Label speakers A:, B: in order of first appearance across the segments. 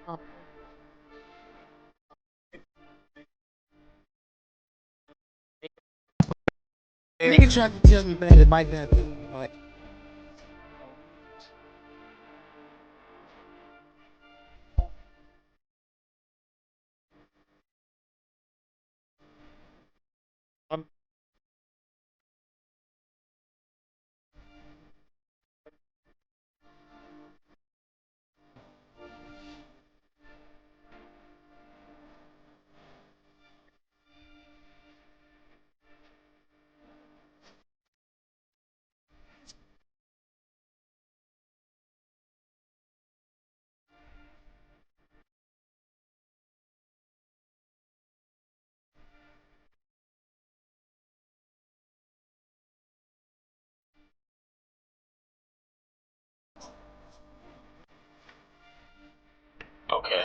A: Oh, nigga tried to tell me that it might not be. Like, I'm,
B: Okay.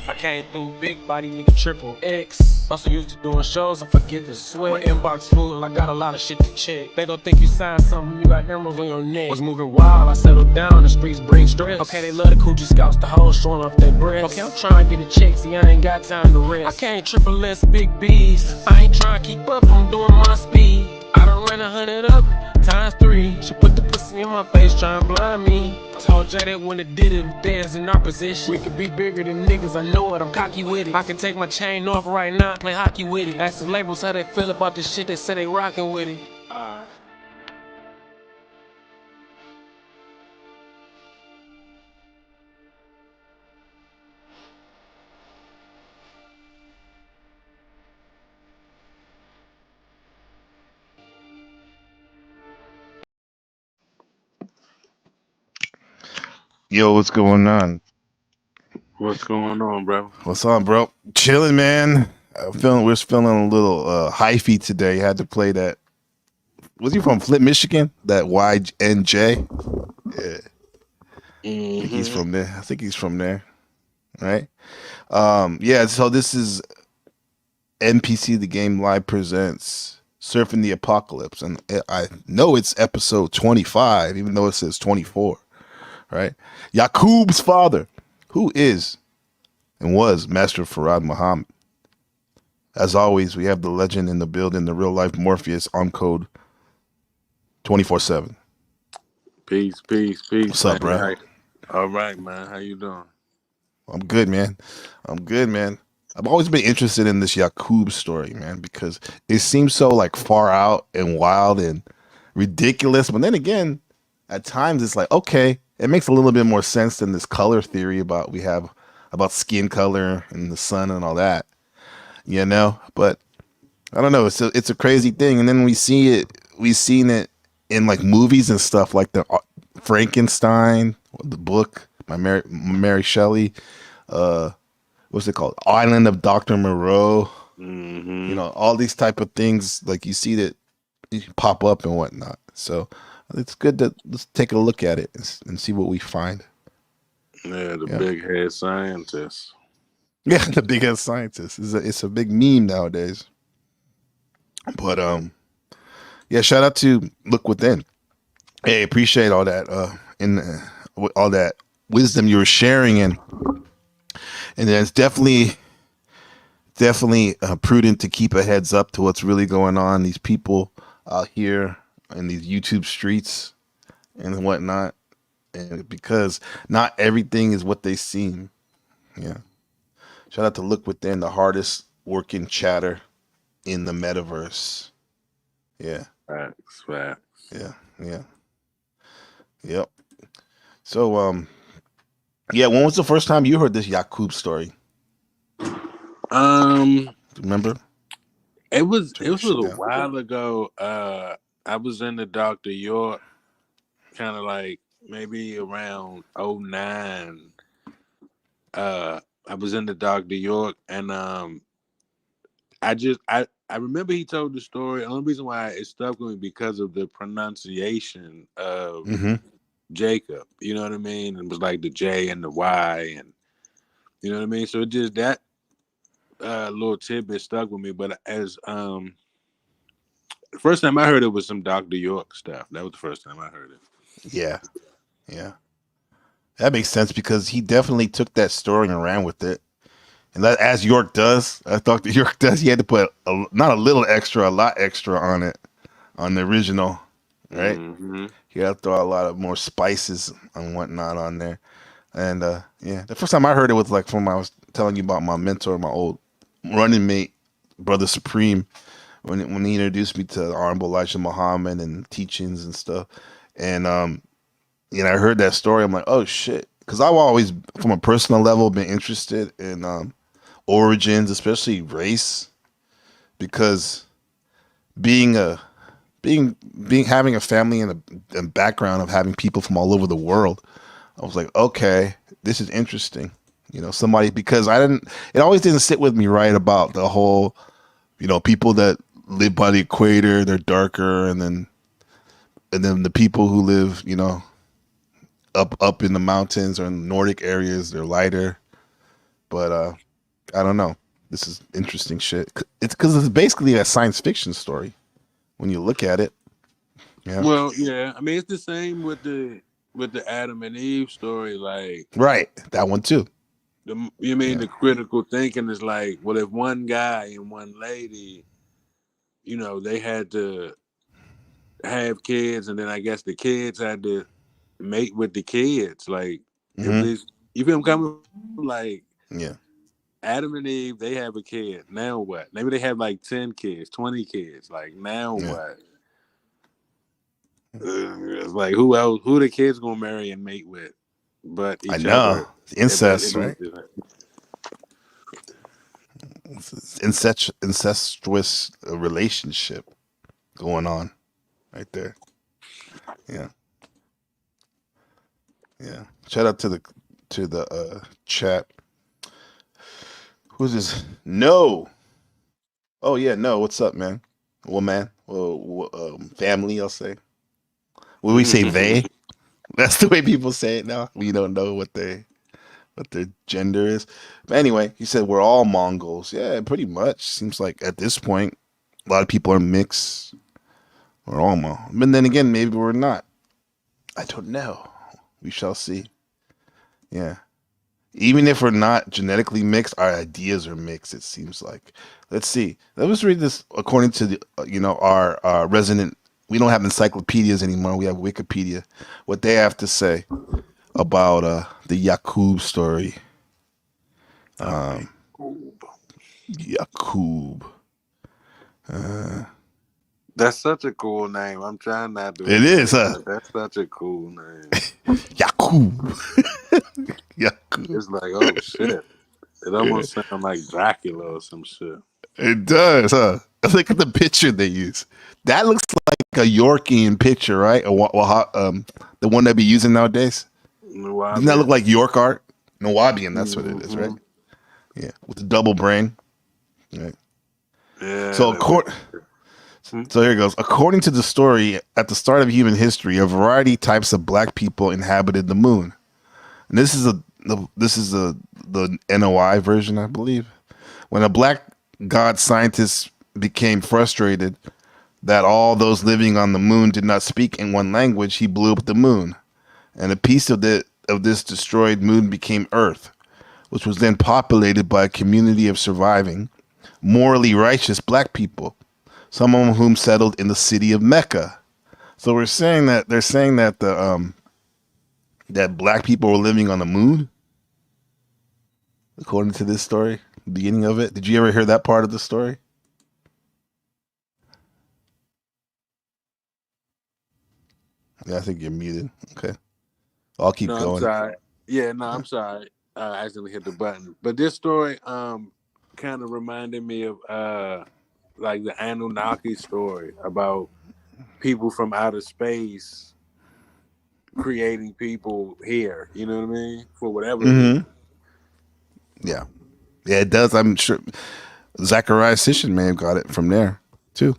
B: I came through big body nigga triple X. Also used to doing shows, I forget to sweat. My inbox full, I got a lot of shit to check. They don't think you signed something, you got emeralds on your neck. Was moving wild, I settled down, the streets bring stress. Okay, they love the coochie scouts, the hoes showing off their breasts. Okay, I'm trying to get a check, see I ain't got time to rest. I can't triple S big B's, I ain't trying to keep up, I'm doing my speed. I done ran 100 up, times 3. She put the pussy in my face, trying to blind me. Told Jay that when it did it, there's in our position. We could be bigger than niggas, I know it, I'm cocky with it. I can take my chain off right now, play hockey with it. Ask the labels how they feel about this shit, they say they rockin' with it.
C: Yo, what's going on?
D: What's going on, bro?
C: What's on, bro? Chilling, man. We're feeling a little hyphy today. Had to play that. Was he from Flint, Michigan? That YNJ? Yeah, I think he's
D: Mm-hmm.
C: from there. I think he's from there, right? Yeah. So this is NPC The Game Live presents Surfing the Apocalypse, and I know it's episode 25, even though it says 24, right? YAKUB'S father, who is and was Master Farad Muhammad. As always, we have the legend in the building, the real life Morpheus on code 24/7.
D: Peace, peace, peace,
C: What's up,
D: man.
C: bro?
D: All right, man. How you doing?
C: I'm good, man. I'm good, man. I've always been interested in this Yakub story, man, because it seems so like far out and wild and ridiculous. But then again, at times it's like, okay, it makes a little bit more sense than this color theory about we have about skin color and the sun and all that, you know? But I don't know. It's a crazy thing, and then we've seen it in like movies and stuff, like the Frankenstein, the book by Mary Shelley. Uh, what's it called? Island of Doctor Moreau. You
D: Mm-hmm.
C: know, all these type of things. Like you see that you pop up and whatnot. So it's good to let's take a look at it and see what we find.
D: Yeah, the
C: Yeah,
D: big head scientist.
C: yeah. The biggest scientist it's a big meme nowadays. But yeah. Shout out to Look Within. Hey, appreciate all that and all that wisdom you were sharing, and then it's definitely prudent to keep a heads up to what's really going on. These people out here in these YouTube streets and whatnot, and because not everything is what they seem. Yeah. Shout out to Look Within, the hardest working chatter in the metaverse. Yeah,
D: Facts, facts.
C: yeah, yeah, yep. So yeah. When was the first time you heard this Yakub story?
D: Um,
C: Remember?
D: it
C: Turn this
D: was a
C: shit
D: little
C: down.
D: while ago. I was in the Dr. York, kind of like maybe around '09. Uh, I was in the Dr. York, and I remember he told the story. The only reason why it stuck with me because of the pronunciation of
C: Mm-hmm.
D: Jacob. You know what I mean? It was like the J and the Y, and you know what I mean. So it just that little tidbit stuck with me. But as the first time I heard it was some Dr. York stuff. That was the first time I heard it.
C: Yeah, yeah. That makes sense because he definitely took that story and ran with it. And that, as York does, as Dr. York does, he had to put not a little extra, a lot extra on it, on the original, right?
D: Mm-hmm.
C: He had to throw a lot of more spices and whatnot on there. And yeah, the first time I heard it was like from I was telling you about my mentor, my old running mate, Brother Supreme, when he introduced me to Honorable Elijah Muhammad and teachings and stuff. And I heard that story. I'm like, oh shit, because I've always, from a personal level, been interested in origins, especially race, because being a being having a family and a background of having people from all over the world, I was like, okay, this is interesting. Somebody, because it always didn't sit with me right about the whole, people that live by the equator, they're darker, and then the people who live, up in the mountains or in Nordic areas, they're lighter. But I don't know. This is interesting shit. It's because it's basically a science fiction story when you look at it. Yeah.
D: Well, yeah. I mean, it's the same with the Adam and Eve story. Like,
C: Right. That one too.
D: the critical thinking is like, well, if one guy and one lady, they had to have kids, and then I guess the kids had to mate with the kids. Like, if this, you feel I'm coming? Like,
C: yeah.
D: Adam and Eve, they have a kid. Now what? Maybe they have like 10 kids, 20 kids. Like, now what? It's like, who else? Who the kids gonna marry and mate with? But each
C: I know.
D: other.
C: Incest, right? Incestuous relationship going on right there. Yeah. Yeah. Shout out to the chat. Who's this? No. Oh yeah, no. What's up, man? Well, man. Well, family, I'll say. Will we say they? That's the way people say it now. We don't know what their gender is. But anyway, he said we're all Mongols. Yeah, pretty much. Seems like at this point, a lot of people are mixed. We're all Mongols. But then again, maybe we're not. I don't know. We shall see. Yeah. Even if we're not genetically mixed, our ideas are mixed, it seems like. Let's see. Let's read this according to the, our resident. We don't have encyclopedias anymore. We have Wikipedia. What they have to say about the YAKUB story. YAKUB.
D: That's such a cool name. I'm trying not to.
C: It is, huh?
D: That's such a cool name.
C: YAKUB. YAKUB.
D: It's like, oh shit. It almost sounds like Dracula or some shit.
C: It does, huh? Look at the picture they use. That looks like a Yorkian picture, right? The one they be using nowadays.
D: Nawabian.
C: Doesn't that look like York art? Nawabian, that's what it is, right? Yeah, with the double brain. Right.
D: Yeah.
C: So here it goes. According to the story, at the start of human history, a variety of types of black people inhabited the moon. And this is the NOI version, I believe. When a black god scientist became frustrated that all those living on the moon did not speak in one language, he blew up the moon. And a piece of this destroyed moon became Earth, which was then populated by a community of surviving, morally righteous black people, some of whom settled in the city of Mecca. So they're saying that that black people were living on the moon, according to this story, the beginning of it. Did you ever hear that part of the story? Yeah, I think you're muted. Okay. I'll keep going.
D: I'm sorry. Yeah, no, I'm sorry. I accidentally hit the button. But this story kind of reminded me of like the Anunnaki story about people from outer space creating people here. You know what I mean? For whatever reason.
C: Yeah. Yeah, it does. I'm sure Zachariah Sitchin may have got it from there too.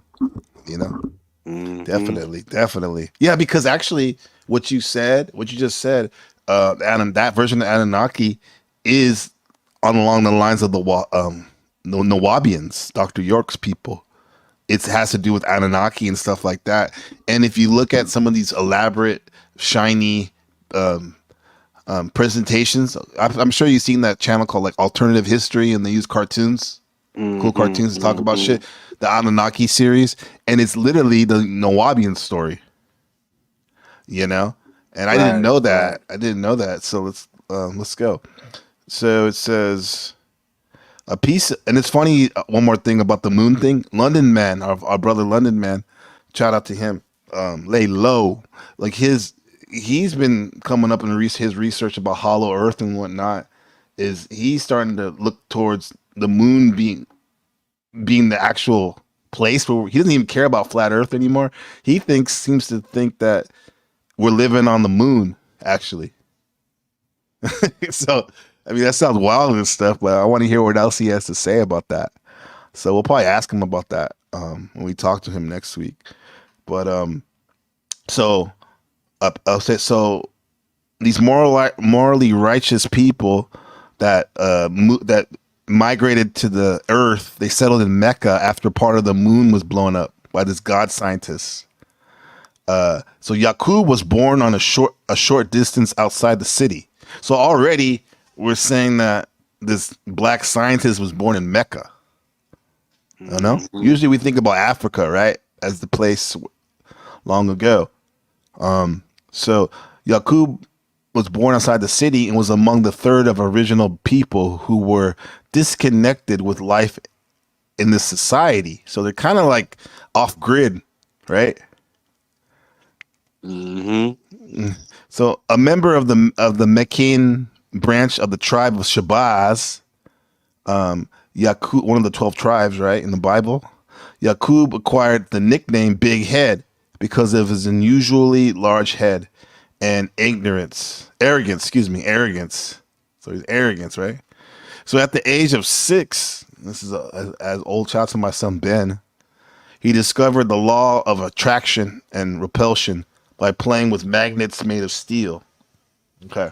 C: Definitely. Yeah, because actually what you just said, that version of Anunnaki is along the lines of the Nawabians, Dr. York's people. It has to do with Anunnaki and stuff like that. And if you look at some of these elaborate, shiny, presentations. I'm sure you've seen that channel called like Alternative History, and they use cartoons, cool cartoons to talk about shit. The Anunnaki series, and it's literally the Nawabian story. You know, and I didn't know that.
D: Right.
C: I didn't know that. So let's go. So it says a piece, and it's funny. One more thing about the moon thing. London Man, our brother London Man, shout out to him. Lay low, like he's been coming up in his research about hollow Earth and whatnot. Is he's starting to look towards the moon being the actual place where he doesn't even care about flat Earth anymore. He seems to think that we're living on the moon, actually. So, I mean, that sounds wild and stuff, but I want to hear what else he has to say about that. So we'll probably ask him about that when we talk to him next week. But so I'll say so. These morally righteous people that that migrated to the Earth, they settled in Mecca after part of the moon was blown up by this god scientist. So Yakub was born on a short distance outside the city. So already we're saying that this black scientist was born in Mecca. I know. Usually we think about Africa, right, as the place long ago. So Yakub was born outside the city and was among the third of original people who were disconnected with life in this society. So they're kind of like off grid, right? So a member of the Meccan branch of the tribe of Shabazz, Yakub, one of the 12 tribes, right, in the Bible, Yakub acquired the nickname Big Head because of his unusually large head and arrogance. So he's arrogance, right? So at the age of 6, this is as old child to my son Ben, he discovered the law of attraction and repulsion by playing with magnets made of steel. Okay.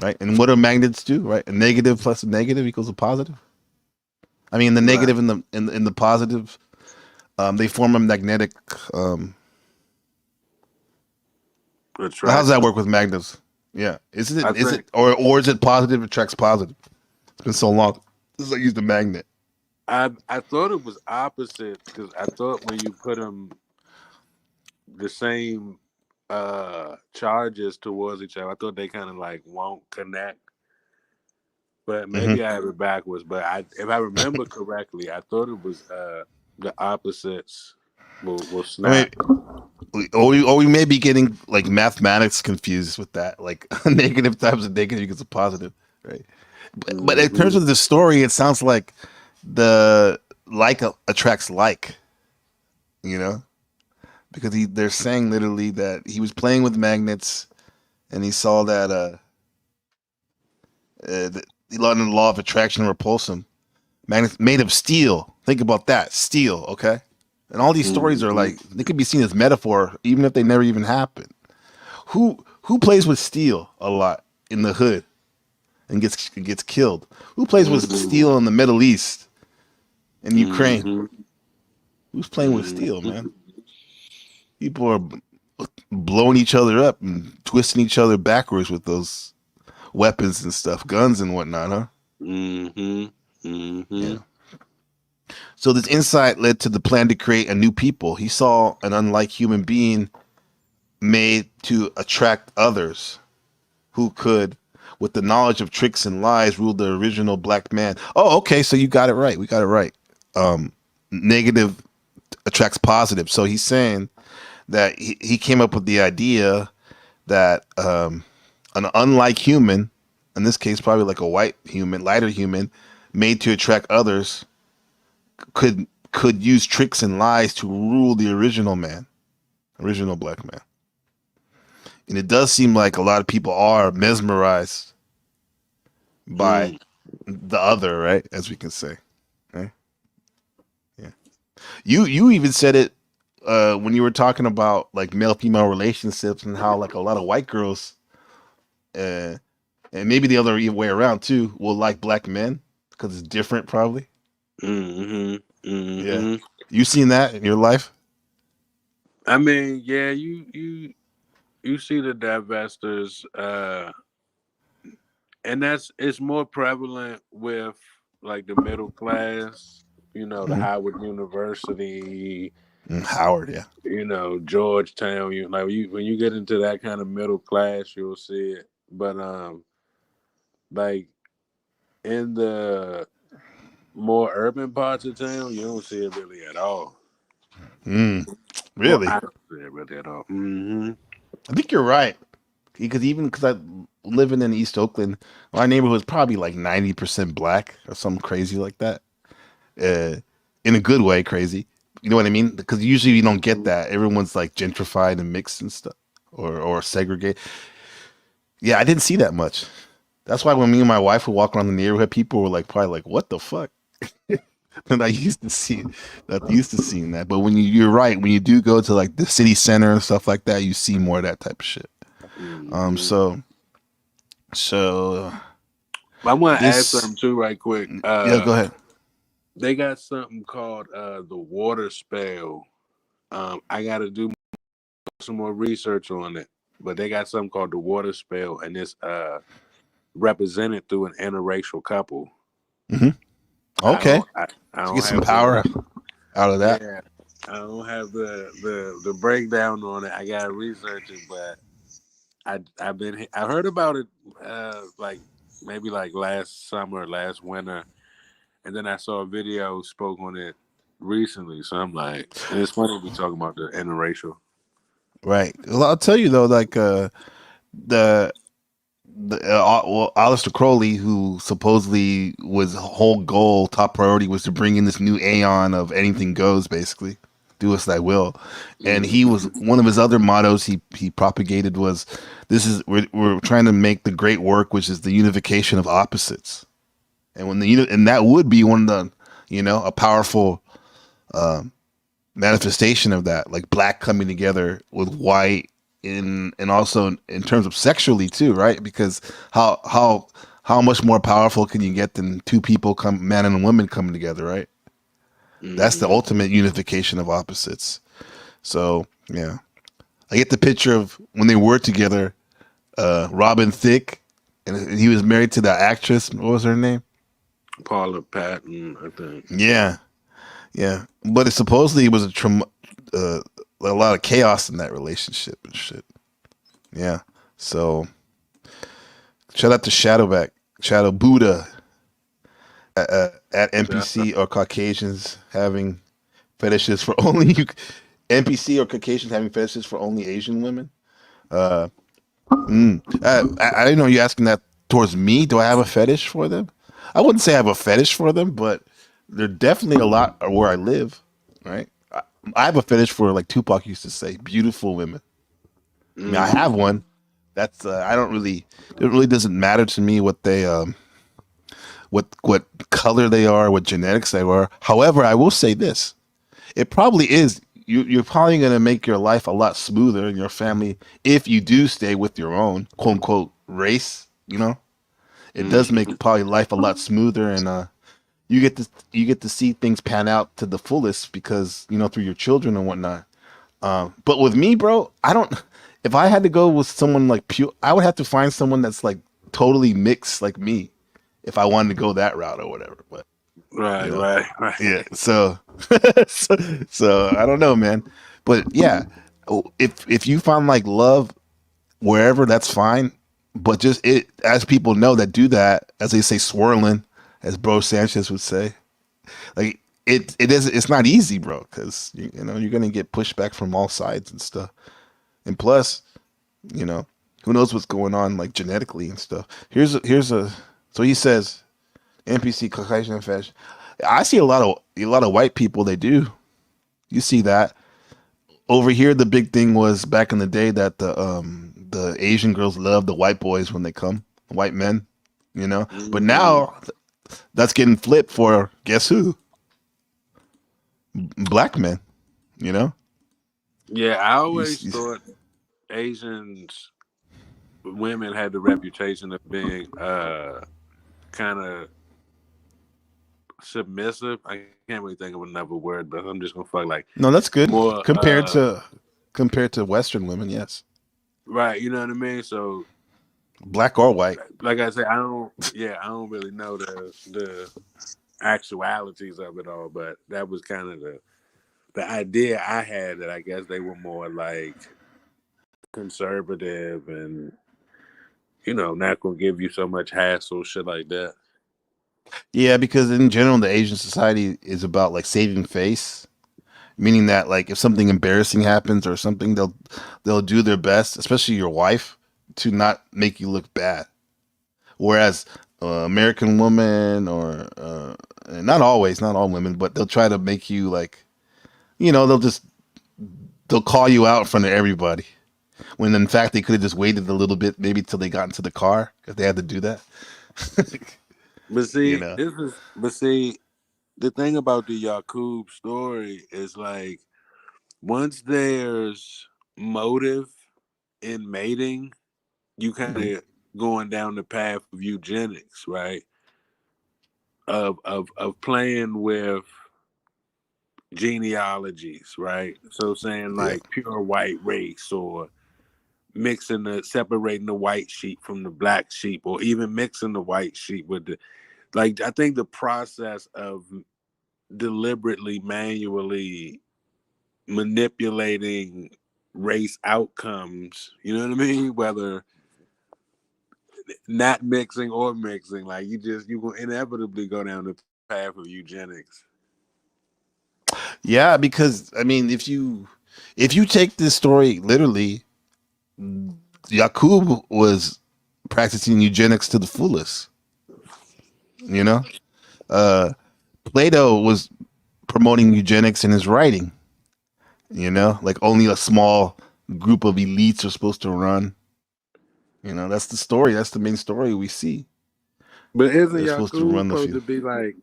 C: Right? And what do magnets do? Right? A negative plus a negative equals a positive. I mean, the negative and the positive, they form a magnetic. How does that work with magnets? Yeah, is it or is it positive attracts positive? It's been so long since I used a magnet.
D: I thought it was opposite because I thought when you put them the same charges towards each other, I thought they kind of like won't connect. But maybe I have it backwards. But if I remember correctly, I thought it was the opposites will snap.
C: Or we may be getting like mathematics confused with that, like negative times a negative equals a positive, right? But in terms of the story, it sounds like the like attracts like, you know, because they're saying literally that he was playing with magnets and he saw that he learned the law of attraction and repulsion. Magnets made of steel. Think about that, steel. Okay. And all these stories are like, they could be seen as metaphor, even if they never even happened. Who plays with steel a lot in the hood and gets killed? Who plays with steel in the Middle East and Ukraine? Who's playing with steel, man? People are blowing each other up and twisting each other backwards with those weapons and stuff, guns and whatnot, huh? Yeah. So this insight led to the plan to create a new people. He saw an unlike human being made to attract others who could, with the knowledge of tricks and lies, rule the original black man. Oh, okay. So you got it right. We got it right. Negative attracts positive. So he's saying that he came up with the idea that an unlike human, in this case probably like a white human, lighter human, made to attract others, could use tricks and lies to rule the original black man. And it does seem like a lot of people are mesmerized by the other, right? As we can say, right? Yeah. You even said it when you were talking about like male-female relationships and how like a lot of white girls, and maybe the other way around too, will like black men because it's different, probably. Yeah. You seen that in your life?
D: I mean, yeah, you you see the divestors, and it's more prevalent with like the middle class. You know, the
C: Mhm.
D: Howard University,
C: Howard, yeah.
D: you know, Georgetown. When you get into that kind of middle class, you'll see it. But like in the more urban parts of town, you don't see it really at all.
C: Mm,
D: Well,
C: really?
D: I don't see it really at all. Mm-hmm.
C: I think you're right. Because I living in East Oakland, my neighborhood is probably like 90% black or something crazy like that. Uh, in a good way, crazy. You know what I mean? Because usually you don't get that. Everyone's like gentrified and mixed and stuff, or segregate. Yeah, I didn't see that much. That's why when me and my wife would walk around the neighborhood, people were like, probably like, "What the fuck?" And I used to see, not used to seeing that. But you're right. When you do go to like the city center and stuff like that, you see more of that type of shit. Um,
D: Mm-hmm.
C: so so
D: I want to add
C: this,
D: something too, right quick.
C: yeah, go ahead.
D: They got something called the water spell. I got to do some more research on it, but they got something called the water spell, and it's represented through an interracial couple.
C: Hmm.
D: I
C: Okay,
D: don't, I, I
C: so
D: don't
C: get some
D: have the
C: power out of that.
D: yeah, I don't have the breakdown on it. I got to research it, but I heard about it like maybe like last summer, last winter, and then I saw a video spoke on it recently. So I'm like, and it's funny we talking about the interracial.
C: Right. Well, I'll tell you though, like the well, Aleister Crowley, who supposedly was whole goal, top priority was to bring in this new aeon of anything goes, basically, do as thy will. And he was
D: Mm-hmm.
C: one of his other mottos he propagated was, "This is we're trying to make the great work, which is the unification of opposites." And and that would be one of the, a powerful manifestation of that, like black coming together with white, and also in terms of sexually too, right? Because how much more powerful can you get than two people come, man and a woman coming together, right? That's the
D: Mm-hmm.
C: ultimate unification of opposites. So yeah, I get the picture of when they were together, Robin Thicke, and he was married to that actress. What was her name?
D: Paula Patton, I think.
C: Yeah, yeah. But it supposedly was uh, a lot of chaos in that relationship and shit. Yeah. So shout out to Shadowback, Shadow Buddha, at
D: Yeah.
C: NPC or Caucasians having fetishes for only NPC or Caucasians having fetishes for only Asian women. Uh, I didn't know you asking that towards me. Do I have a fetish for them? I wouldn't say I have a fetish for them, but they're definitely a lot where I live. Right. I have a fetish for, like Tupac used to say, beautiful women. I mean, I have
D: Mm-hmm.
C: one. That's I don't really. It really doesn't matter to me what they what color they are, what genetics they are. However, I will say this: it probably is. You're probably going to make your life a lot smoother in your family if you do stay with your own quote unquote race. It does
D: Mm-hmm.
C: make probably life a lot smoother, and you get to see things pan out to the fullest because through your children and whatnot. But with me, bro, I don't. If I had to go with someone like pure, I would have to find someone that's like totally mixed like me, if I wanted to go that route or whatever. But you
D: Right,
C: know,
D: right, right.
C: yeah. So, so, so I don't know, man. But yeah, if you find like love wherever, that's fine. But just as people know that do that, as they say, swirling, as Bro Sanchez would say, like it's not easy, bro, because you're gonna get pushback from all sides and stuff. And plus, you know, who knows what's going on like genetically and stuff. Here's a so he says NPC Caucasian fetish. I see a lot of white people. They do. You see that over here. The big thing was back in the day that the Asian girls love the white boys when they come, white men. But
D: Mm-hmm.
C: now that's getting flipped for guess who? Black men. You know.
D: Yeah, I
C: You,
D: always
C: you,
D: thought Asians women had the reputation of being kind of submissive. I can't really think of another word, but I'm just gonna fuck like
C: no, that's good
D: more
C: compared to Western women. Yes.
D: right? You know what I mean? So,
C: Black or white.
D: like I said, I don't. Yeah, I don't really know the actualities of it all, but that was kind of the idea I had, that I guess they were more like conservative and not gonna give you so much hassle, shit like that.
C: Yeah, because in general, the Asian society is about like saving face, meaning that like if something embarrassing happens or something, they'll do their best, especially your wife, to not make you look bad. Whereas American women or not always, not all women, but they'll try to make you like they'll call you out in front of everybody. When in fact they could have just waited a little bit, maybe till they got into the car if they had to do that.
D: But
C: you
D: see,
C: know.
D: the thing about the Yakub story is like, once there's motive in mating, you kind
C: Mhm.
D: of going down the path of eugenics, right? Of playing with genealogies, right? So saying
C: Yeah.
D: like pure white race, or separating the white sheep from the black sheep, or even mixing the white sheep with the, like, I think the process of deliberately manually manipulating race outcomes, you know what I mean, whether not mixing or mixing, like you will inevitably go down the path of eugenics.
C: Yeah, because I mean, if you take this story literally, Yakub was practicing eugenics to the fullest. You know, uh, Plato was promoting eugenics in his writing. Like only a small group of elites are supposed to run. That's the story. That's the main story we see.
D: But isn't
C: They're supposed to
D: Yakub
C: run the
D: supposed
C: field.
D: to be like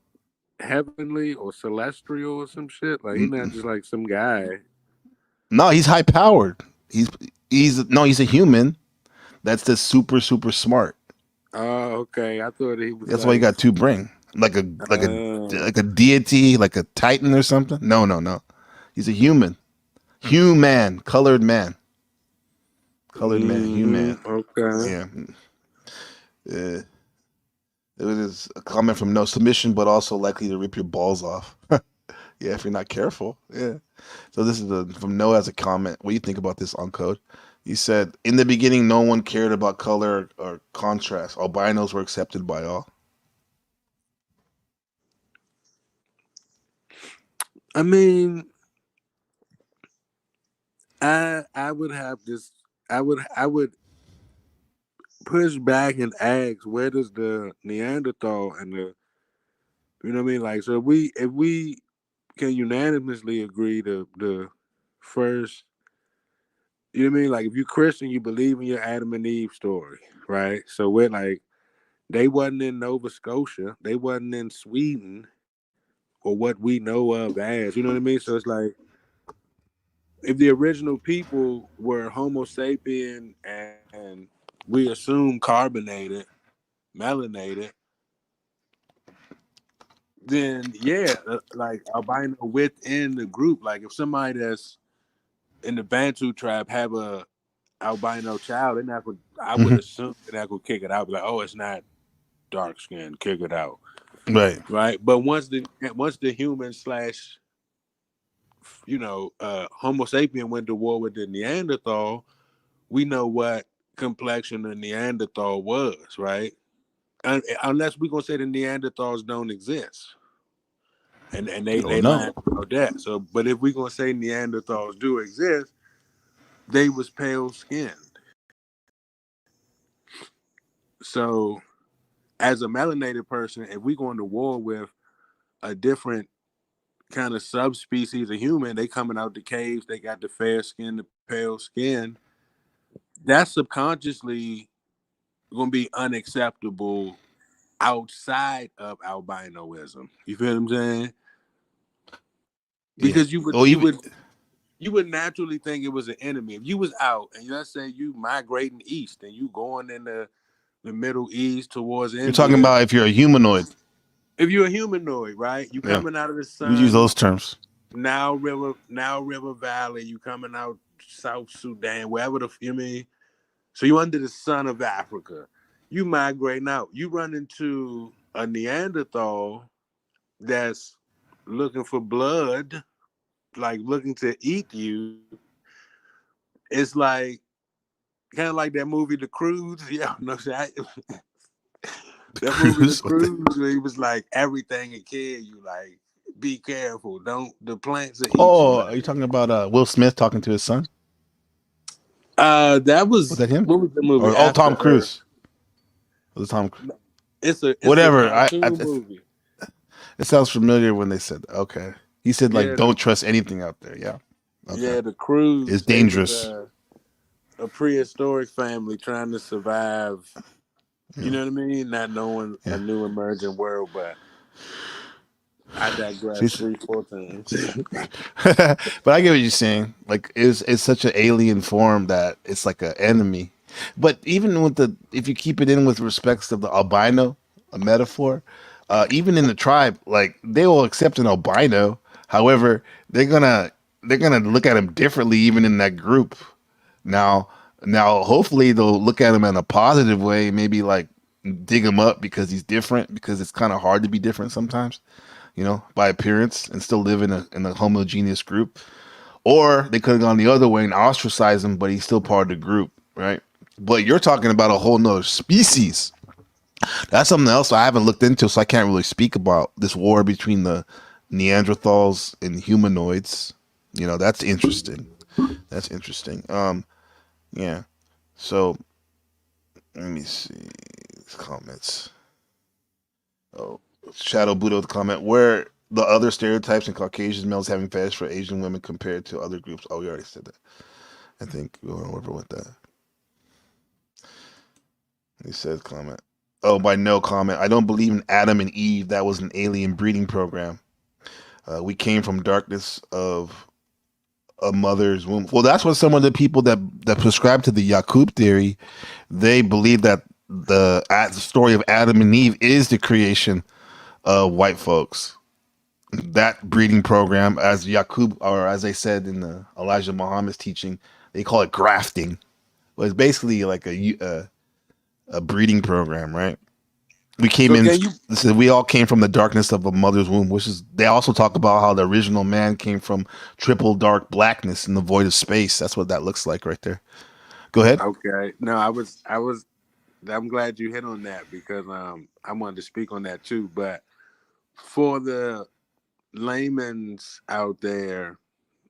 D: heavenly or celestial or some shit? Like, he's not
C: N-
D: just like some guy.
C: No, he's high powered. He's a human. That's just super super smart.
D: Oh, okay. I thought he was
C: That's why you
D: like,
C: got two brain, like a like a
D: uh,
C: like a deity, like a titan or something. No, no, no. He's a human, human, colored man, human.
D: okay.
C: Yeah, uh, it was a comment from no submission, but also likely to rip your balls off. Yeah, if you're not careful. Yeah. So this is from Noah as a comment. What do you think about this on code? He said, "In the beginning, no one cared about color or contrast. Albinos were accepted by all."
D: I mean, I would have this. I would push back and ask, where does the Neanderthal and the, you know what I mean? Like, so if we can unanimously agree to the first, you know what I mean? Like, if you're Christian, you believe in your Adam and Eve story, right? So we're like, they wasn't in Nova Scotia, they wasn't in Sweden, or what we know of as, you know what I mean? So it's like, if the original people were Homo sapien and we assume carbonated, melanated, then yeah, like albino within the group. Like, if somebody that's in the Bantu tribe have a albino child, they're not gonna, I would
C: Hmm.
D: assume they're not gonna kick it out. Be like, oh, it's not dark skin, kick it out,
C: Right.
D: right? But once the human slash Homo sapien went to war with the Neanderthal, we know what complexion the Neanderthal was, right? Unless we're gonna say the Neanderthals don't exist, and
C: Oh
D: they
C: no.
D: lying about that. So, but if we're gonna say Neanderthals do exist, they was pale skinned. So, as a melanated person, if we going to war with a different kind of subspecies of human, they coming out the caves, they got the fair skin, the pale skin. That's subconsciously gonna be unacceptable outside of albinoism. You feel what I'm saying?
C: Yeah.
D: Because you would
C: Well,
D: you
C: even
D: would you would naturally think it was an enemy. If you was out and let's say you migrating east and you going in the Middle East towards
C: you're talking
D: India,
C: about if you're a humanoid.
D: if you're a humanoid, right? You
C: Yeah.
D: coming out of the
C: We use
D: sun,
C: those terms.
D: Now River Valley, you coming out South Sudan, wherever the, you mean? So you under the sun of Africa. You migrating out. You run into a Neanderthal that's looking for blood, like looking to eat you. It's like kind of like that movie, The Cruise. Yeah, no, that movie, The
C: Cruise.
D: Cruise, where he was like, everything will kill you. Like, be careful. Don't the plants will eat you.
C: Oh,
D: Like,
C: are you talking about Will Smith talking to his son?
D: that
C: Was
D: was
C: that him?
D: what was the movie
C: Or Tom
D: after Earth?
C: Cruise? Was it Tom?
D: It's a
C: Whatever.
D: cartoon movie.
C: It sounds familiar when they said that. Okay. He said like,
D: Yeah,
C: don't trust anything out there. Yeah. Okay.
D: The Cruise.
C: It's
D: They was
C: dangerous.
D: a prehistoric family trying to survive. You
C: Yeah.
D: know what I mean? Not knowing
C: Yeah.
D: a new emerging world, but I digress 3-4 times.
C: But I get what you're saying. Like, it's such an alien form that it's like an enemy. But even with if you keep it in with respects of the albino, a metaphor, even in the tribe, like they will accept an albino. However, they're gonna look at him differently, even in that group. Now, hopefully they'll look at him in a positive way. Maybe like dig him up because he's different. Because it's kind of hard to be different sometimes, by appearance and still live in a homogeneous group. Or they could have gone the other way and ostracized him, but he's still part of the group, right? But you're talking about a whole nother species. That's something else I haven't looked into, so I can't really speak about this war between the Neanderthals and humanoids. That's interesting. That's interesting. Yeah. So let me see comments. Oh, Shadow Buddha with a comment. Where the other stereotypes in Caucasian males having fetish for Asian women compared to other groups? Oh, we already said that. I think we went over with that. He said comment. Oh, by no comment. I don't believe in Adam and Eve. That was an alien breeding program. We came from darkness of a mother's womb. Well, that's what some of the people that prescribe to the Yakub theory, they believe that the story of Adam and Eve is the creation of white folks. That breeding program, as Yakub, or as they said in the Elijah Muhammad's teaching, they call it grafting. But it's basically like a breeding program, right? We came in. We all came from the darkness of a mother's womb, which is. They also talk about how the original man came from triple dark blackness in the void of space. That's what that looks like right there. Go ahead.
D: Okay. No, I was. I'm glad you hit on that because I wanted to speak on that too. But for the layman's out there,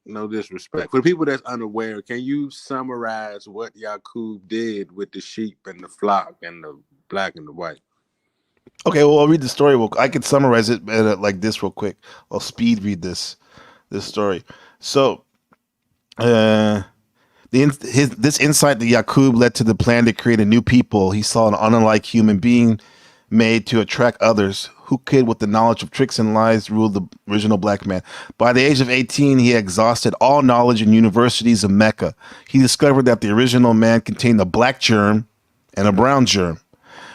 D: no disrespect, for the people that's unaware, can you summarize what Yakub did with the sheep and the flock and the black and the white?
C: Okay, well, I'll read the story. I could summarize it like this real quick. I'll speed read this story. So, this insight to Yakub led to the plan to create a new people. He saw an unlike human being made to attract others who could, with the knowledge of tricks and lies, rule the original black man. By the age of 18, he had exhausted all knowledge in universities of Mecca. He discovered that the original man contained a black germ and a brown germ.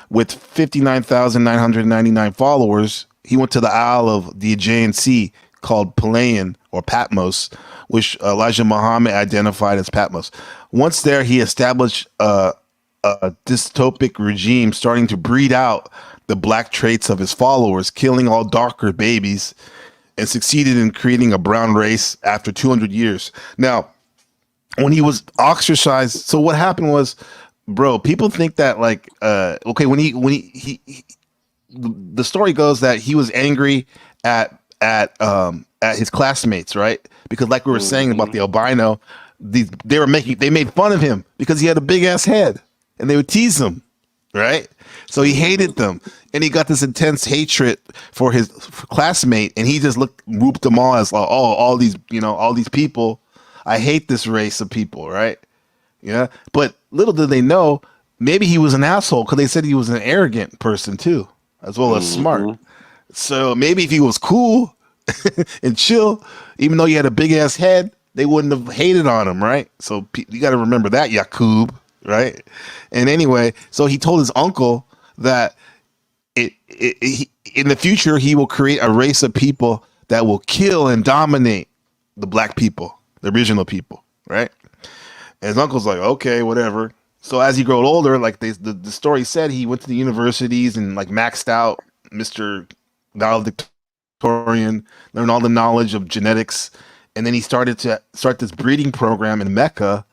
C: With 59,999 followers, he went to the Isle of the Aegean Sea called Pelagian or Patmos, which Elijah Muhammad identified as Patmos. Once there, he established a dystopic regime, starting to breed out the black traits of his followers, killing all darker babies, and succeeded in creating a brown race after 200 years. Now, when he was ostracized, so what happened was, bro, people think that like okay, when he the story goes that he was angry at his classmates, right? Because like we were saying about the albino, they made fun of him because he had a big ass head and they would tease him, right? So he hated them and he got this intense hatred for his classmate, and he just grouped them all as like, oh, all these people, I hate this race of people, right? Yeah, but little did they know, maybe he was an asshole because they said he was an arrogant person too, as well as smart. So maybe if he was cool and chill, even though he had a big ass head, they wouldn't have hated on him, right? So you got to remember that, Yakub, right? And anyway, so he told his uncle that in the future he will create a race of people that will kill and dominate the black people, the original people, right? And his uncle's like, okay, whatever. So as he grew older, like the story said, he went to the universities and like maxed out Mr. Valedictorian, learned all the knowledge of genetics, and then he started to start this breeding program in Mecca.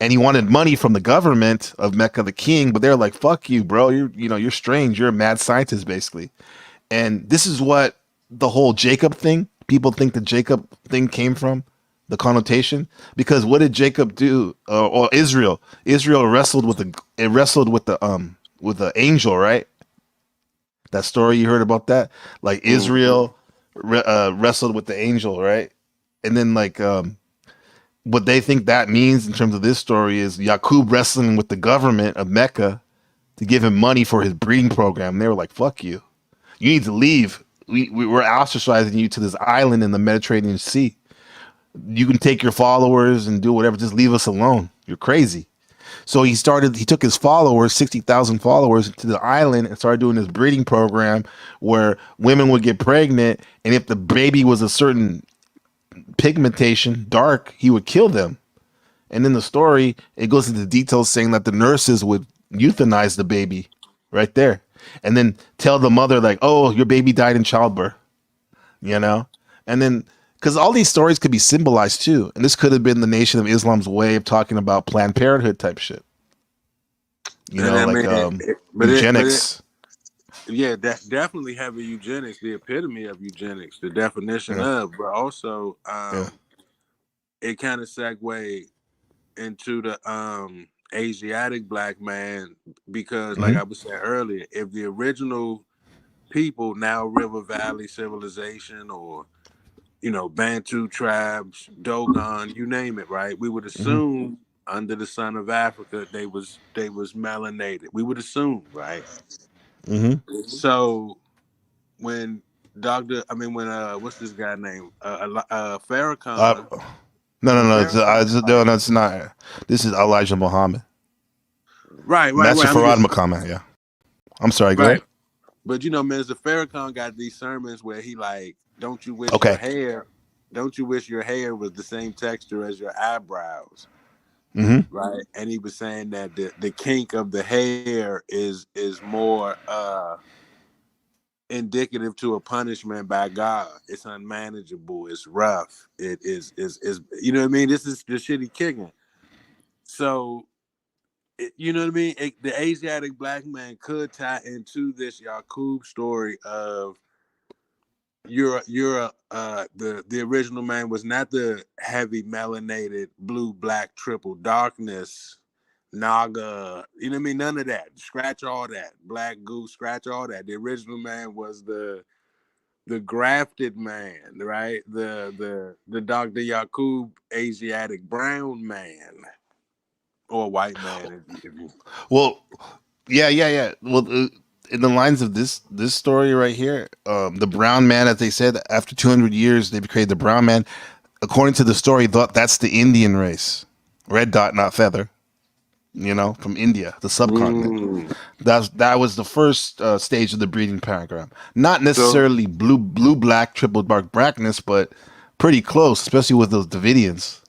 C: And he wanted money from the government of Mecca, the king, but they're like, "Fuck you, bro! You're strange. You're a mad scientist, basically." And this is what the whole Jacob thing. People think the Jacob thing came from the connotation because what did Jacob do? Or Israel? Israel wrestled with the angel, right? That story you heard about that, like Israel wrestled with the angel, right? And then like what they think that means in terms of this story is Yakub wrestling with the government of Mecca to give him money for his breeding program. And they were like, "Fuck you! You need to leave. We're ostracizing you to this island in the Mediterranean Sea. You can take your followers and do whatever. Just leave us alone. You're crazy." So he took his followers, 60,000 followers, to the island and started doing this breeding program where women would get pregnant. And if the baby was a certain pigmentation, dark, he would kill them. And in the story, it goes into details saying that the nurses would euthanize the baby right there and then tell the mother, like, "Oh, your baby died in childbirth," you know? And then, because all these stories could be symbolized too. And this could have been the Nation of Islam's way of talking about Planned Parenthood type shit. You know, eugenics.
D: Yeah, that definitely having eugenics, the epitome of eugenics, the definition of, but also it kind of segued into the Asiatic black man because, like I was saying earlier, if the original people, now River Valley civilization, or Bantu tribes, Dogon, you name it, right? We would assume under the sun of Africa they was melanated. We would assume, right? So when what's this guy named Farrakhan?
C: No, it's not. This is Elijah Muhammad.
D: Right.
C: Master Farad Muhammad. Yeah. I'm sorry. Go ahead.
D: But Mr. Farrakhan got these sermons where he like, don't you wish your hair was the same texture as your eyebrows? Right. And he was saying that the kink of the hair is more indicative to a punishment by God. It's unmanageable. It's rough. It is you know what I mean? This is the shitty kicking. So, you know what I mean? The Asiatic black man could tie into this Yakub story of the original man was not the heavy melanated blue black triple darkness Naga, you know what I mean? None of that. Scratch all that. Black goose, scratch all that. The original man was the grafted man, right? The Dr. Yakub Asiatic brown man or white man.
C: Well, yeah. Well, in the lines of this story right here, the brown man, as they said, after 200 years, they created the brown man. According to the story, that's the Indian race. Red dot, not feather. From India, the subcontinent. That was the first stage of the breeding program. Not necessarily blue black triple dark blackness, but pretty close, especially with those Davidians.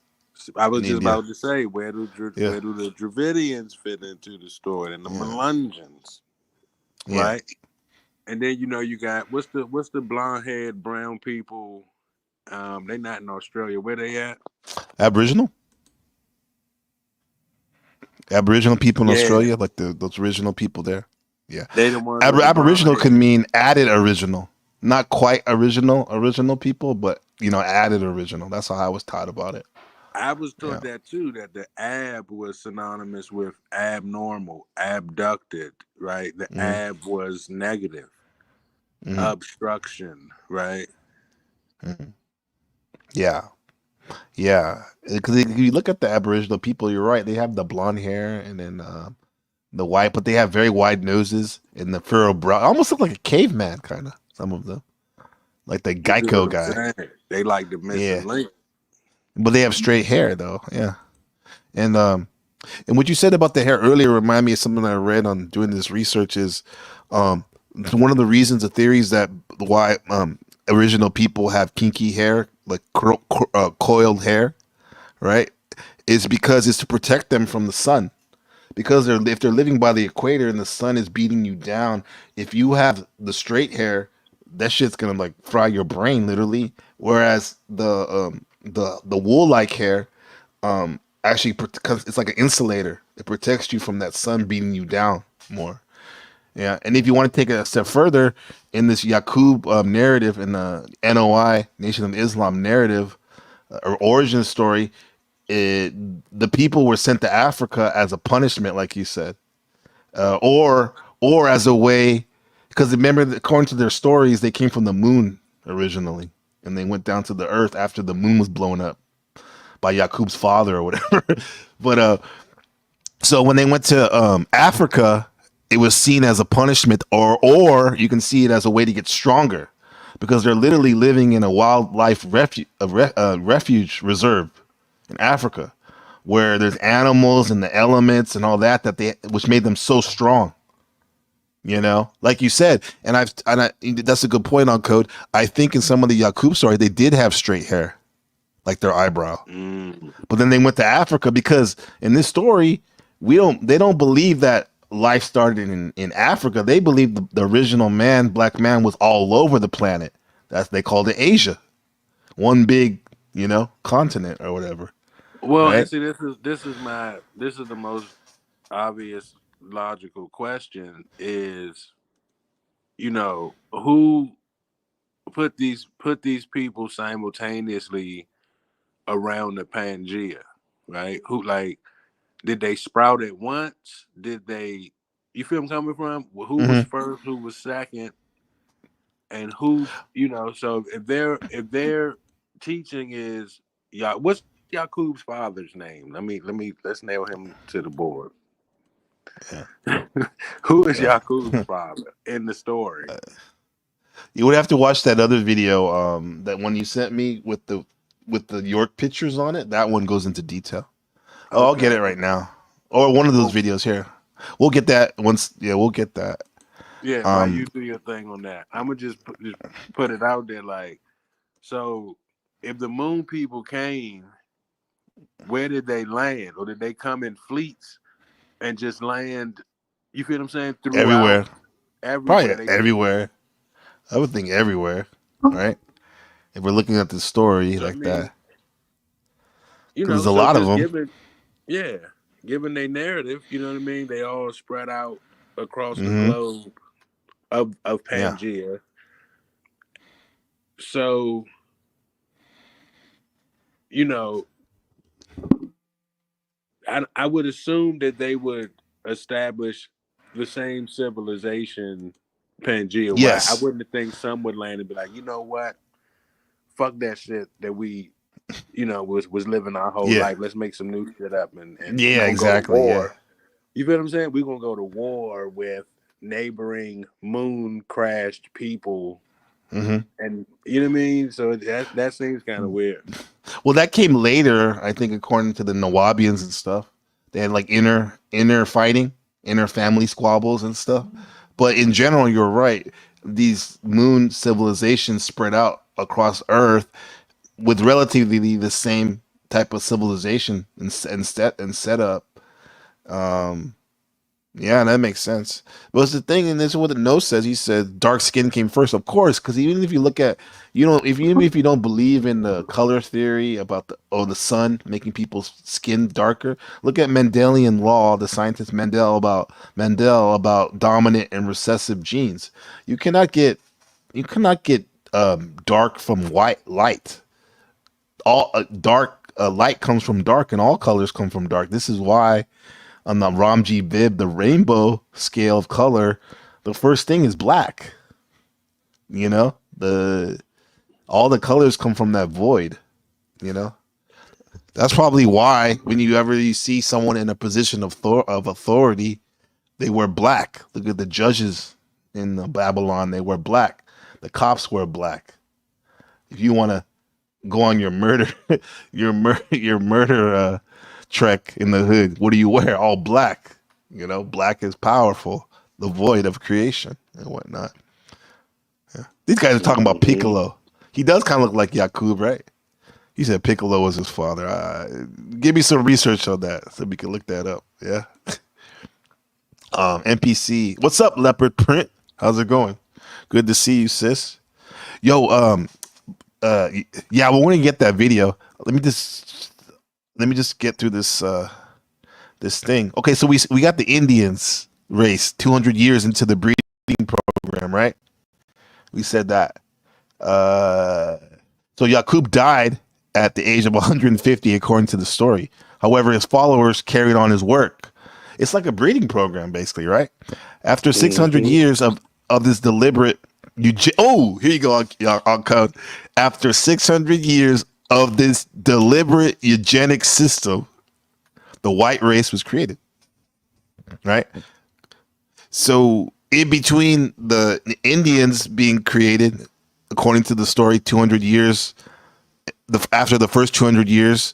D: I was just about to say, where do the Dravidians fit into the story, and the Melungeons, right? And then you got what's the blonde haired brown people? They not in Australia. Where they at?
C: Aboriginal people in Australia, like those original people there. Yeah, they the ones. Aboriginal can mean added original, not quite original people, but added original. That's how I was taught about it.
D: I was taught that too, that the ab was synonymous with abnormal, abducted, right? The ab was negative, obstruction, right?
C: Yeah. Because if you look at the Aboriginal people, you're right. They have the blonde hair and then the white, but they have very wide noses and the furrow brow. Almost look like a caveman, kind of. Some of them, like the Geico guy.
D: They like the missing link.
C: But they have straight hair, though. Yeah, and what you said about the hair earlier reminded me of something I read on doing this research. Is one of the reasons, the theories that why original people have kinky hair, like coiled hair, right? Is because it's to protect them from the sun. because if they're living by the equator and the sun is beating you down, if you have the straight hair, that shit's gonna like fry your brain literally. Whereas the wool like hair actually because it's like an insulator, it protects you from that sun beating you down more. Yeah, and if you want to take it a step further in this Yaqub narrative in the NOI Nation of Islam narrative or origin story, the people were sent to Africa as a punishment, like you said, or as a way, because remember, according to their stories, they came from the moon originally, and they went down to the earth after the moon was blown up by Yaqub's father or whatever. But so when they went to Africa, it was seen as a punishment, or you can see it as a way to get stronger, because they're literally living in a wildlife refuge reserve in Africa, where there's animals and the elements and all that which made them so strong. You know, like you said, and that's a good point on Code. I think in some of the Yaqub story, they did have straight hair, like their eyebrow, but then they went to Africa because in this story, they don't believe that life started in Africa. They believe the original black man, was all over the planet. They called it Asia, one big, continent or whatever.
D: Well,
C: right?
D: and see, this is the most obvious logical question is, who put these people simultaneously around the Pangea, right? Who, like, did they sprout at once? Did they, you feel I'm coming from? Who was first, who was second, and who, so if their teaching is, what's Yakub's father's name? Let's nail him to the board.
C: Yeah.
D: Who is Yakub's father in the story?
C: You would have to watch that other video, that one you sent me with the York pictures on it. That one goes into detail. Oh, I'll get it right now. Or one of those videos here. We'll get that once. Yeah, we'll get that.
D: Yeah, while you do your thing on that, I'm gonna just put it out there. Like, so if the moon people came, where did they land, or did they come in fleets and just land? You feel what I'm saying? Throughout,
C: Probably everywhere. I would think everywhere, right? If we're looking at the story that, because there's a lot of them.
D: Given their narrative, you know what I mean. They all spread out across the globe of Pangea. Yeah. So, I would assume that they would establish the same civilization, Pangea.
C: Yes.
D: I wouldn't think some would land and be like, you know what? Fuck that shit that we, was living our whole life. Let's make some new shit up and
C: exactly.
D: Go to war.
C: Yeah.
D: You feel what I'm saying? We're gonna go to war with neighboring moon crashed people. And you know what I mean? So that seems kind of weird.
C: Well, that came later, I think, according to the Nawabians and stuff. They had like inner fighting, inner family squabbles and stuff. But in general, you're right. These moon civilizations spread out across Earth with relatively the same type of civilization and setup. Yeah, that makes sense. But it's the thing, and this is what the note says. He said dark skin came first, of course, because even if you look at, even if you don't believe in the color theory about the sun making people's skin darker, look at Mendelian law, the scientist Mendel about dominant and recessive genes. You cannot get dark from white light. All dark light comes from dark, and all colors come from dark. This is why on the Ramji Bib, the rainbow scale of color, the first thing is black. All the colors come from that void. That's probably why when you see someone in a position of authority, they wear black. Look at the judges in Babylon; they wear black. The cops wear black. If you want to go on your murder, trek in the hood, what do you wear? All black. Black is powerful, the void of creation and whatnot. Yeah. These guys are talking about Piccolo. He does kind of look like Yaqub, right? He said Piccolo was his father. Give me some research on that so we can look that up. Yeah. NPC. What's up, Leopard Print? How's it going? Good to see you, sis. Yo, yeah, we're gonna get that video. Let me just get through this thing. Okay, so we got the Indians race 200 years into the breeding program, right? We said that. Uh, so Yakub died at the age of 150, according to the story. However, his followers carried on his work. It's like a breeding program, basically, right? After 600 years of this deliberate, here you go on code. After 600 years of this deliberate eugenic system, the white race was created, right? So in between the Indians being created, according to the story, 200 years after the first 200 years,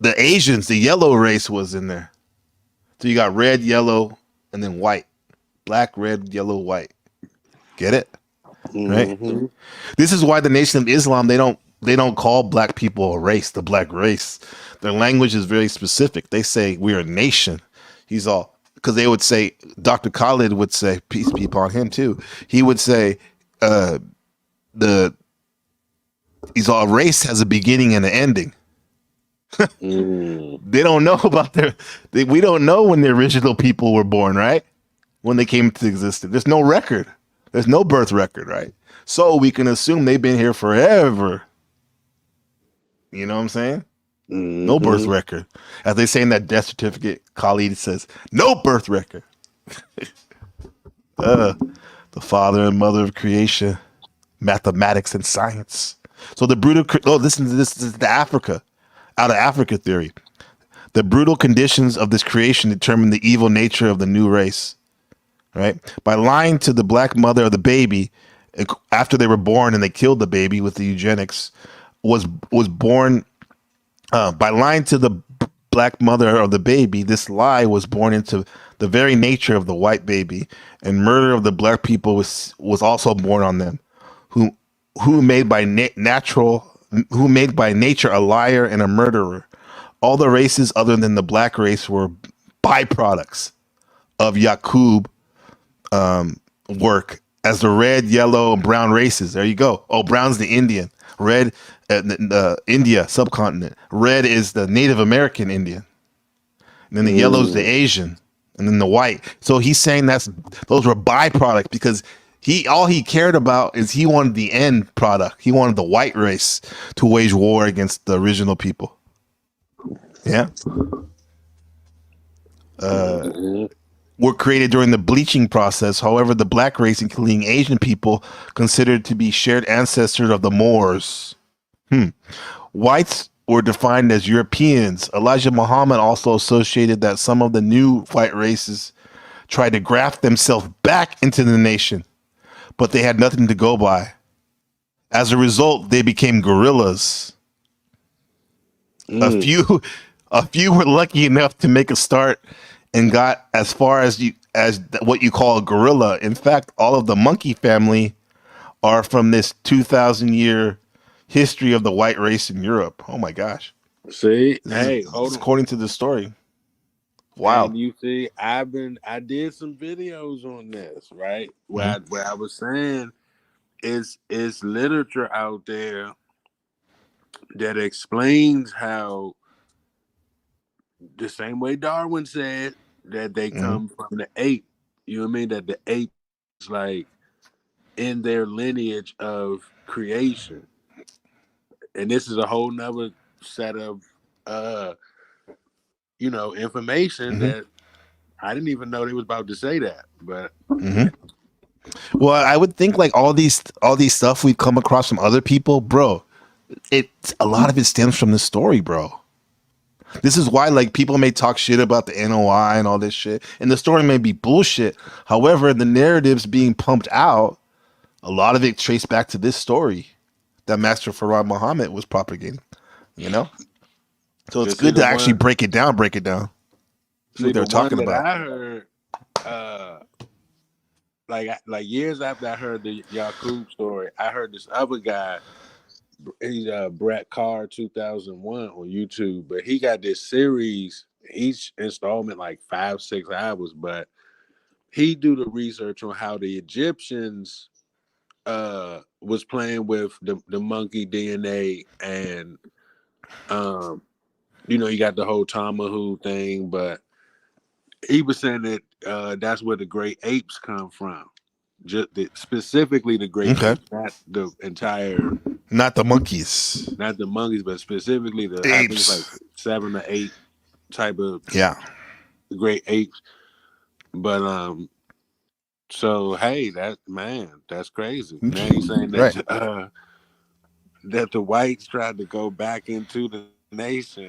C: the Asians, the yellow race was in there. So you got red, yellow, and then white. Black, red, yellow, white. Get it? Right? This is why the Nation of Islam, they don't call black people a race, the black race. Their language is very specific. They say we're a nation. He's all, because they would say, Dr. Khalid would say, peace be upon him too. He would say, the he's all, race has a beginning and an ending. They don't know about we don't know when the original people were born, right? When they came into existence. There's no record. There's no birth record, right? So we can assume they've been here forever. You know what I'm saying? No birth record. As they say in that death certificate, Khalid says, no birth record. The father and mother of creation, mathematics and science. So the brutal, listen to this is the Africa, out of Africa theory. The brutal conditions of this creation determine the evil nature of the new race, right? By lying to the black mother of the baby after they were born and they killed the baby with the eugenics, was born by lying to the black mother of the baby. This lie was born into the very nature of the white baby, and murder of the black people was also born on them, who made by nature a liar and a murderer. All the races other than the black race were byproducts of Yakub work as the red, yellow, and brown races. There you go. Oh, brown's the Indian. Red, India subcontinent. Red is the Native American Indian. And then the yellow's the Asian. And then the white. So he's saying those were byproducts because all he cared about is he wanted the end product. He wanted the white race to wage war against the original people. Yeah. Were created during the bleaching process. However, the black race, including Asian people, considered to be shared ancestors of the Moors. Whites were defined as Europeans. Elijah Muhammad also associated that some of the new white races tried to graft themselves back into the nation, but they had nothing to go by. As a result, they became guerrillas. A few were lucky enough to make a start and got as far as what you call a guerrilla. In fact, all of the monkey family are from this 2,000-year history of the white race in Europe. Oh my gosh!
D: See,
C: hold on. According to the story, wow.
D: And you see, I did some videos on this, right? Where I was saying it's literature out there that explains how, the same way Darwin said that they come from the ape. You know what I mean? That the ape is like in their lineage of creation. And this is a whole nother set of information that I didn't even know they was about to say that. But
C: well, I would think like all these stuff we come across from other people, bro. A lot of it stems from this story, bro. This is why, like, people may talk shit about the NOI and all this shit, and the story may be bullshit. However, the narratives being pumped out, a lot of it traced back to this story that Master Farad Muhammad was propagating. You know, so it's good to actually break it down. See what they're talking about.
D: I heard, like years after I heard the Yakub story, I heard this other guy. He's Brett Carr 2001 on YouTube, but he got this series, each installment like 5-6 hours, but he do the research on how the Egyptians was playing with the monkey DNA, and um you got the whole Tamahu thing, but he was saying that that's where the great apes come from. Specifically the great
C: Okay.
D: apes, not the entire,
C: Not the monkeys.
D: not the monkeys, but specifically I think it's like
C: Apes.
D: 7 or 8 type of
C: Yeah.
D: great apes. But so hey, that's crazy. Now he's saying
C: Right.
D: that the whites tried to go back into the nation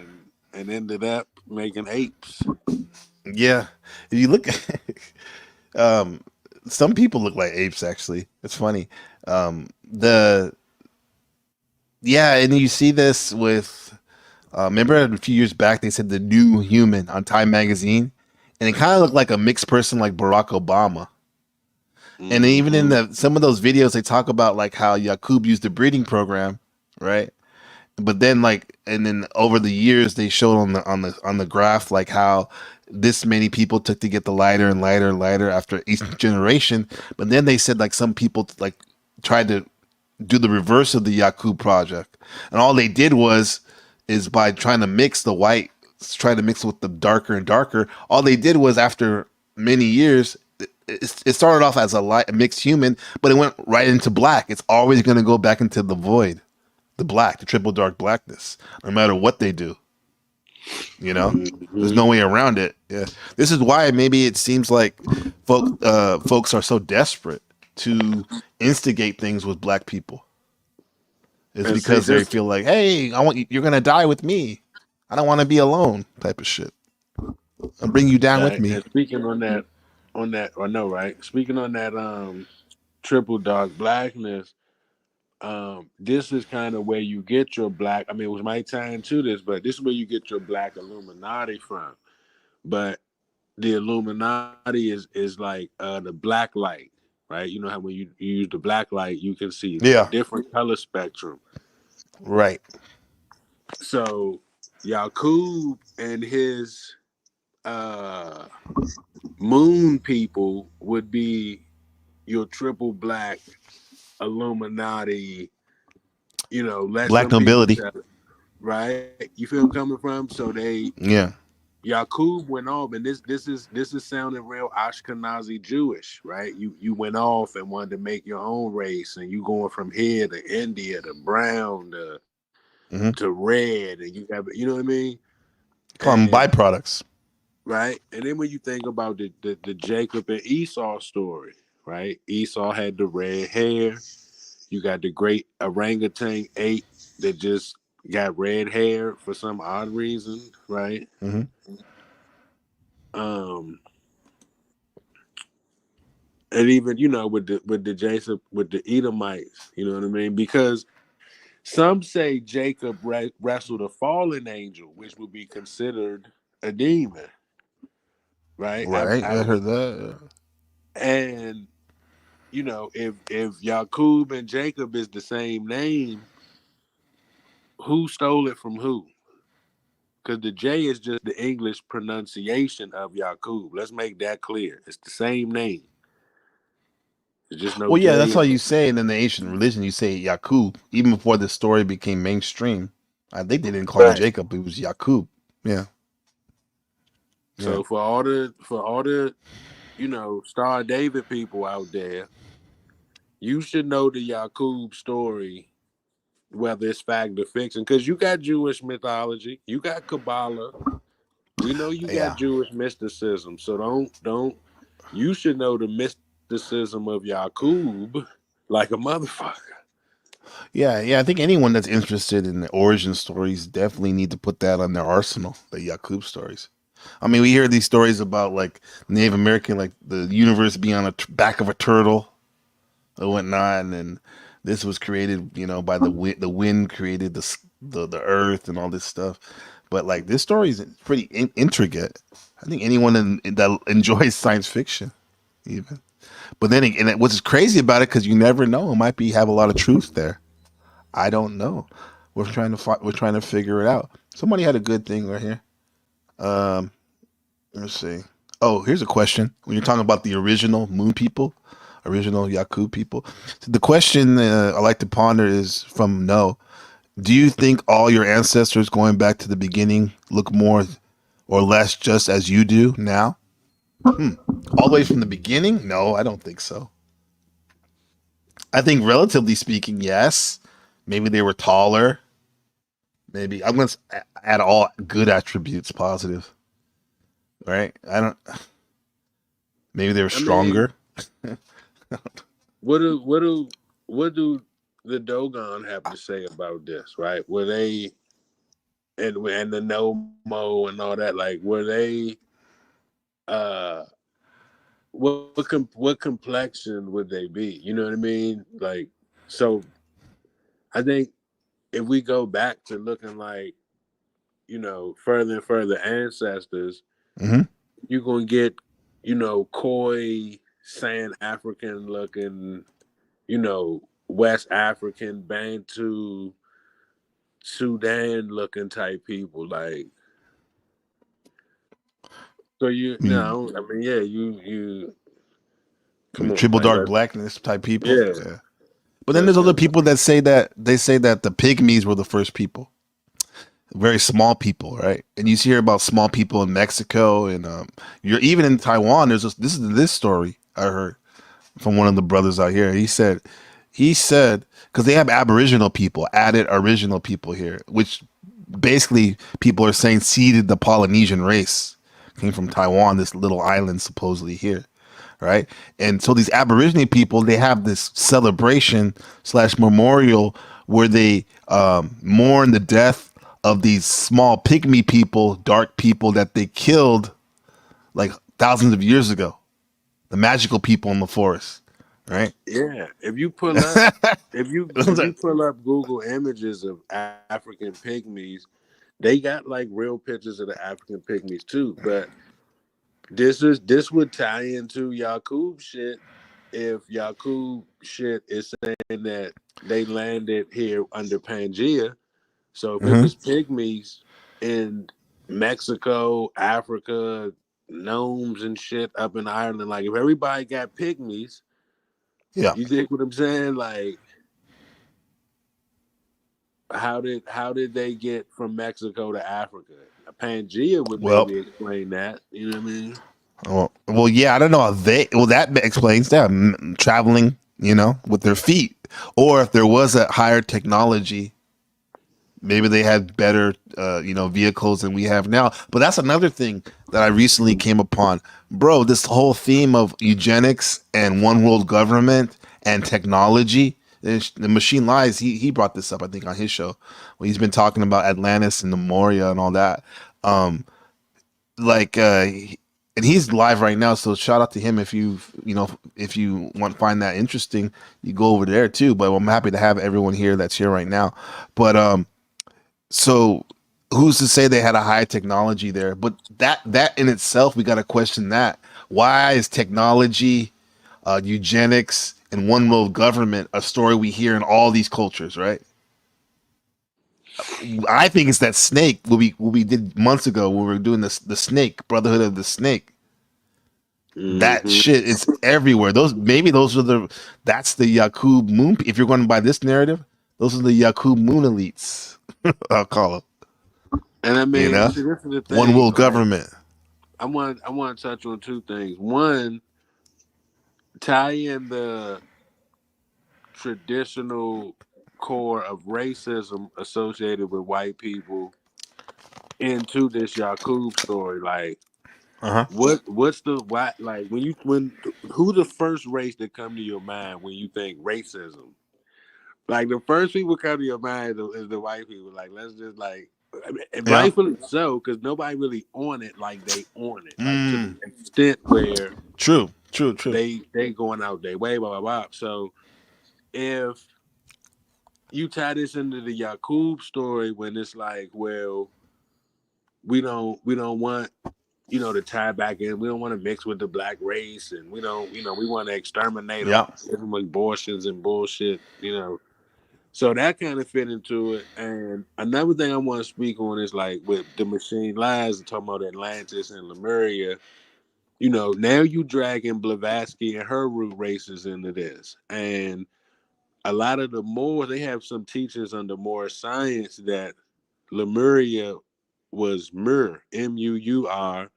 D: and ended up making apes.
C: Yeah. If you look um some people look like apes actually. It's funny. The Yeah, and you see this with remember a few years back they said the new human on Time magazine, and it kind of looked like a mixed person like Barack Obama. And even in
D: Mm-hmm.
C: some of those videos they talk about like how Yakub used the breeding program, right? But then and then over the years they showed on the graph like how this many people took to get the lighter and lighter and lighter after each generation. But then they said like some people like tried to do the reverse of the Yakub project, and all they did is by trying to mix the white, trying to mix with the darker and darker. All they did was after many years, it started off as a mixed human, but it went right into black. It's always going to go back into the void, the black, the triple dark blackness, no matter what they do. You know, there's
D: Mm-hmm.
C: no way around it. Yeah, this is why maybe it seems like folks are so desperate to instigate things with black people. It's
D: And see
C: because they
D: this,
C: feel like, hey, you're gonna die with me. I don't want to be alone, type of shit. I'll bring you down with
D: right?
C: me.
D: And speaking on that, I know, right? Speaking on that, triple dark blackness. This is kind of where you get your black. I mean, it was my time to this, but this is where you get your black Illuminati from. But the Illuminati is like the black light, right? You know how when you use the black light, you can see a
C: Yeah,
D: different color spectrum.
C: right.
D: So Yakub and his uh moon people would be your triple black Illuminati. Let
C: Black
D: some people
C: nobility.
D: tell it, right? You feel them coming from? So
C: Yeah.
D: Yakub went off, and this is sounding real Ashkenazi Jewish, right? You went off and wanted to make your own race, and you going from here to India to brown
C: Hmm.
D: to red, and you got, you know what I mean?
C: Call them
D: And
C: byproducts.
D: right, and then when you think about the Jacob and Esau story, right? Esau had the red hair. You got the great orangutan ape that just got red hair for some odd reason, right?
C: Hmm.
D: Um, and even with the Jacob with the Edomites, you know what I mean? Because some say Jacob wrestled a fallen angel, which would be considered a demon, right?
C: Right. I heard that.
D: And if Yakub and Jacob is the same name, who stole it from who? Because the J is just the English pronunciation of Yakub. Let's make that clear. It's the same name. There's just no
C: Well, yeah,
D: J
C: that's
D: in
C: why you
D: there.
C: say in the ancient religion, you say Yakub, even before the story became mainstream. I think they didn't call him
D: Right.
C: Jacob; it was Yakub. Yeah, yeah,
D: So for all the Star David people out there, you should know the Yakub story, whether it's fact or fiction, because you got Jewish mythology, you got Kabbalah. We know you got
C: yeah.
D: Jewish mysticism. So don't you should know the mysticism of Yakub like a motherfucker.
C: Yeah, yeah. I think anyone that's interested in the origin stories definitely need to put that on their arsenal. The Yakub stories. I mean, we hear these stories about like Native American, like the universe being on the back of a turtle or whatnot, and then this was created, by the wind. The wind created the earth and all this stuff. But like this story is pretty intricate. I think anyone that enjoys science fiction, even. But then, and what's crazy about it, because you never know, it might have a lot of truth there. I don't know. We're trying to figure it out. Somebody had a good thing right here. Um, let's see. Oh, here's a question. When you're talking about the original moon people, original Yakub people, the question I like to ponder is from No. Do you think all your ancestors going back to the beginning look more or less just as you do now? All the way from the beginning? No, I don't think so. I think relatively speaking, yes. Maybe they were taller. Maybe I'm going to add all good attributes, positive, right? I don't. Maybe they were
D: I mean,
C: stronger.
D: what do what do what do the Dogon have to say about this? Right? Were they and the Nomo and all that? Like, were they? Uh, what complexion would they be? You know what I mean? Like, so I think if we go back to looking like, further and further ancestors,
C: Hmm.
D: you're gonna get, coy, sand African looking, West African, Bantu, Sudan looking type people. Like, so you
C: I mean,
D: know, I mean, yeah, you come on,
C: triple
D: like,
C: dark blackness type people.
D: yeah.
C: Yeah. But then
D: So,
C: there's other
D: so
C: people that say that the pygmies were the first people, very small people, right? And you hear about small people in Mexico, and you're even in Taiwan. This story I heard from one of the brothers out here. He said because they have Aboriginal people, added original people here, which basically people are saying seeded the Polynesian race, came from Taiwan, this little island supposedly here, right? And so these Aborigine people, they have this celebration slash memorial where they mourn the death of these small pygmy people, dark people that they killed like thousands of years ago, the magical people in the forest, right?
D: yeah, if you pull up Google images of African pygmies, they got like real pictures of the African pygmies too. But this would tie into Yakub shit if Yakub shit is saying that they landed here under Pangea. So if it
C: Hmm.
D: was pygmies in Mexico, Africa, gnomes and shit up in Ireland, like if everybody got pygmies,
C: Yeah.
D: you dig what I'm saying? Like, how did they get from Mexico to Africa? Pangea would
C: Well,
D: maybe explain that. You know what I mean?
C: well, yeah. I don't know how they. Well, that explains that traveling, with their feet, or if there was a higher technology, maybe they had better, vehicles than we have now. But that's another thing that I recently came upon, bro. This whole theme of eugenics and one world government and technology. The machine lies. He brought this up, I think, on his show. When he's been talking about Atlantis and the Moria and all that. Like and he's live right now, so shout out to him. If you want find that interesting, you go over there too. But I'm happy to have everyone here that's here right now. But so who's to say they had a high technology there? But that in itself, we got to question that. Why is technology, eugenics, and one world government a story we hear in all these cultures, right? I think it's that snake what we did months ago when we were doing the snake Brotherhood of the Snake. That
D: Mm-hmm.
C: shit is everywhere. Those are that's the Yakub Moon. If you're going by this narrative, those are the Yakub Moon elites. I'll call them.
D: And I
C: You
D: mean,
C: know,
D: see, this is the
C: one
D: thing,
C: world
D: right?
C: government.
D: I want to touch on two things. One, tie in the traditional core of racism associated with white people into this Yakub story. Like,
C: Uh huh.
D: what's the why? Like, when who the first race that come to your mind when you think racism? Like the first people come to your mind is the white people. Like, let's just like, I mean, and
C: Yeah.
D: rightfully so, because nobody really on it like they on it, like to the
C: Mm,
D: extent where
C: true. True. True.
D: they going out their way, blah blah blah. So if you tie this into the Yakub story, when it's like, well, we don't want to tie back in. We don't want to mix with the black race, and we don't we want to exterminate
C: Yeah.
D: them, give them abortions and bullshit. So that kind of fit into it. And another thing I want to speak on is like with the machine lies, talking about Atlantis and Lemuria. now you dragging Blavatsky and her root races into this. And a lot of the Moors, they have some teachers under Moorish science that Lemuria was Mur, Muur,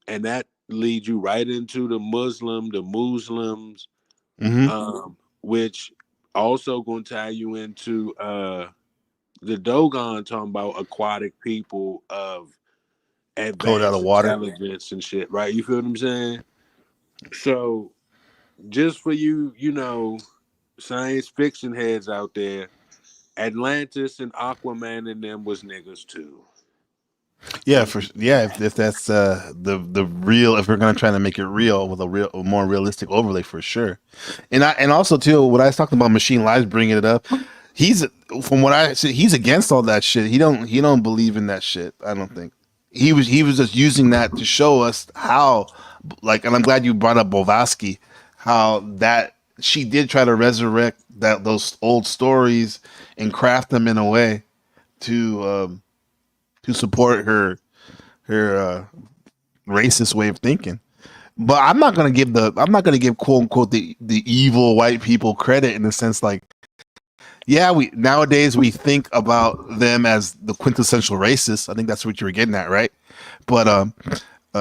D: and that leads you right into the Muslims, which also going to tie you into the Dogon talking about aquatic people of
C: Code out of
D: advanced
C: water.
D: intelligence and shit, right? You feel what I'm saying? So just for you, science fiction heads out there, Atlantis and Aquaman and them was niggas too.
C: Yeah, if that's the real, if we're gonna try to make it real with a more realistic overlay for sure, and also too, when I was talking about Machine Lives bringing it up, he's from what I see, he's against all that shit. He don't believe in that shit. I don't think he was just using that to show us how, like, and I'm glad you brought up Blavatsky, how that she did try to resurrect those old stories and craft them in a way to support her racist way of thinking. But I'm not gonna give quote unquote the evil white people credit in the sense like, yeah, we nowadays we think about them as the quintessential racist. I think that's what you were getting at, right? But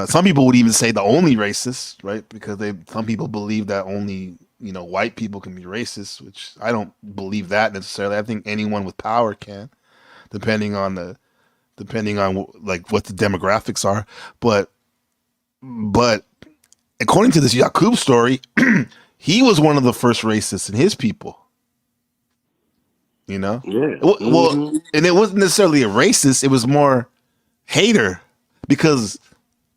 C: some people would even say the only racist, right? Because some people believe that only white people can be racist, which I don't believe that necessarily. I think anyone with power can, depending on like what the demographics are. But according to this YAKUB story, he was one of the first racists in his people.
D: Yeah.
C: Well, and it wasn't necessarily a racist; it was more hater, because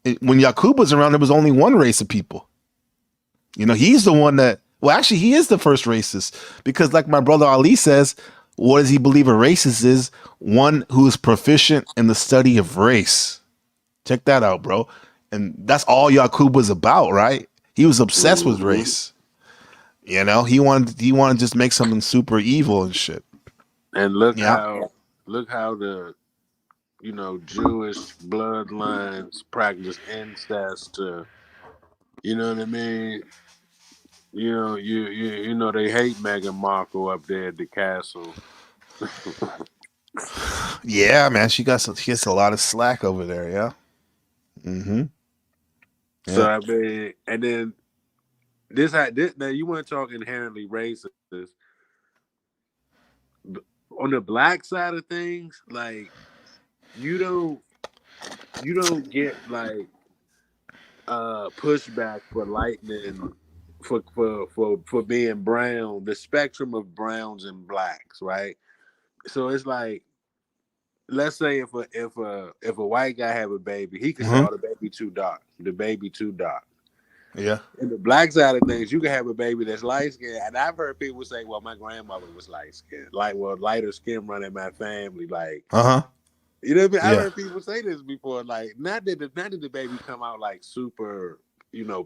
C: when YAKUB was around, there was only one race of people. He's the one that. Well, actually, he is the first racist, because, like my brother Ali says, what does he believe a racist is? One who is proficient in the study of race. Check that out, bro. And that's all YAKUB was about, right? He was obsessed with race. He wanted to just make something super evil and shit.
D: And look how the Jewish bloodlines practice incest to, you know what I mean? They hate Meghan Markle up there at the castle.
C: Yeah, man, she gets a lot of slack over there. Yeah. Mm-hmm. Yeah.
D: So I mean, and then this now you want to talk inherently racist. On the black side of things, like you don't get like pushback for lightning for being brown, the spectrum of browns and blacks, right? So it's like, let's say if a white guy have a baby, he can say, "Oh, the baby too dark. The baby too dark."
C: Yeah.
D: And the black side of things, you can have a baby that's light skinned, and I've heard people say, "Well, my grandmother was light skinned, lighter skin running my family." Like, you know what I mean? I've heard people say this before. Like, not that the baby come out like super,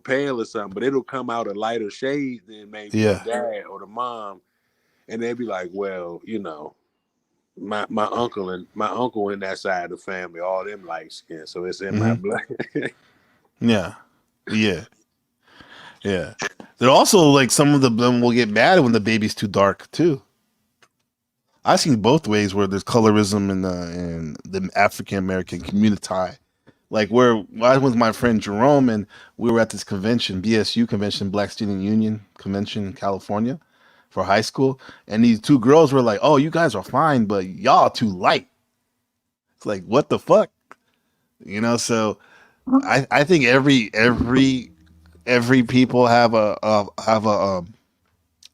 D: pale or something, but it'll come out a lighter shade than maybe the dad or the mom, and they'd be like, "Well, my uncle and that side of the family, all them light skin, so it's in my blood."
C: Yeah. They're also like, some of them will get mad when the baby's too dark too. I've seen both ways where there's colorism in the African American community. Like, where I was with my friend Jerome, and we were at this convention, BSU convention, Black Student Union convention in California for high school, and these two girls were like, "Oh, you guys are fine, but y'all too light." It's like, what the fuck, So I think every people have a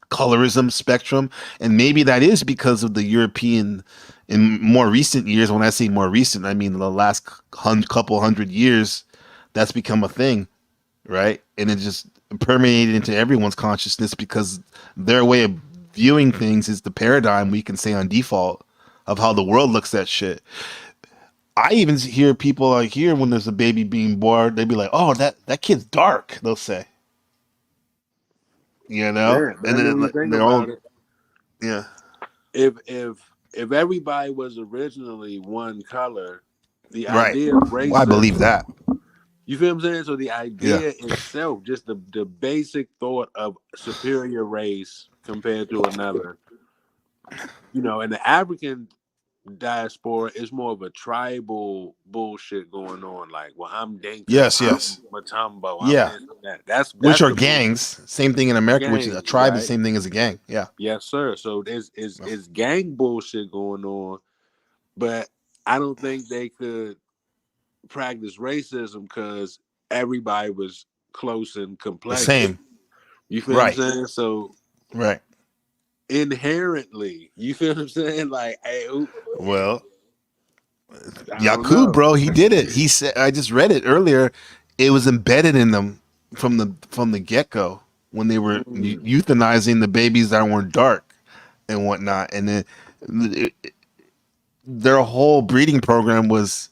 C: colorism spectrum, and maybe that is because of the European. In more recent years, when I say more recent, I mean the last couple hundred years, that's become a thing, right? And it just permeated into everyone's consciousness, because their way of viewing things is the paradigm, we can say, on default, of how the world looks at shit. I even hear people like here, when there's a baby being born, they'd be like, "Oh, that kid's dark," they'll say.
D: Yeah,
C: And
D: then you think about it.
C: Yeah.
D: If everybody was originally one color, the
C: Right.
D: idea of racism.
C: Well, I believe that.
D: You feel what I'm saying? So the
C: Yeah.
D: idea itself, just the basic thought of superior race compared to another, you know, and the African diaspora is more of a tribal bullshit going on. Like, well, I'm Dinka,
C: Yes,
D: I'm
C: yes.
D: Matumbo, I'm
C: Yeah.
D: this and that. That's
C: Which are
D: the bullshit.
C: gangs. Same thing in America, which is a
D: Gangs,
C: tribe is the
D: right?
C: same thing as a gang. Yeah.
D: Yes, sir. So there's
C: Yeah.
D: is gang bullshit going on, but I don't think they could practice racism because everybody was close in
C: The
D: complexion.
C: same.
D: You feel what I'm
C: Right.
D: saying? So
C: Right.
D: inherently, you feel what I'm saying? Like, hey,
C: Well,
D: I don't
C: Yakub,
D: know.
C: bro, he did it. He said, I just read it earlier. It was embedded in them from the get go when they were euthanizing the babies that weren't dark and whatnot, and then their whole breeding program was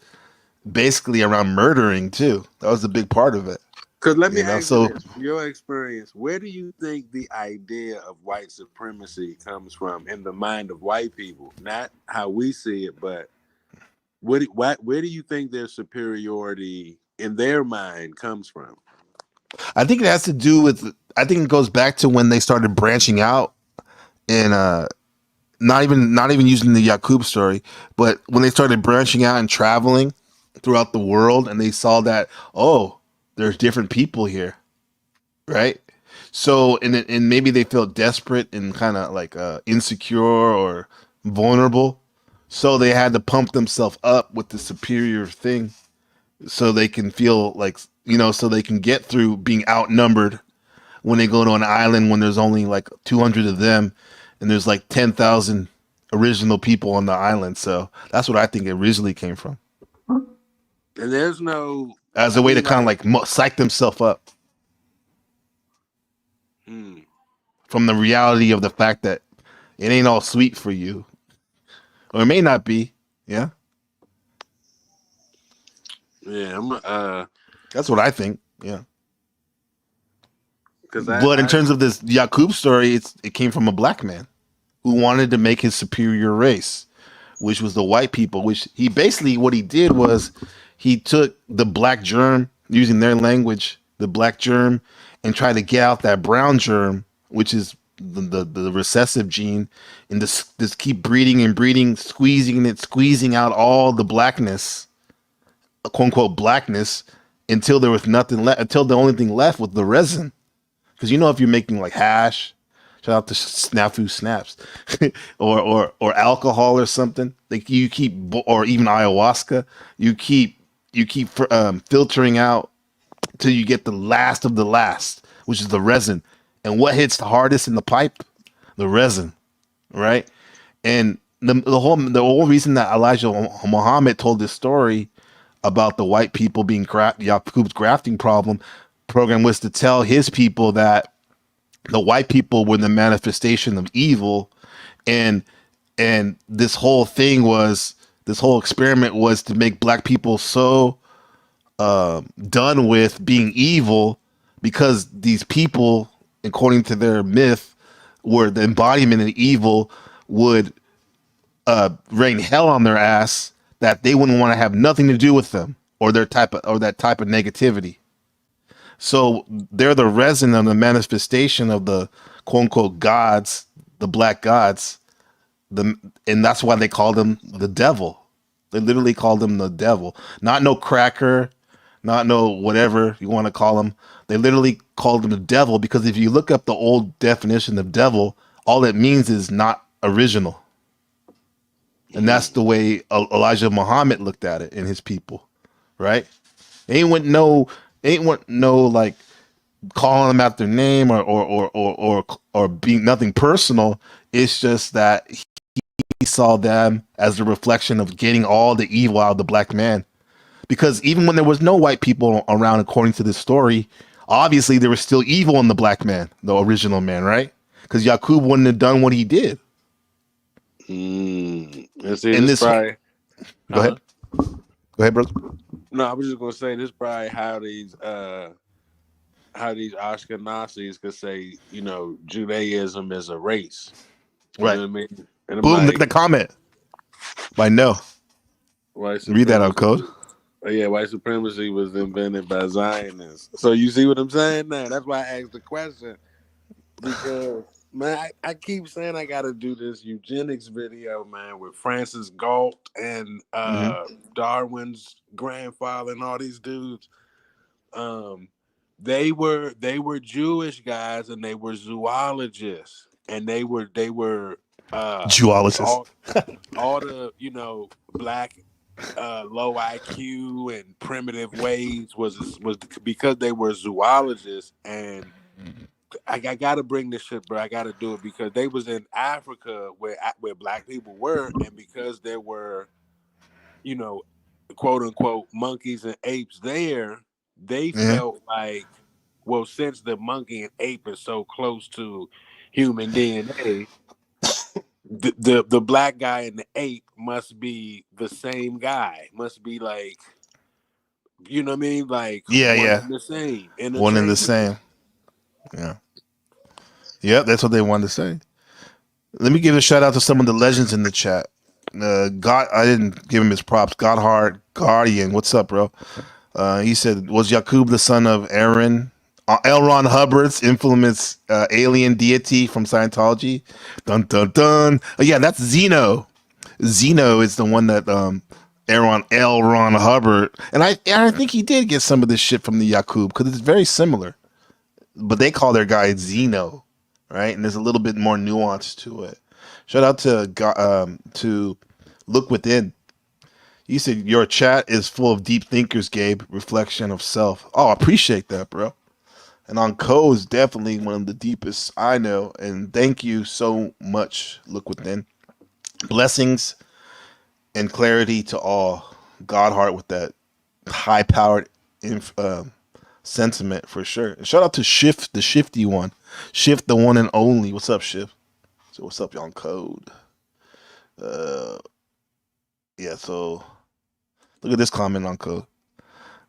C: basically around murdering too. That was a big part of it,
D: Because let me
C: you know.
D: ask you
C: So
D: this: from your experience, where do you think the idea of white supremacy comes from in the mind of white people? Not how we see it, but where do you think their superiority in their mind comes from?
C: I think it has to do with. I think it goes back to when they started branching out and not even using the Yakub story, but when they started branching out and traveling throughout the world, and they saw that, oh, there's different people here, right? So and maybe they felt desperate and kind of like insecure or vulnerable, so they had to pump themselves up with the superior thing, so they can feel like, you know, so they can get through being outnumbered when they go to an island when there's only like 200 of them and there's like 10,000 original people on the island. So that's what I think it originally came from,
D: And there's no,
C: as
D: I
C: a way to
D: mean,
C: kind of
D: like,
C: like psych themselves up
D: hmm,
C: from the reality of the fact that it ain't all sweet for you, or it may not be. Yeah,
D: yeah,
C: that's what I think. Yeah,
D: because
C: but in
D: I
C: terms of this Yakub story, it came from a black man who wanted to make his superior race, which was the white people, which he basically, what he did was he took the black germ, using their language, the black germ, and tried to get out that brown germ, which is the recessive gene, and just keep breeding and breeding, squeezing out all the blackness, quote unquote blackness, until there was nothing left, until the only thing left was the resin. Because you know, if you're making like hash, shout out to Snafu Snaps, or alcohol or something, like you keep, or even ayahuasca, you keep filtering out till you get the last of the last, which is the resin. And what hits the hardest in the pipe? The resin, right? And the whole reason that Elijah Muhammad told this story about the white people being Yakub's grafting program was to tell his people that the white people were the manifestation of evil, and this whole thing was, this whole experiment was to make black people so done with being evil, because these people, according to their myth, were the embodiment of evil, would rain hell on their ass, that they wouldn't want to have nothing to do with them or that type of negativity. So they're the resin of the manifestation of the quote unquote gods, the black gods, and that's why they call them the devil. They literally call them the devil, not no cracker, not no whatever you want to call them. They literally called them the devil because if you look up the old definition of devil, all it means is not original. And that's the way Elijah Muhammad looked at it and his people, right? Ain't want no like calling them out their name or being nothing personal. It's just that he saw them as a reflection of getting all the evil out of the black man. Because even when there was no white people around, according to this story, obviously there was still evil in the black man, the original man, right? Because Yakub wouldn't have done what he did.
D: and see,
C: And
D: this
C: this,
D: probably,
C: go
D: huh?
C: ahead, go ahead, brother.
D: No, I was just gonna say this probably how these Ashkenazis could say, you know, Judaism is a race. You
C: Right.
D: know what I mean? And I'm
C: Boom, look
D: like,
C: at the comment. I know.
D: white
C: Read that out,
D: supremacy.
C: code.
D: Yeah, white supremacy was invented by Zionists. So you see what I'm saying now? That's why I asked the question. Because man, I keep saying I gotta do this eugenics video, man, with Francis Galt and
C: Hmm.
D: Darwin's grandfather and all these dudes. Um they were Jewish guys and they were zoologists. And they were
C: Zoologists.
D: all all the, black low IQ and primitive ways was because they were zoologists. And I gotta bring this shit, bro. I gotta do it because they was in Africa where black people were, and because there were, you know, quote unquote monkeys and apes there, they
C: Yeah.
D: felt like, well, since the monkey and ape is so close to human DNA, the black guy and the ape must be the same guy, must be like, you know what I mean, like
C: Yeah,
D: one
C: yeah.
D: and the same,
C: One and the
D: interchangeable.
C: same. Yeah. Yep, that's what they wanted to say. Let me give a shout out to some of the legends in the chat. God, I didn't give him his props. Godhard Guardian, what's up, bro? He said, was Yakub the son of Aaron? L. Ron Hubbard's infamous alien deity from Scientology. Dun dun dun. Oh, yeah, that's Zeno. Zeno is the one that L. Ron Hubbard, and I think he did get some of this shit from the Yakub because it's very similar, but they call their guy Zeno, right? And there's a little bit more nuance to it. Shout out to Look Within. You said your chat is full of deep thinkers, Gabe. Reflection of self. Oh, I appreciate that, bro. And on Code is definitely one of the deepest I know. And thank you so much, Look Within. Blessings and clarity to all. Godheart with that high powered sentiment for sure. And shout out to Shift, the shifty one. Shift, the one and only. What's up, Shift? So what's up, y'all? On Code. Yeah, so look at this comment on Code.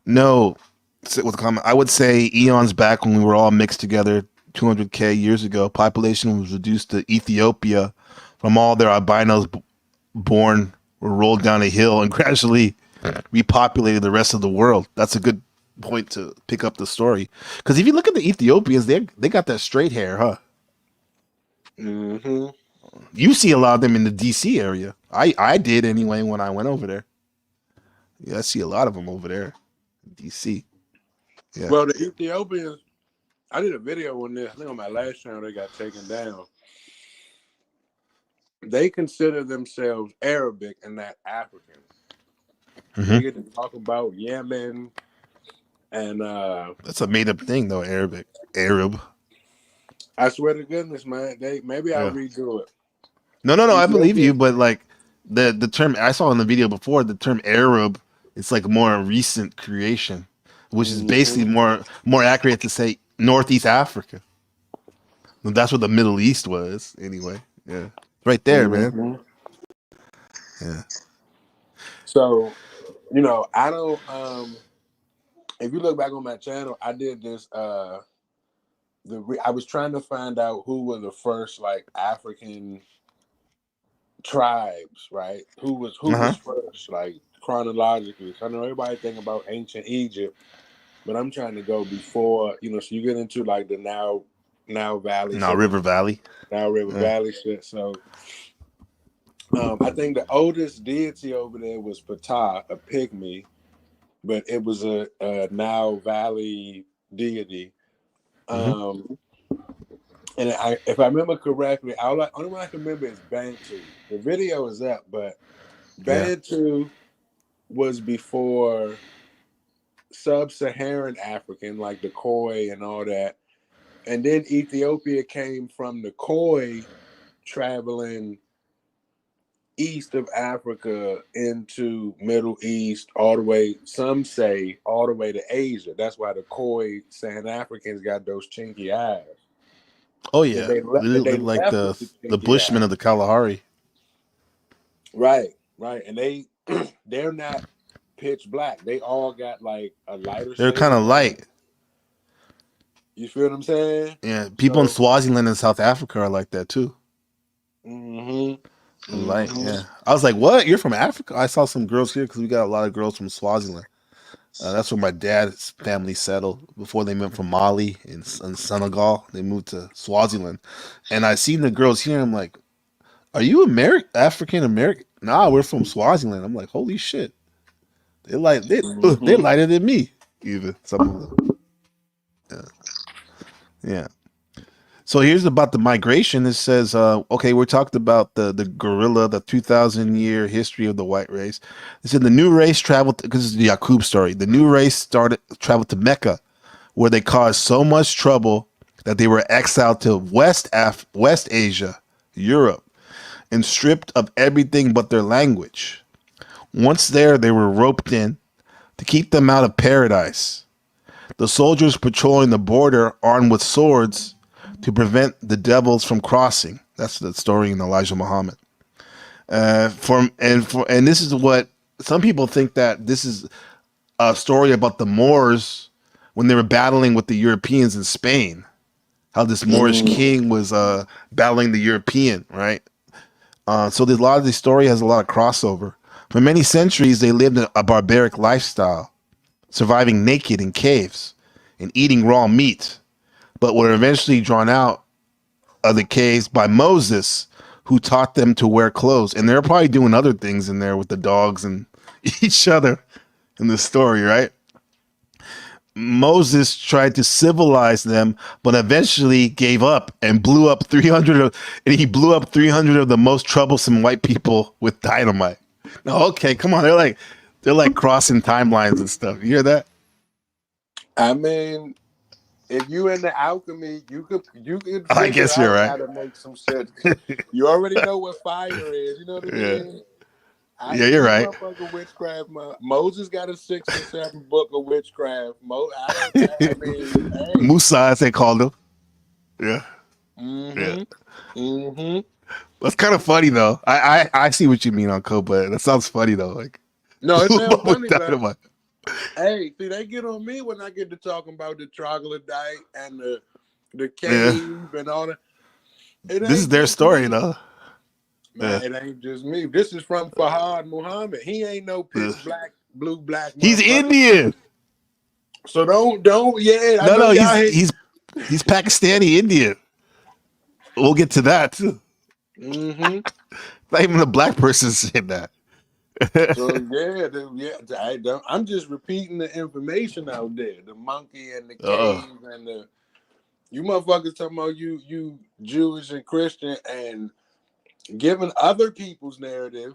C: No, sit with a comment. I would say eons back when we were all mixed together 200K years ago, population was reduced to Ethiopia from all their albinos born were rolled down a hill and gradually repopulated the rest of the world. That's a good point to pick up the story. Because if you look at the Ethiopians, they got that straight hair, huh?
D: Mm-hmm.
C: You see a lot of them in the DC area. I did anyway when I went over there. Yeah, I see a lot of them over there in DC. Yeah.
D: Well, the Ethiopians, I did a video on this. I think on my last channel they got taken down. They consider themselves Arabic and not African.
C: Mm-hmm.
D: They get to talk about Yemen and
C: That's a made up thing though, Arab.
D: I swear to goodness, man, maybe I'll
C: Yeah.
D: redo it.
C: No, I believe you,
D: Ethiopia.
C: but like the term I saw in the video before, the term Arab, it's like more a recent creation, which is basically more accurate to say Northeast Africa. That's what the Middle East was, anyway. Yeah. Right there, man. Yeah.
D: So, I don't. If you look back on my channel, I did this. I was trying to find out who were the first like African tribes, right? Who was first, like chronologically. So I know everybody think about ancient Egypt, but I'm trying to go before, so you get into like the Nile Valley,
C: Now River Valley.
D: Nile River Valley shit. So I think the oldest deity over there was Ptah, a pygmy, but it was a Nile Valley deity. And if I remember correctly, only one I can remember is Bantu. The video is up, but Bantu was before sub-Saharan African, like the Khoi and all that. And then Ethiopia came from the Khoi traveling east of Africa into Middle East, all the way, some say, all the way to Asia. That's why the Khoi San Africans got those chinky eyes.
C: Oh yeah,
D: They
C: look like the Bushmen of the Kalahari.
D: Right, and they're not pitch black. They all got like a lighter.
C: They're kind of light.
D: You feel what I'm saying?
C: Yeah, people in Swaziland and South Africa are like that too.
D: Mm-hmm.
C: Light, yeah. I was like, "What? You're from Africa?" I saw some girls here because we got a lot of girls from Swaziland. That's where my dad's family settled before they went from Mali and Senegal. They moved to Swaziland, and I seen the girls here. I'm like, "Are you American, African American?" Nah, we're from Swaziland. I'm like, "Holy shit!" They
D: Mm-hmm.
C: lighter than me. Even some of them. Yeah. So here's about the migration. It says, okay, we're talking about the gorilla, the 2,000-year history of the white race. It said the new race traveled, because it's the Yakub story. The new race traveled to Mecca, where they caused so much trouble that they were exiled to West Asia, Europe, and stripped of everything but their language. Once there, they were roped in to keep them out of paradise. The soldiers patrolling the border armed with swords to prevent the devils from crossing. That's the story in Elijah Muhammad. And this is what some people think, that this is a story about the Moors when they were battling with the Europeans in Spain. How this Moorish king was battling the European, right? So a lot of the story has a lot of crossover. For many centuries, they lived a barbaric lifestyle, surviving naked in caves and eating raw meat, but were eventually drawn out of the caves by Moses, who taught them to wear clothes. And they're probably doing other things in there with the dogs and each other in the story, right? Moses tried to civilize them, but eventually gave up and blew up 300 of, and he blew up 300 of the most troublesome white people with dynamite. No, okay, come on. They're like crossing timelines and stuff. You hear that?
D: I mean, if you into alchemy, you could
C: I
D: figure
C: guess you're
D: out
C: right.
D: how to make some shit. You already know what fire is. You know what I mean?
C: Yeah, you're right.
D: Motherfucking witchcraft. Moses got a 6 or 7 book of witchcraft. I mean, hey.
C: Musa, as they called him. Yeah.
D: Mm-hmm.
C: Yeah.
D: Mm-hmm.
C: That's kind of funny though. I see what you mean, Uncle, but that sounds funny though. Like,
D: no, it sounds funny,
C: but
D: hey, see, they get on me when I get to talking about the troglodyte and the cave and all that.
C: This is their story though.
D: Man, it ain't just me. This is from Fahad Muhammad. He ain't no pitch black.
C: He's Indian.
D: So don't. Yeah,
C: no. He's Pakistani Indian. We'll get to that too.
D: Mm-hmm.
C: Not even a black person said that.
D: So I'm just repeating the information out there. The monkey and the cave and you motherfuckers talking about you Jewish and Christian and giving other people's narrative.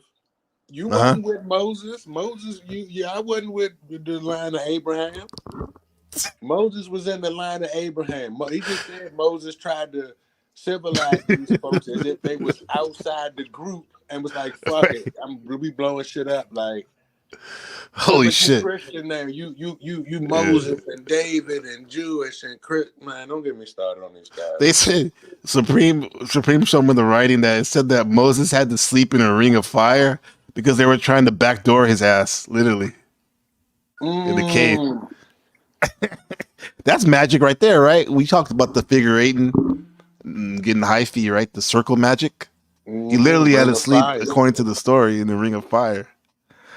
D: You wasn't with Moses. I wasn't with the line of Abraham. Moses was in the line of Abraham. He just said Moses tried to civilize these folks as if they was outside the group and was like, fuck it, we blowing shit up. Like,
C: holy shit.
D: Christian there, you Moses and David and Jewish and Chris. Man, don't get me started on these guys.
C: They said Supreme showed me the writing that it said that Moses had to sleep in a ring of fire because they were trying to backdoor his ass, literally, in the cave. That's magic right there, right? We talked about the figure eight and getting hyphy, right? The circle magic. He literally had to sleep, according to the story, in the ring of fire.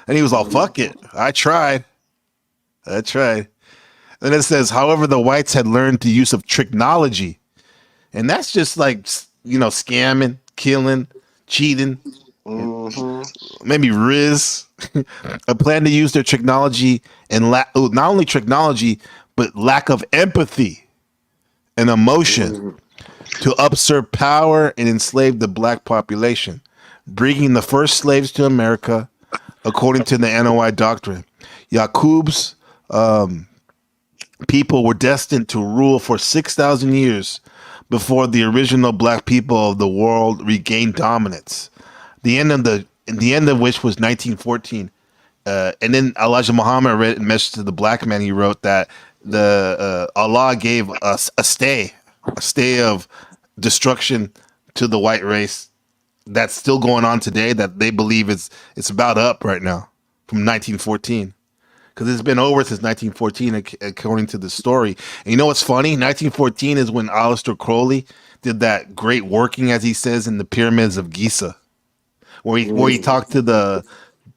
C: And he was all, fuck it. I tried. And it says, however, the whites had learned the use of tricknology. And that's just like, scamming, killing, cheating. Maybe Riz. A plan to use their technology and not only technology, but lack of empathy and emotion to usurp power and enslave the black population, bringing the first slaves to America, according to the NOI doctrine. YAKUB'S people were destined to rule for 6,000 years before the original black people of the world regained dominance. The end of which was 1914. And then Elijah Muhammad read a message to the black man. He wrote that Allah gave us a stay of destruction to the white race that's still going on today, that they believe it's about up right now from 1914. Because it's been over since 1914, according to the story. And you know what's funny? 1914 is when Aleister Crowley did that great working, as he says, in the pyramids of Giza, where he talked to the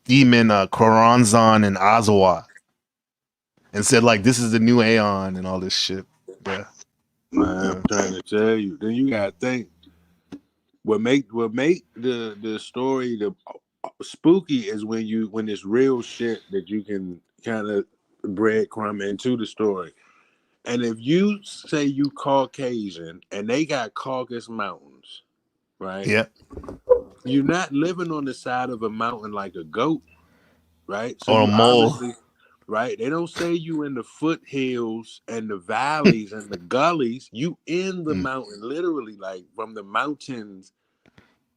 C: demon Khoronzon and Azawa. and said like this is the new Aeon and all this shit. Yeah.
D: Man, I'm trying to tell you. Then you gotta think what make the story the spooky is when it's real shit that you can kind of breadcrumb into the story. And if you say you Caucasian and they got Caucasus Mountains, right?
C: Yeah.
D: You're not living on the side of a mountain like a goat, right? So
C: Or a
D: you
C: mole.
D: obviously, right? They don't say you in the foothills and the valleys and the gullies. You in the mountain, literally, like from the mountains.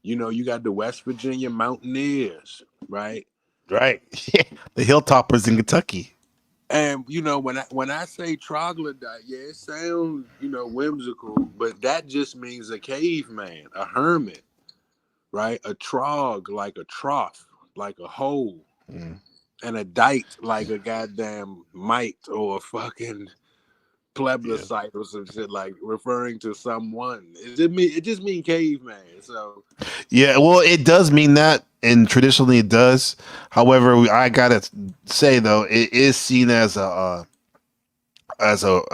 D: You know, you got the West Virginia Mountaineers, right?
C: Right. The Hilltoppers in Kentucky.
D: And you know, when I say troglodyte, yeah, it sounds whimsical, but that just means a caveman, a hermit, right? A trog like a trough, like a hole, and a dite like a goddamn mite or a fucking plebiscite or some shit, like referring to someone. It just mean caveman. So
C: Yeah, well, it does mean that, and traditionally it does. However, I gotta say though, it is seen as a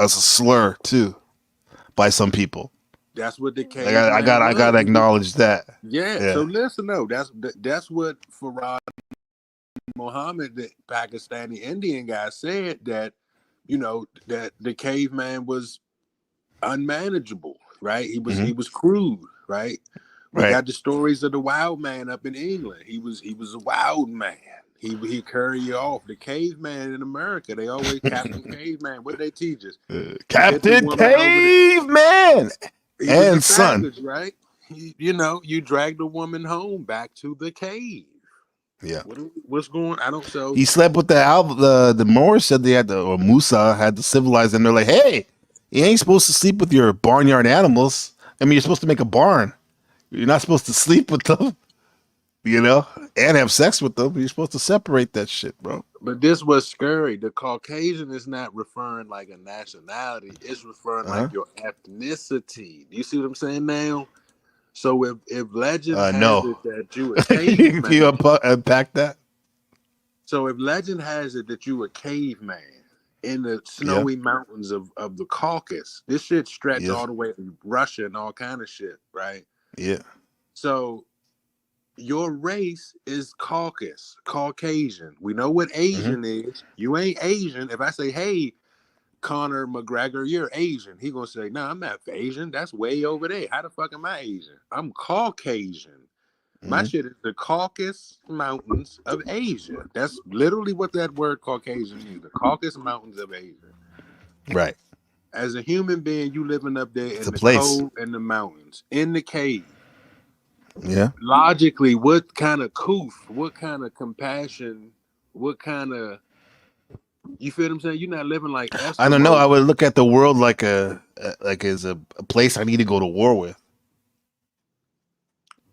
C: slur too by some people.
D: that's what the
C: I
D: caveman was.
C: gotta acknowledge that.
D: Yeah. So
C: Yeah.
D: listen, no, that's what Farad Muhammad, the Pakistani Indian guy, said, that that the caveman was unmanageable, right? He was crude, right? We
C: Right.
D: got the stories of the wild man up in England. He was a wild man. He carry you off. The caveman in America, they always Captain Caveman. What they teach us? You hit the
C: Captain
D: woman over the.
C: Caveman
D: He was a
C: and son.
D: savage, right? You drag the woman home back to the cave.
C: Yeah.
D: What's going? I don't. So
C: He slept with the Moors said they had to, or Musa had to civilize them. They're like, hey, you ain't supposed to sleep with your barnyard animals. I mean, you're supposed to make a barn. You're not supposed to sleep with them, and have sex with them. You're supposed to separate that shit, bro.
D: But this was scary. The Caucasian is not referring like a nationality. It's referring like your ethnicity. Do you see what I'm saying now? So if legend has
C: No.
D: it that you a
C: Can
D: caveman,
C: you unpack that?
D: so if legend has it that you a caveman in the
C: Yeah.
D: snowy mountains of the Caucasus, this shit stretch
C: Yes.
D: all the way to Russia and all kind of shit, right?
C: Yeah.
D: So your race is Caucasian. We know what Asian is. You ain't Asian. If I say, hey, Conor McGregor, you're Asian, he gonna say, no, I'm not Asian. That's way over there. How the fuck am I Asian? I'm Caucasian. My shit is the Caucasus Mountains of Asia. That's literally what that word Caucasian means. The Caucasus Mountains of Asia.
C: Right.
D: As a human being, you living up there
C: It's
D: in
C: a
D: the
C: place.
D: cold and the mountains, in the cave.
C: Yeah.
D: Logically, what kind of coof, what kind of compassion, what kind of, you feel what I'm saying? You're not living like
C: I don't know. I
D: Eskimos.
C: would look at the world like as a place I need to go to war with.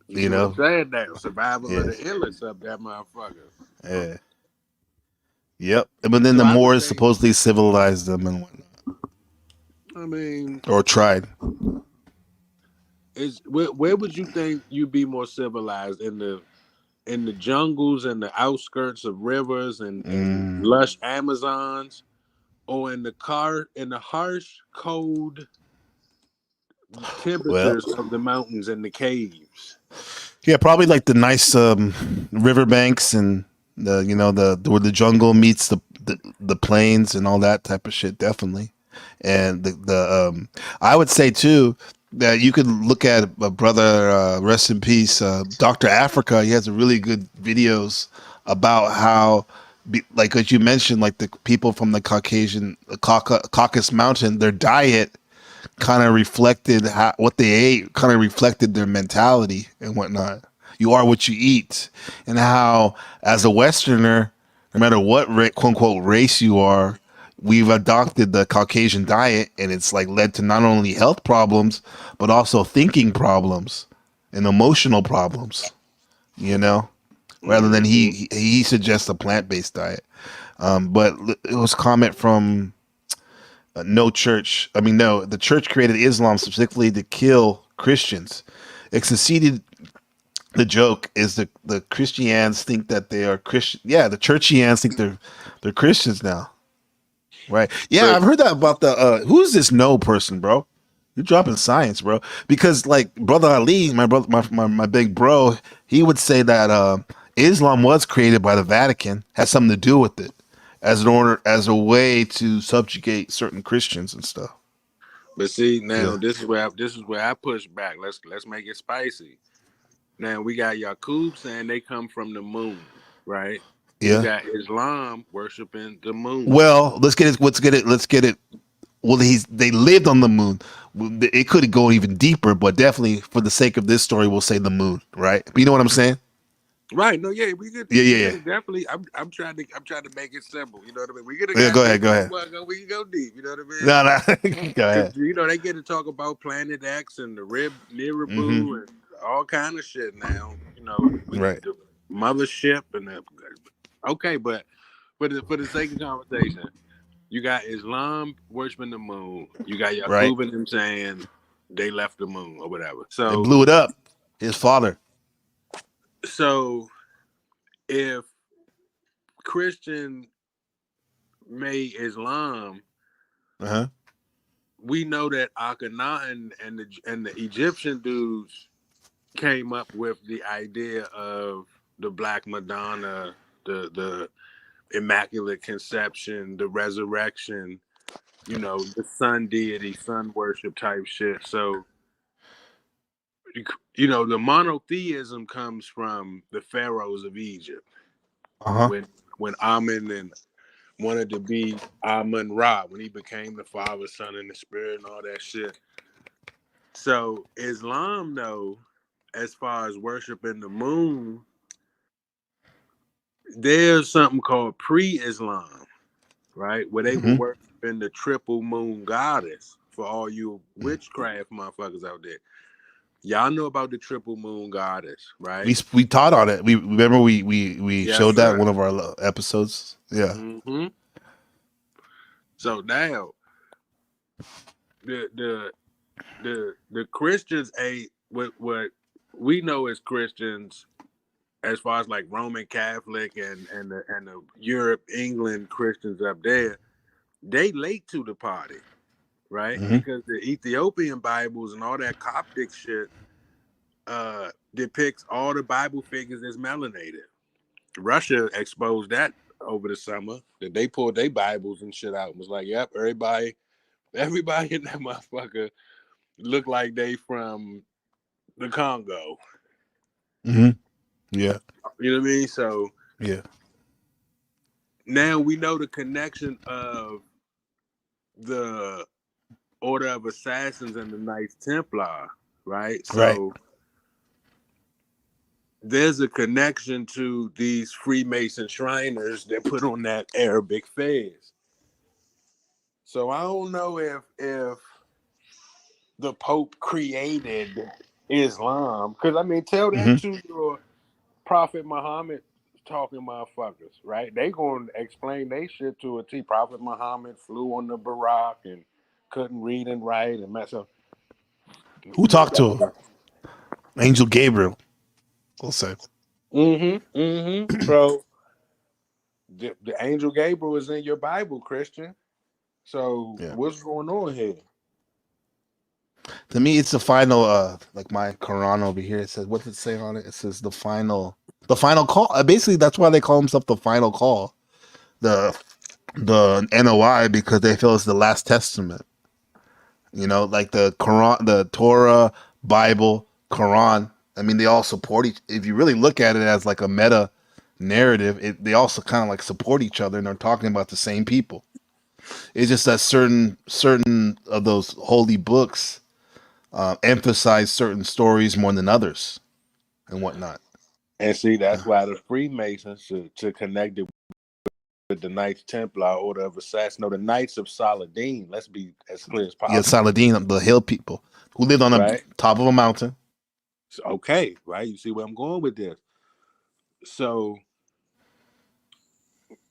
D: You see what I'm saying now? Survival of
C: Yes.
D: the illest up that motherfucker.
C: Yeah. Yep. But then
D: So
C: the
D: I would
C: Moors
D: say,
C: supposedly civilized them and whatnot,
D: I mean,
C: or tried.
D: where would you think you'd be more civilized, in the jungles and the outskirts of rivers and lush Amazons, or in the harsh, cold
C: Well,
D: temperatures of the mountains and the caves?
C: yeah, probably like the nice riverbanks and the where the jungle meets the plains and all that type of shit, definitely. And the I would say too that you could look at a brother, rest in peace, Dr. Africa. He has a really good videos about how, like what you mentioned, like the people from the Caucasus Mountain, their diet kind of reflected what they ate, kind of reflected their mentality and whatnot. You are what you eat, and how as a Westerner, no matter what quote unquote race you are, we've adopted the Caucasian diet, and it's like led to not only health problems but also thinking problems and emotional problems. Rather than he suggests a plant based diet. But it was comment from no church. I mean, no, the church created Islam specifically to kill Christians. It succeeded. The joke is the Christians think that they are Christian. Yeah, the churchians think they're Christians now. Right. Yeah,
D: But
C: I've heard that about the who's this no person, bro? You're dropping science, bro. Because like brother Ali, my brother my big bro, he would say that Islam was created by the Vatican, has something to do with it. As a way to subjugate certain Christians and stuff.
D: see now
C: Yeah.
D: this is where I push back. Let's make it spicy. Now we got YAKUB saying they come from the moon, right? You
C: Yeah.
D: got Islam worshiping the moon.
C: Well, let's get it. Well, they lived on the moon. It could go even deeper, but definitely for the sake of this story, we'll say the moon, right? But you know what I'm saying?
D: Right? No, yeah, we could.
C: Yeah,
D: We
C: yeah,
D: could definitely. I'm trying to make it simple. You know what I mean? We could have
C: yeah. Yeah,
D: got
C: go
D: deep.
C: ahead, go ahead.
D: We can go deep. You know what I mean?
C: No, no. Go
D: Because
C: ahead.
D: they get to talk about Planet X and the
C: Mm-hmm.
D: Nibiru and all kind of shit now.
C: Right.
D: The mothership and the. Okay, but for the sake of conversation, you got Islam worshiping the moon. You got
C: Right.
D: Yaqub and them saying they left the moon or whatever.
C: They blew it up. His father.
D: So if Christian made Islam,
C: Uh-huh.
D: we know that Akhenaten and the Egyptian dudes came up with the idea of the Black Madonna, the Immaculate Conception, the resurrection, the sun deity, sun worship type shit. So, the monotheism comes from the pharaohs of Egypt.
C: Uh-huh.
D: When Amen and wanted to be Amun Ra, when he became the Father, Son, and the Spirit and all that shit. So Islam, though, as far as worshiping the moon, there's something called pre-Islam, right? Where they were
C: Mm-hmm.
D: worshiping the triple moon goddess. For all you witchcraft motherfuckers out there, y'all know about the triple moon goddess, right?
C: We taught on it. We remember we
D: Yes,
C: showed that in
D: sir.
C: one of our episodes. Yeah.
D: Mm-hmm. So now the Christians ate what we know as Christians, as far as like Roman Catholic and the Europe, England Christians up there, they late to the party, right?
C: Mm-hmm.
D: Because the Ethiopian Bibles and all that Coptic shit depicts all the Bible figures as melanated. Russia exposed that over the summer, that they pulled their Bibles and shit out and was like, yep, everybody in that motherfucker look like they from the Congo.
C: Mm-hmm. Yeah.
D: You know what I mean? So
C: Yeah.
D: now we know the connection of the Order of Assassins and the Knights Templar, right?
C: Right.
D: So there's a connection to these Freemason Shriners that put on that Arabic fez. So I don't know if the Pope created Islam, because I mean, tell that
C: Mm-hmm.
D: to your Prophet Muhammad talking motherfuckers, right? They gonna explain they shit to a T. Prophet Muhammad flew on the Barak and couldn't read and write and mess up.
C: Who talked to him? Angel Gabriel. We'll say.
D: So the angel Gabriel is in your Bible, Christian. So
C: Yeah.
D: what's going on here?
C: To me, it's the final. Like my Quran over here. It says, what does it say on it? It says the final call. Basically, that's why they call themselves the final call. The NOI, because they feel it's the last testament. Like the Quran, the Torah, Bible, Quran. I mean, they all support each. If you really look at it as like a meta narrative, they also kind of like support each other, and they're talking about the same people. It's just that certain of those holy books emphasize certain stories more than others and whatnot.
D: And see, that's why the Freemasons to connect it with the Knights Templar Order of Assassins. No, the Knights of Saladin. Let's be as clear as
C: Yeah,
D: possible.
C: Saladin, the hill people who lived on the top of a mountain.
D: So, okay, right? You see where I'm going with this. So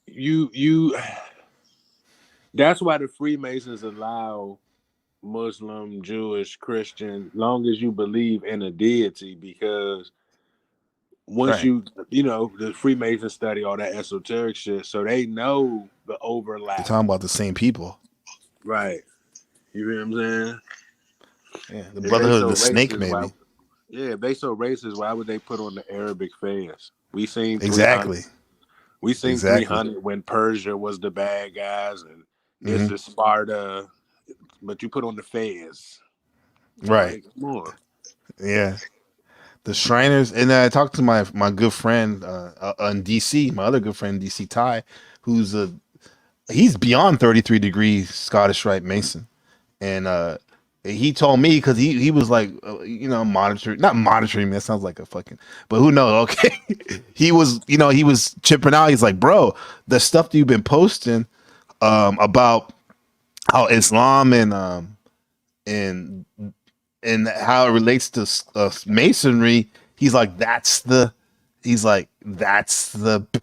D: you that's why the Freemasons allow Muslim, Jewish, Christian, long as you believe in a deity, because once
C: Right.
D: you know, the Freemasons study all that esoteric shit, so they know the
C: They're
D: overlap.
C: talking about the same people.
D: Right. You know what I'm saying?
C: Yeah, the
D: If they
C: Brotherhood of
D: so
C: the Snake,
D: racist,
C: maybe.
D: if they so racist, why would they put on the Arabic fairs? We seen 300.
C: Exactly.
D: We seen
C: Exactly.
D: 300 when Persia was the bad guys, and this
C: Hmm.
D: is Sparta. But you put on the fairs.
C: Right.
D: Like, come on.
C: Yeah. The Shriners, and then I talked to my good friend in DC, my other good friend DC Ty, who's he's beyond 33 degrees Scottish Rite Mason, and he told me because he was like not monitoring me. That sounds like a fucking, but who knows? Okay, he was chipping out. He's like, bro, the stuff that you've been posting about how Islam and and how it relates to masonry, he's like that's the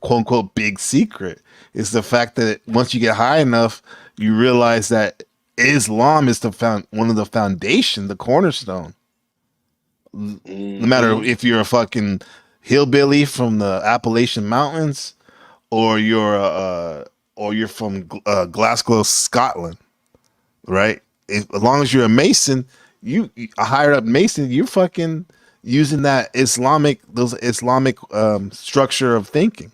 C: quote unquote big secret, is the fact that once you get high enough you realize that Islam is one of the foundation, the cornerstone. No matter if you're a fucking hillbilly from the Appalachian Mountains or you're from Glasgow, Scotland, right? As long as you're a Mason, you a higher up Mason, you're fucking using those Islamic structure of thinking.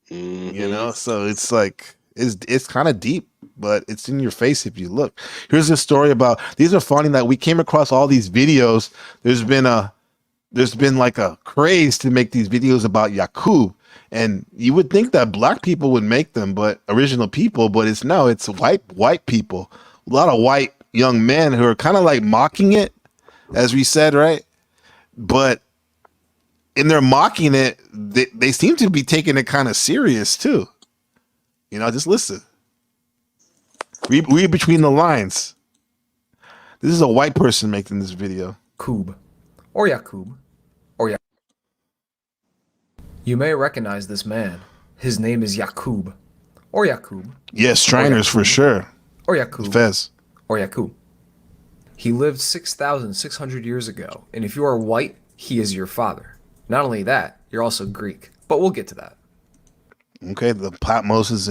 C: You know, so it's like it's kind of deep, but it's in your face if you look. Here's a story about, these are funny that we came across all these videos. There's been like a craze to make these videos about Yakub, and you would think that black people would make them, but original people, but it's white people. A lot of white young men who are kind of like mocking it, as we said, right? But in their mocking it, they seem to be taking it kind of serious too. You know, just listen. Read between the lines. This is a white person making this video.
E: Yakub, or Yakub, or Yakub. You may recognize this man. His name is Yakub, or Yakub,
C: Yes, Shriners for sure.
E: or Yakub,
C: Fez.
E: or Yakub. He lived 6,600 years ago, and if you are white, he is your father. Not only that, you're also Greek, but we'll get to that.
C: Okay, the Patmos is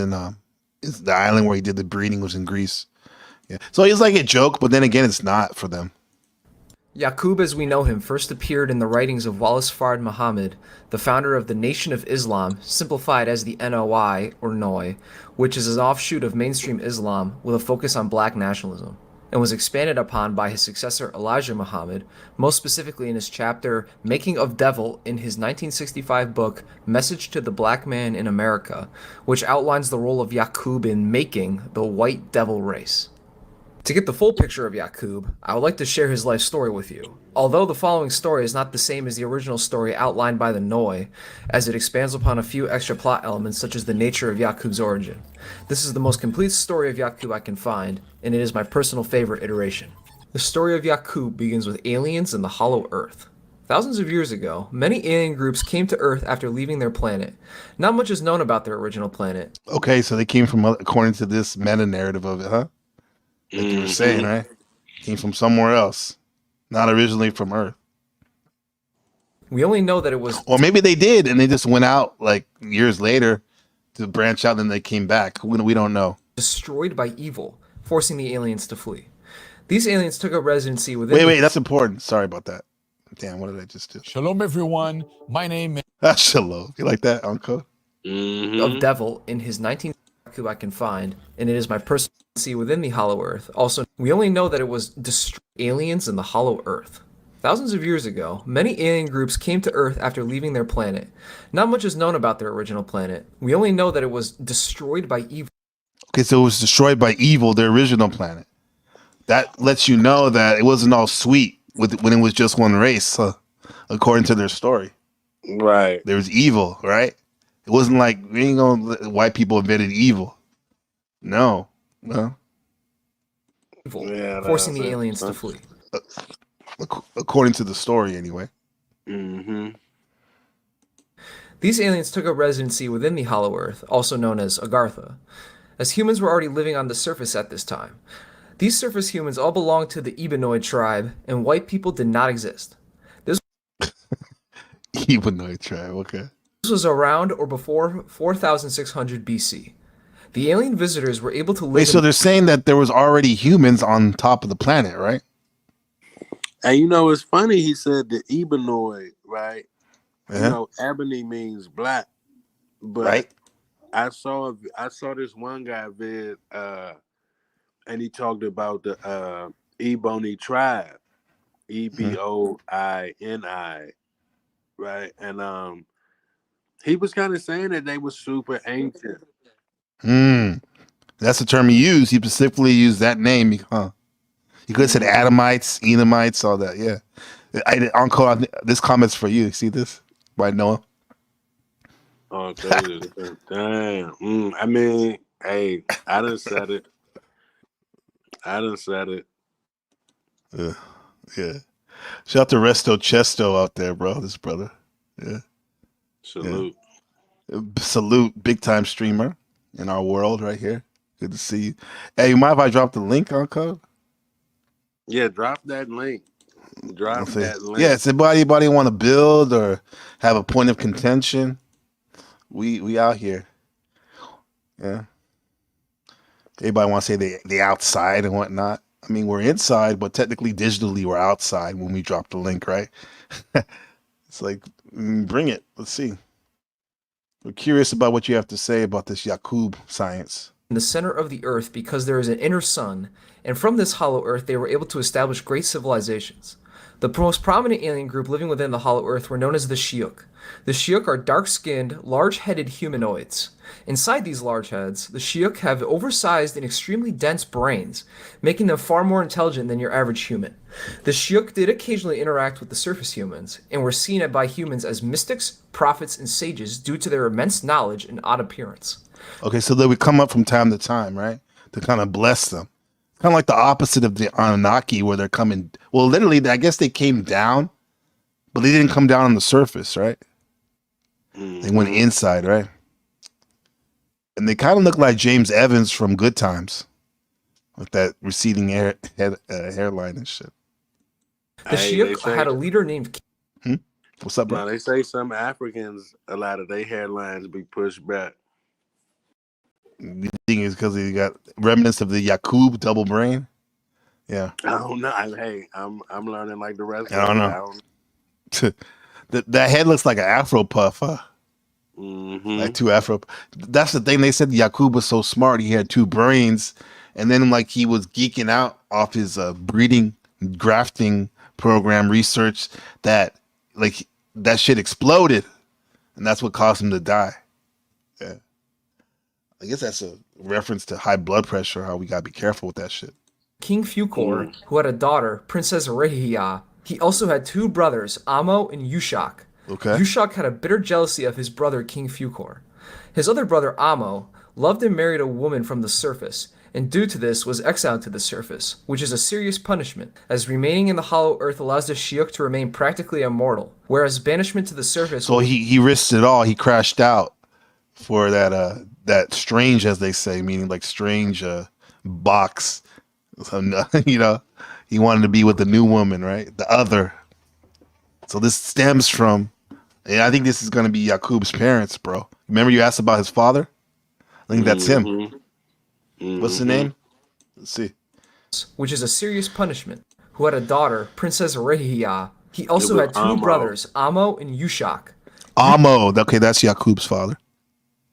C: is the island where he did the breeding was in Greece. Yeah, so it's like a joke, but then again, it's not for them.
E: Yakub, as we know him, first appeared in the writings of Wallace Fard Muhammad, the founder of the Nation of Islam, simplified as the NOI, or NOI, which is an offshoot of mainstream Islam with a focus on black nationalism, and was expanded upon by his successor Elijah Muhammad, most specifically in his chapter Making of Devil in his 1965 book Message to the Black Man in America, which outlines the role of Yakub in making the white devil race. To get the full picture of Yakub, I would like to share his life story with you. Although the following story is not the same as the original story outlined by the Noi, as it expands upon a few extra plot elements such as the nature of Yakub's origin. This is the most complete story of Yakub I can find, and it is my personal favorite iteration. The story of Yakub begins with aliens and the Hollow Earth. Thousands of years ago, many alien groups came to Earth after leaving their planet. Not much is known about their original planet.
C: Okay, so they came from, according to this meta narrative of it, huh? Like you were saying, right? Came from somewhere else, not originally from Earth.
E: We only know that it was...
C: Or maybe they did, and they just went out like years later to branch out, and then they came back. We don't know.
E: ...destroyed by evil, forcing the aliens to flee. These aliens took up residency within...
C: Wait, that's important. Sorry about that. Damn, what did I just do?
A: Shalom, everyone. My name is...
C: Shalom. You like that, Uncle?
E: ...of Devil in his 19... I can find, and it is my personal within the Hollow Earth. Also, we only know that it was aliens in the Hollow Earth. Thousands of years ago, many alien groups came to Earth after leaving their planet. Not much is known about their original planet. We only know that it was destroyed by evil.
C: Okay, so it was destroyed by evil, their original planet. That lets you know that it wasn't all sweet when it was just one race, according to their story.
D: Right.
C: There was evil, right? It wasn't like white people invented evil. No.
E: Evil,
D: Yeah,
E: forcing the aliens to flee.
C: According to the story, anyway.
E: These aliens took up residency within the Hollow Earth, also known as Agartha, as humans were already living on the surface at this time. These surface humans all belonged to the Ebenoid tribe, and white people did not exist.
C: Humanoid tribe. Okay.
E: This was around or before 4600 BC. The alien visitors were able to live
C: Wait, so
E: in
C: they're saying that there was already humans on top of the planet, right?
D: And you know, it's funny. He said the ebenoid, right? You
C: Yeah.
D: know, ebony means black, but
C: Right.
D: I saw this one guy vid, and he talked about the Ebony tribe,
C: Mhm.
D: Eboini, right? And he was kind of saying that they were super ancient.
C: Hmm. That's the term he used. He specifically used that name. Huh. He could have said
D: Mhm.
C: Adamites, Edomites, all that. Yeah. Uncle, this comment's for you. See this? By Noah.
D: Oh, crazy. Damn. I mean, hey, I done said it. I done said it.
C: Yeah. Yeah. Shout out to Resto Chesto out there, bro. This brother. Yeah. Yeah.
D: Salute.
C: Salute, big time streamer in our world right here. Good to see you. Hey, you mind if I drop the link on code?
D: Yeah, drop that link.
C: I'll
D: Drop
C: say,
D: that
C: yeah,
D: link.
C: it's anybody want to build or have a point of contention. We out here. Yeah. Everybody want to say they outside and whatnot. I mean, we're inside, but technically, digitally, we're outside when we drop the link, right? It's like, bring it. Let's see. We're curious about what you have to say about this Yakub science.
E: the center of the earth because there is an inner sun, and from this hollow earth they were able to establish great civilizations. The most prominent alien group living within the hollow earth were known as the Shiuk. The Shiuk are dark-skinned, large-headed humanoids. Inside these large heads, the Shiuk have oversized and extremely dense brains, making them far more intelligent than your average human. The Shiuk did occasionally interact with the surface humans, and were seen by humans as mystics, prophets, and sages due to their immense knowledge and odd appearance.
C: Okay, so they would come up from time to time, right? To kind of bless them. Kind of like the opposite of the Anunnaki, where they're coming. Well, literally, I guess they came down, but they didn't come down on the surface, right? They went inside, right? And they kind of look like James Evans from Good Times, with that receding hairline and shit.
E: The Shiuk had a leader named
C: What's up, bro?
D: No, they say some Africans, a lot of their hairlines be pushed back.
C: The thing is because they got remnants of the Yakub double brain. Yeah,
D: I don't know. I'm learning like the rest
C: I
D: of
C: don't
D: you.
C: know. That head looks like an Afro puff, huh? Like two Afro. That's the thing. They said Yakub was so smart. He had two brains, and then like he was geeking out off his breeding, grafting program research that like that shit exploded, and that's what caused him to die. Yeah, I guess that's a reference to high blood pressure. How we gotta be careful with that shit.
E: King Fukor, who had a daughter, Princess Rehia. He also had two brothers, Amo and Yushak.
C: Okay.
E: Yushak had a bitter jealousy of his brother King Fukor. His other brother Amo loved and married a woman from the surface, and due to this was exiled to the surface, which is a serious punishment, as remaining in the hollow earth allows the Shiuk to remain practically immortal, whereas banishment to the surface...
C: So he risked it all. He crashed out for that strange, as they say, meaning like strange box. So, you know, he wanted to be with the new woman, right? The other. So this stems from, and I think this is going to be Yakub's parents, bro. Remember you asked about his father? I think that's him. What's the name? Let's see.
E: Which is a serious punishment. Who had a daughter, Princess Rehia. He also had two brothers, Amo and Yushak.
C: Amo. Okay, that's Yakub's father.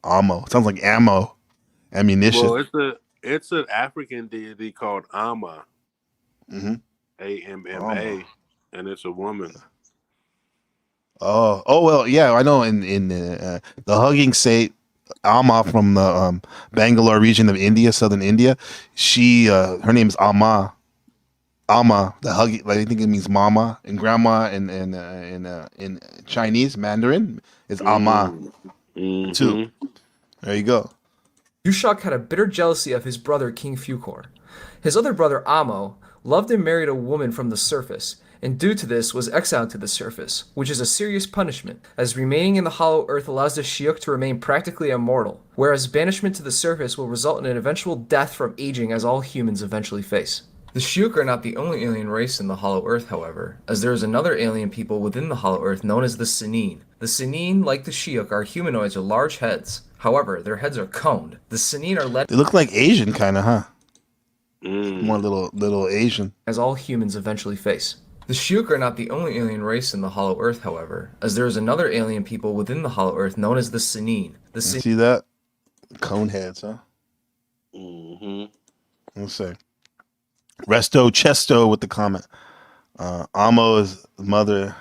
C: Amo. Sounds like ammo. Ammunition.
D: Well, it's an African deity called Amma. AMMA, and it's a woman.
C: Oh well, yeah, I know. In the Hugging Saint, Amma from the Bangalore region of India, southern India. She, her name is Amma. Amma, the Hugging, like, I think it means mama, and grandma in Chinese Mandarin is Amma too. There you go.
E: Yushak had a bitter jealousy of his brother King Fukor. His other brother Amo loved and married a woman from the surface, and due to this was exiled to the surface, which is a serious punishment, as remaining in the hollow earth allows the Shiuk to remain practically immortal, whereas banishment to the surface will result in an eventual death from aging as all humans eventually face. The Shiuk are not the only alien race in the Hollow Earth, however, as there is another alien people within the Hollow Earth known as the Sinine. The Sinine, like the Shiuk, are humanoids with large heads. However, their heads are coned. The Sinine are led
C: They look like Asian kind of, huh?
D: Mm.
C: More little Asian.
E: as all humans eventually face. The Shiuk are not the only alien race in the Hollow Earth, however, as there is another alien people within the Hollow Earth known as the Sinine. The Sinine
C: See that? Cone heads, huh?
D: Mm-hmm.
C: Let's see. Resto Chesto with the comment. Amo is the mother.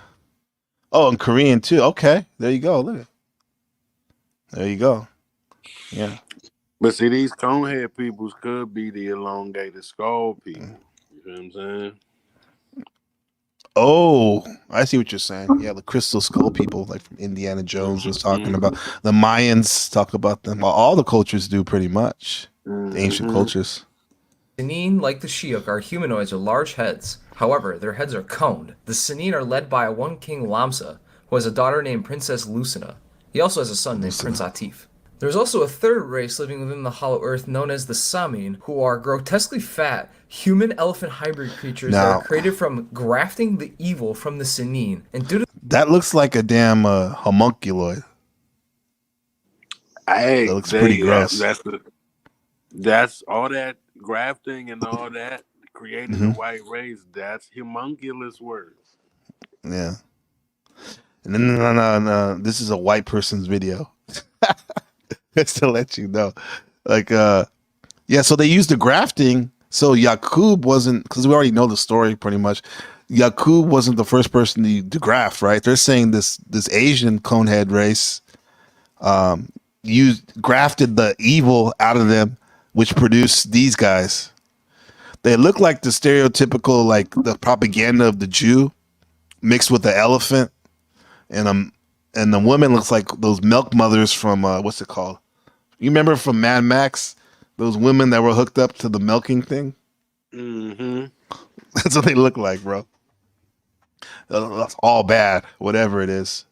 C: Oh, and Korean too. Okay, there you go. Look. There you go. Yeah.
D: But see, these conehead peoples could be the elongated skull people. You know what I'm saying?
C: Oh, I see what you're saying. Yeah, the crystal skull people, like from Indiana Jones was talking about. The Mayans talk about them. Well, all the cultures do pretty much. The ancient cultures.
E: Sinine, like the Shiuk, are humanoids with large heads. However, their heads are coned. The Sinine are led by one king Lamsa, who has a daughter named Princess Lucina. He also has a son named Prince Atif. There's also a third race living within the Hollow Earth known as the Samin, who are grotesquely fat, human-elephant hybrid creatures that
C: Now-
E: are created from grafting the evil from the Sinine. And due to
C: That looks like a damn homunculoid.
D: Hey,
C: That looks pretty gross.
D: That's all that grafting and all that creating the white race. That's homunculus words.
C: Yeah. And then no. This is a white person's video. Just to let you know. Like yeah, so they used the grafting. So Yakub wasn't, because we already know the story pretty much. Yakub wasn't the first person to graft, right? They're saying this Asian conehead race grafted the evil out of them, which produced these guys. They look like the stereotypical, like the propaganda of the Jew mixed with the elephant, and the woman looks like those milk mothers from what's it called? You remember from Mad Max, those women that were hooked up to the milking thing?
D: Mm-hmm.
C: That's what they look like, bro. That's all bad, whatever it is.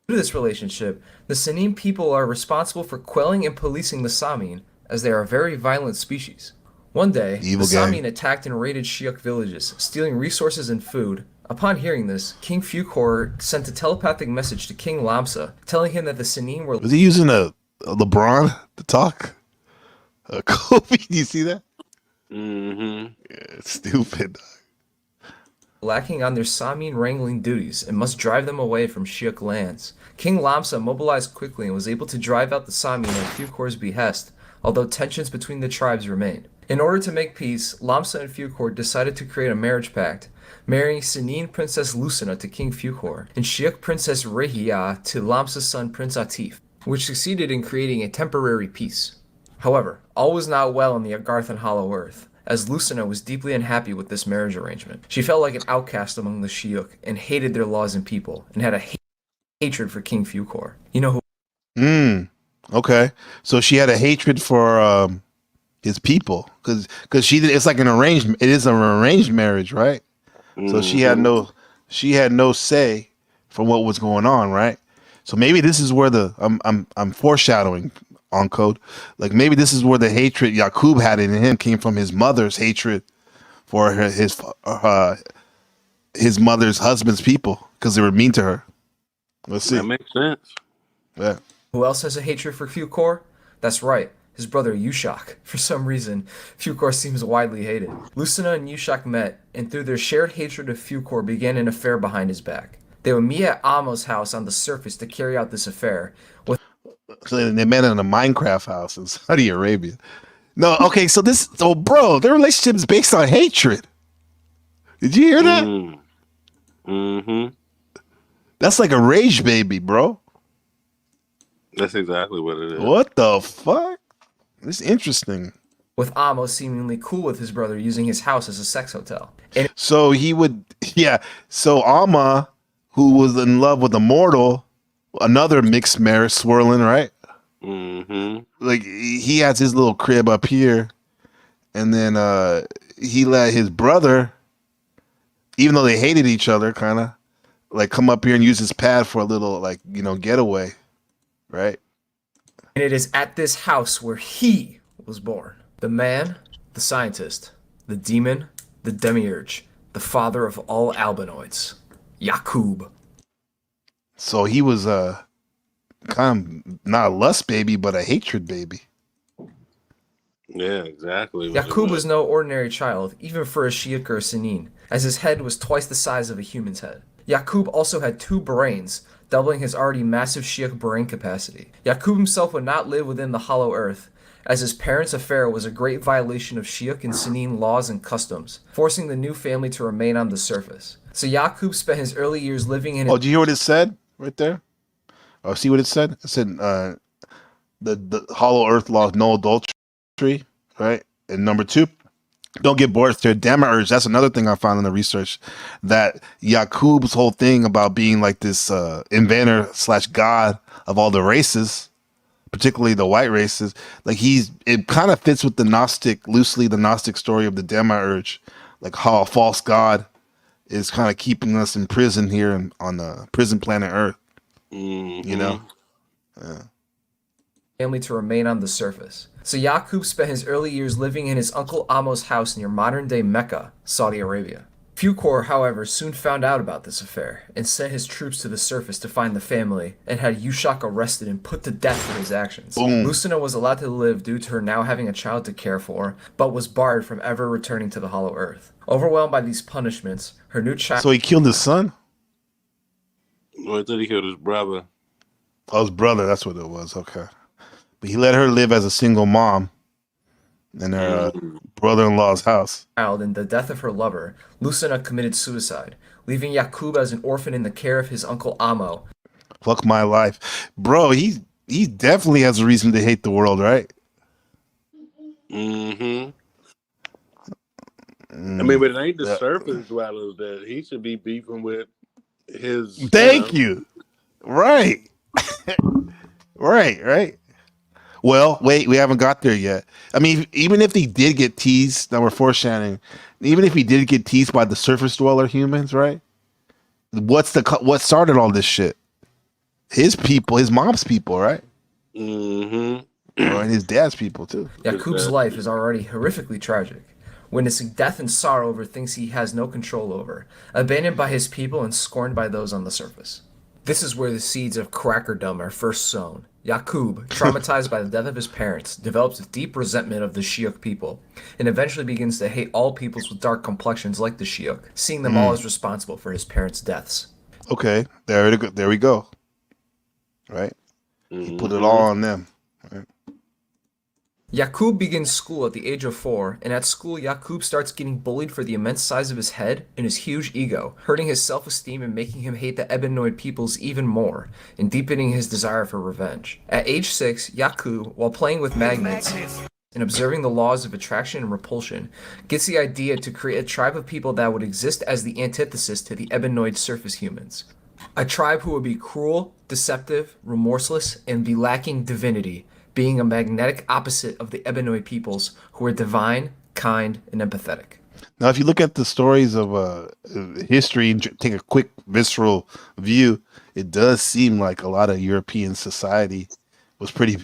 E: to this relationship, the Sanim people are responsible for quelling and policing the Samin, as they are a very violent species. One day,
C: Evil
E: the
C: gang.
E: Samin attacked and raided Shiuk villages, stealing resources and food. Upon hearing this, King Fucor sent a telepathic message to King Lamsa, telling him that the Sanim were
C: Was he using a LeBron to talk? Kobe, do you see that?
D: Mm-hmm.
C: Yeah, it's stupid.
E: lacking on their Samin wrangling duties and must drive them away from Shiuk lands. King Lamsa mobilized quickly and was able to drive out the Samin at Fucor's behest, although tensions between the tribes remained. In order to make peace, Lamsa and Fucor decided to create a marriage pact, marrying Sanin Princess Lucina to King Fucor, and Shiuk Princess Rehia to Lamsa's son Prince Atif, which succeeded in creating a temporary peace. However, all was not well in the Agarthan Hollow Earth, as Lucina was deeply unhappy with this marriage arrangement. She felt like an outcast among the Shiuk and hated their laws and people, and had a hatred for King Fucor. You know who?
C: Okay. So she had a hatred for his people because she did. It's like an arranged. It is an arranged marriage, right? So she had no say for what was going on, right? So maybe this is where I'm foreshadowing on code. Like maybe this is where the hatred Yakub had in him came from his mother's hatred for his mother's husband's people because they were mean to her. Let's see.
D: That makes sense.
C: Yeah.
E: Who else has a hatred for Fucor? That's right, his brother Yushak. For some reason, Fucor seems widely hated. Lucina and Yushak met, and through their shared hatred of Fucor began an affair behind his back. They would meet at Amo's house on the surface to carry out this affair.
C: So they met in a Minecraft house in Saudi Arabia. No, okay, so bro, their relationship is based on hatred. Did you hear that?
D: Mm-hmm.
C: That's like a rage baby, bro.
D: That's exactly what it is.
C: What the fuck? This is interesting.
E: With Amo seemingly cool with his brother using his house as a sex hotel. And
C: So he would, yeah. So Alma, who was in love with a mortal, another mixed marriage swirling, right?
D: Mm-hmm.
C: Like he has his little crib up here, and then he let his brother, even though they hated each other, kind of like come up here and use his pad for a little, like, getaway, right?
E: it is at this house where he was born. The man, the scientist, the demon, the demiurge, the father of all albinoids, Yakub.
C: So he was kind of not a lust baby, but a hatred baby.
D: Yeah, exactly.
E: Yakub was no ordinary child, even for a Shiite or a Sinin, as his head was twice the size of a human's head. Yakub also had 2 brains, doubling his already massive Shiite brain capacity. Yakub himself would not live within the hollow earth, as his parents' affair was a great violation of Shiite and Sinin laws and customs, forcing the new family to remain on the surface. So Yakub spent his early years living in...
C: Oh, do you hear what it said right there? Oh, see what it said? It said the hollow earth law, no adultery, right? And number 2, don't give birth to a demiurge. That's another thing I found in the research, that Yakub's whole thing about being like this inventor / god of all the races, particularly the white races, like it kind of fits with the loosely the Gnostic story of the demiurge, like how a false god is kind of keeping us in prison here on the prison planet Earth.
D: Mm-hmm.
C: You know? Yeah.
E: Family to remain on the surface. So Yakub spent his early years living in his uncle Ammo's house near modern-day Mecca, Saudi Arabia. Fuqor, however, soon found out about this affair and sent his troops to the surface to find the family and had Yushak arrested and put to death for his actions. Musina was allowed to live due to her now having a child to care for, but was barred from ever returning to the Hollow Earth. Overwhelmed by these punishments, her new child...
C: So he killed his son?
D: Well, I thought he killed his brother.
C: Oh, his brother, that's what it was. Okay. But he let her live as a single mom in her brother-in-law's house.
E: In the death of her lover, Lucina committed suicide, leaving Yakub as an orphan in the care of his uncle Ammo.
C: Fuck my life. Bro, he definitely has a reason to hate the world, right?
D: Mm-hmm. I mean, but it ain't the surface dwellers that he should be beefing with his...
C: Thank you. Right. Right. Well, wait, we haven't got there yet. I mean, even if he did get teased, now we're foreshadowing, even if he did get teased by the surface dweller humans, right? What started all this shit? His people, his mom's people, right?
D: Mm-hmm.
C: And his dad's people, too.
E: Yakub's life is already horrifically tragic, witnessing death and sorrow over things he has no control over, abandoned by his people and scorned by those on the surface. This is where the seeds of crackerdom are first sown. Yakub, traumatized by the death of his parents, develops a deep resentment of the Shiite people, and eventually begins to hate all peoples with dark complexions like the Shiite, seeing them all as responsible for his parents' deaths.
C: Okay, there we go. Right? He put it all on them. Right?
E: Yakub begins school at the age of 4, and at school Yakub starts getting bullied for the immense size of his head and his huge ego, hurting his self-esteem and making him hate the Ebenoid peoples even more, and deepening his desire for revenge. At age 6, Yakub, while playing with magnets and observing the laws of attraction and repulsion, gets the idea to create a tribe of people that would exist as the antithesis to the Ebenoid surface humans. A tribe who would be cruel, deceptive, remorseless, and be lacking divinity, being a magnetic opposite of the Ebenoid peoples who are divine, kind, and empathetic.
C: Now, if you look at the stories of history and take a quick visceral view, it does seem like a lot of European society was pretty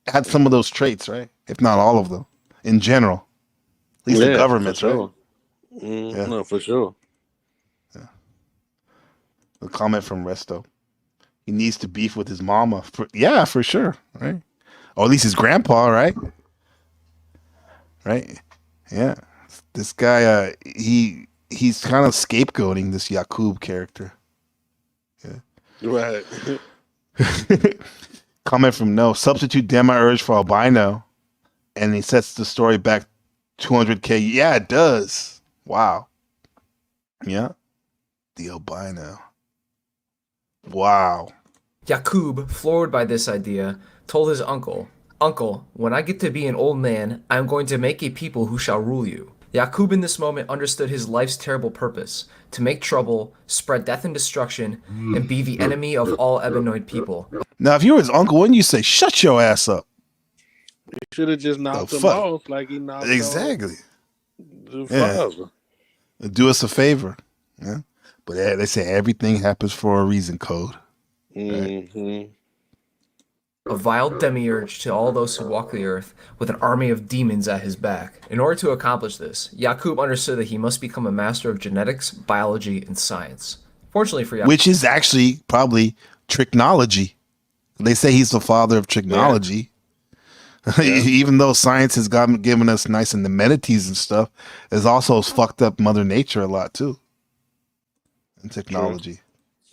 C: had some of those traits, right? If not all of them, in general. At least the governments,
D: sure.
C: right?
D: Yeah. No, for sure.
C: Yeah. A comment from Resto. He needs to beef with his mama. For sure, right? Or at least his grandpa, right? Right? Yeah. This guy, he's kind of scapegoating this Yakub character. Yeah.
D: Right.
C: Comment from No. Substitute demiurge for albino. And he sets the story back 200K. Yeah, it does. Wow. Yeah. The albino. Wow.
E: Yakub, floored by this idea, told his uncle, "Uncle, when I get to be an old man, I am going to make a people who shall rule you." Yakub in this moment understood his life's terrible purpose, to make trouble, spread death and destruction, and be the enemy of all Ebenoid people.
C: Now, if you were his uncle, wouldn't you say, shut your ass up?
D: He should have just knocked him
C: fuck?
D: off like he knocked
C: Exactly.
D: off the father.
C: Do us a favor. Yeah. But they say everything happens for a reason, Code.
D: Mm-hmm.
E: a vile demiurge to all those who walk the earth, with an army of demons at his back. In order to accomplish this, Yakub understood that he must become a master of genetics, biology, and science. Fortunately for Yakub,
C: which is actually probably tricknology. They say he's the father of tricknology. Yeah. Even though science has given us nice amenities and stuff, it's also fucked up Mother Nature a lot too. And technology.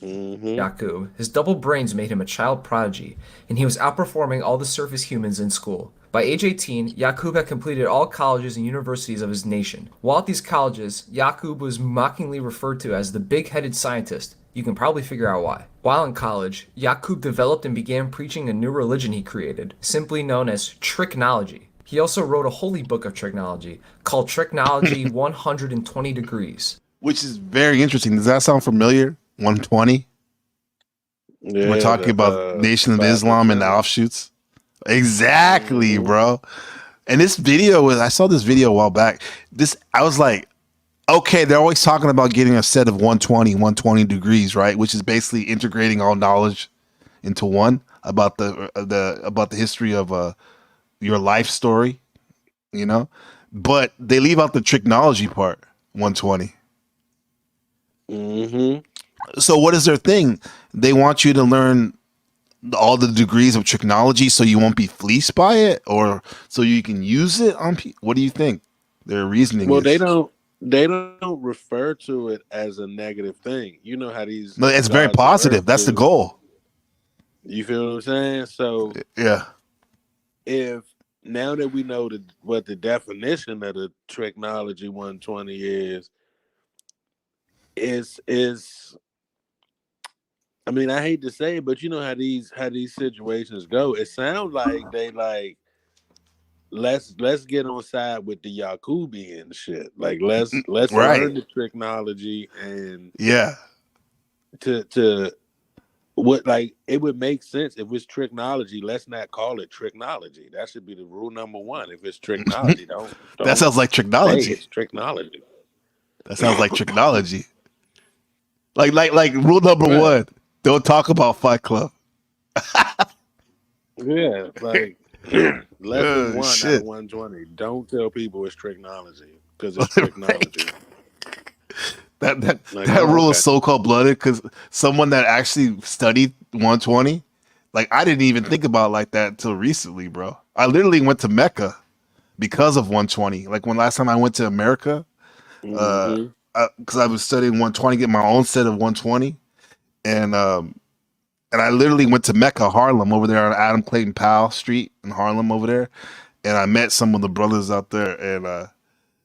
E: Yakub, his double brains made him a child prodigy, and he was outperforming all the surface humans in school. By age 18, Yakub had completed all colleges and universities of his nation. While at these colleges, Yakub was mockingly referred to as the big-headed scientist. You can probably figure out why. While in college, Yakub developed and began preaching a new religion he created, simply known as tricknology. He also wrote a holy book of tricknology called Tricknology 120 Degrees.
C: Which is very interesting. Does that sound familiar? 120?
D: Yeah,
C: we're talking about Nation of Islam and the offshoots. Exactly, bro. And this video I saw this video a while back. I was like, okay, they're always talking about getting a set of 120 degrees, right? Which is basically integrating all knowledge into one about the history of your life story, you know? But they leave out the tricknology part, 120. So what is their thing? They want you to learn all the degrees of tricknology so you won't be fleeced by it, or so you can use it on people? What do you think their reasoning is?
D: They don't refer to it as a negative thing. You know how these...
C: No, it's very positive. That's the goal.
D: You feel what I'm saying? So
C: yeah.
D: If now that we know what the definition of the tricknology 120 is I mean, I hate to say it, but you know how these situations go. It sounds like they like let's get on side with the Yakubian shit. Like let's learn the tricknology and to what, like, it would make sense if it's tricknology. Let's not call it tricknology. That should be the rule number one. If it's tricknology, don't
C: that sounds like tricknology.
D: Hey, it's tricknology.
C: That sounds like tricknology. Like rule number one: don't talk about Fight Club.
D: Yeah, like less than one out of 120. Don't tell people it's tricknology because it's tricknology.
C: That rule is so cold-blooded because someone that actually studied 120, like, I didn't even think about it like that until recently, bro. I literally went to Mecca because of 120. Like, when last time I went to America, because I was studying 120, get my own set of 120, and I literally went to Mecca, Harlem, over there on Adam Clayton Powell Street in Harlem over there, and I met some of the brothers out there, and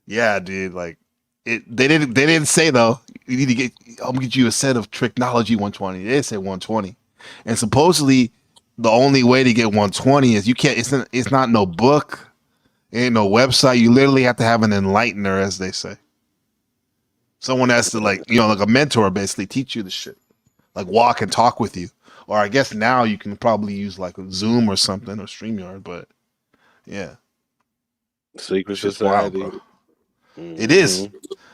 C: yeah, dude, like, they didn't say though, you need to get, I'm gonna get you a set of tricknology 120. They didn't say 120. And supposedly the only way to get 120 is you can't, it's not no book, ain't no website. You literally have to have an enlightener, as they say. Someone has to, like, you know, like a mentor, basically teach you the shit, like walk and talk with you. Or I guess now you can probably use like a Zoom or something, or StreamYard, but yeah.
D: Secret society.
C: Wild, bro. It is.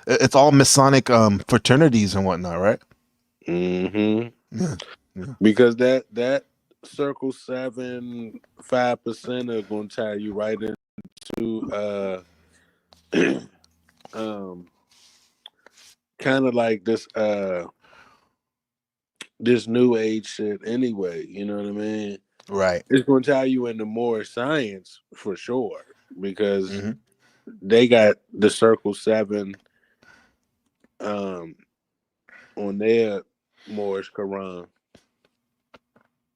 C: It's all Masonic fraternities and whatnot, right?
D: Yeah. Because that circle 7 5% are gonna tie you right into kind of like this new age shit anyway, you know what I mean?
C: Right.
D: It's gonna tie you into more science for sure, because they got the circle 7 on their Moorish Quran,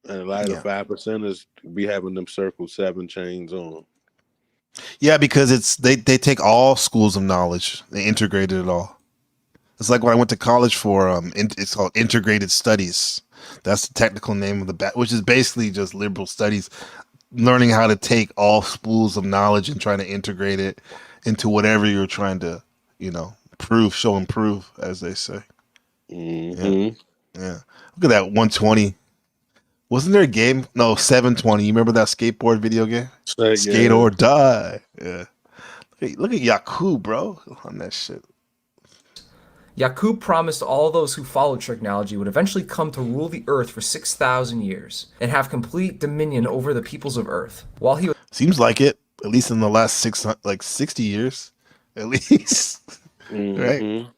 D: and a lot of 5%ers be having them circle 7 chains on.
C: Yeah, because they take all schools of knowledge, they integrated it all. It's like what I went to college for. It's called integrated studies. That's the technical name of which is basically just liberal studies, learning how to take all schools of knowledge and trying to integrate it into whatever you're trying to, you know, show and prove, as they say. Yeah. Look at that 120. Wasn't there a game? No, 720. You remember that skateboard video game? Skate or die. Yeah. Hey, look at Yakub, bro, on that shit.
E: Yakub promised all those who followed Tricknology would eventually come to rule the earth for 6,000 years and have complete dominion over the peoples of earth. While he
C: Seems like it, at least in the last 60 years, at least. Right?
D: Mm-hmm.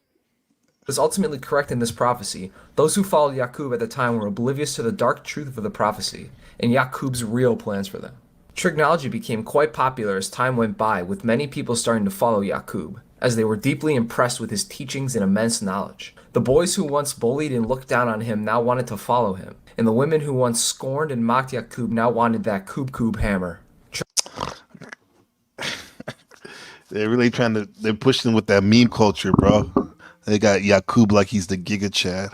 E: was ultimately correct in this prophecy, those who followed Yakub at the time were oblivious to the dark truth of the prophecy and Yakub's real plans for them. Tricknology became quite popular as time went by, with many people starting to follow Yakub, as they were deeply impressed with his teachings and immense knowledge. The boys who once bullied and looked down on him now wanted to follow him, and the women who once scorned and mocked Yakub now wanted that Kub hammer.
C: They're really they're pushing with that meme culture, bro. They got Yakub like he's the Giga Chad.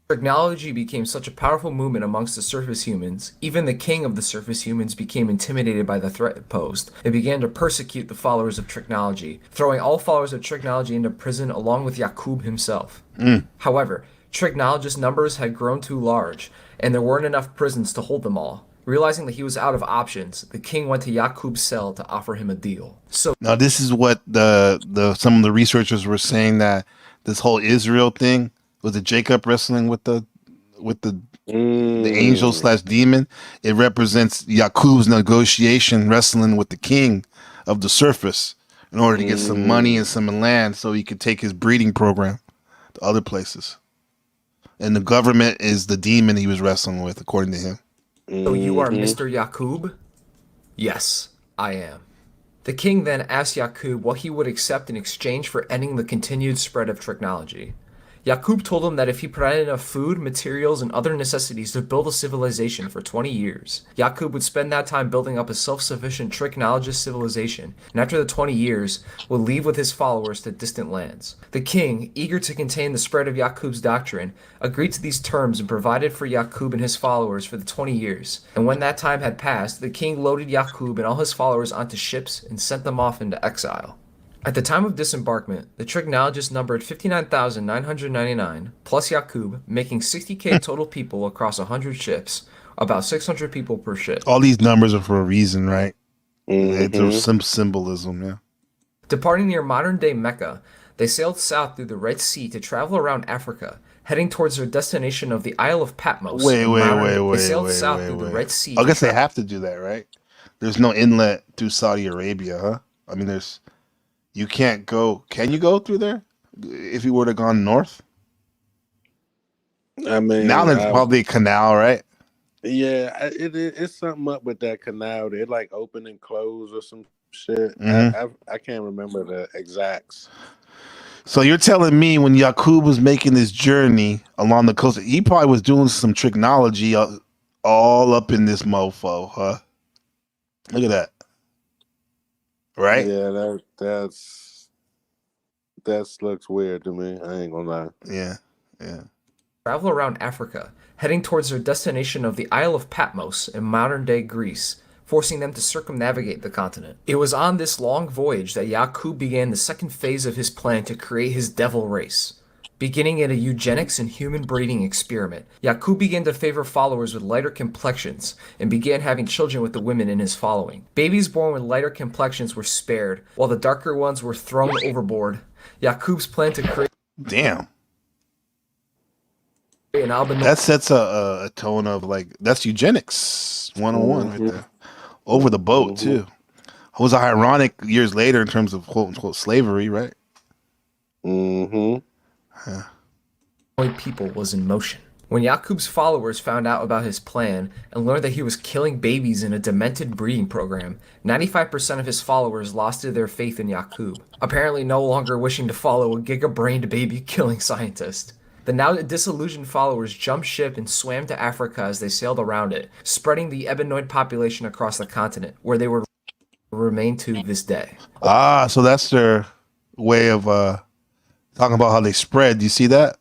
E: Tricknology became such a powerful movement amongst the surface humans, even the king of the surface humans became intimidated by the threat it posed, and began to persecute the followers of Tricknology, throwing all followers of Tricknology into prison along with Yakub himself. However, Tricknologist numbers had grown too large, and there weren't enough prisons to hold them all. Realizing that he was out of options, the king went to Yakub's cell to offer him a deal. So
C: Now this is what some of the researchers were saying, that this whole Israel thing was it Jacob wrestling with the angel / demon. It represents Yakub's negotiation wrestling with the king of the surface in order to get some money and some land so he could take his breeding program to other places. And the government is the demon he was wrestling with, according to him.
E: So you are Mr. Yakub? Yes, I am. The king then asked Yakub what he would accept in exchange for ending the continued spread of Tricknology. Yakub told him that if he provided enough food, materials, and other necessities to build a civilization for 20 years, Yakub would spend that time building up a self-sufficient Tricknologist civilization, and after the 20 years, would leave with his followers to distant lands. The king, eager to contain the spread of Yakub's doctrine, agreed to these terms and provided for Yakub and his followers for the 20 years, and when that time had passed, the king loaded Yakub and all his followers onto ships and sent them off into exile. At the time of disembarkment, the Tricknologists numbered 59,999, plus Yakub, making 60k total people across 100 ships, about 600 people per ship.
C: All these numbers are for a reason, right? There's some symbolism, yeah.
E: Departing near modern-day Mecca, they sailed south through the Red Sea to travel around Africa, heading towards their destination of the Isle of Patmos.
C: Wait.
E: They sailed south through the Red Sea.
C: I guess they have to do that, right? There's no inlet through Saudi Arabia, huh? I mean, you can't go. Can you go through there if you were to gone north?
D: I mean,
C: now there's probably a canal, right?
D: Yeah, it's something up with that canal. They like open and close or some shit. I can't remember the exacts.
C: So you're telling me when Yakub was making this journey along the coast, he probably was doing some Tricknology all up in this mofo, huh? Look at that. Right?
D: Yeah, that looks weird to me. I ain't gonna lie.
C: Yeah.
E: Travel around Africa, heading towards their destination of the Isle of Patmos in modern-day Greece, forcing them to circumnavigate the continent. It was on this long voyage that Yakub began the second phase of his plan to create his devil race. Beginning at a eugenics and human breeding experiment, Yakub began to favor followers with lighter complexions and began having children with the women in his following. Babies born with lighter complexions were spared, while the darker ones were thrown overboard. Yakub's plan to create
C: Damn.
E: an albino
C: That sets a tone of that's eugenics 101 right there. Over the boat too. It was ironic years later in terms of quote unquote slavery, right?
E: people was in motion. When Yakub's followers found out about his plan and learned that he was killing babies in a demented breeding program, 95% of his followers lost their faith in Yakub, apparently no longer wishing to follow a giga-brained baby-killing scientist. The now disillusioned followers jumped ship and swam to Africa as they sailed around it, spreading the Ebenoid population across the continent, where they would remain to this day.
C: So that's their way of talking about how they spread. Do you see that?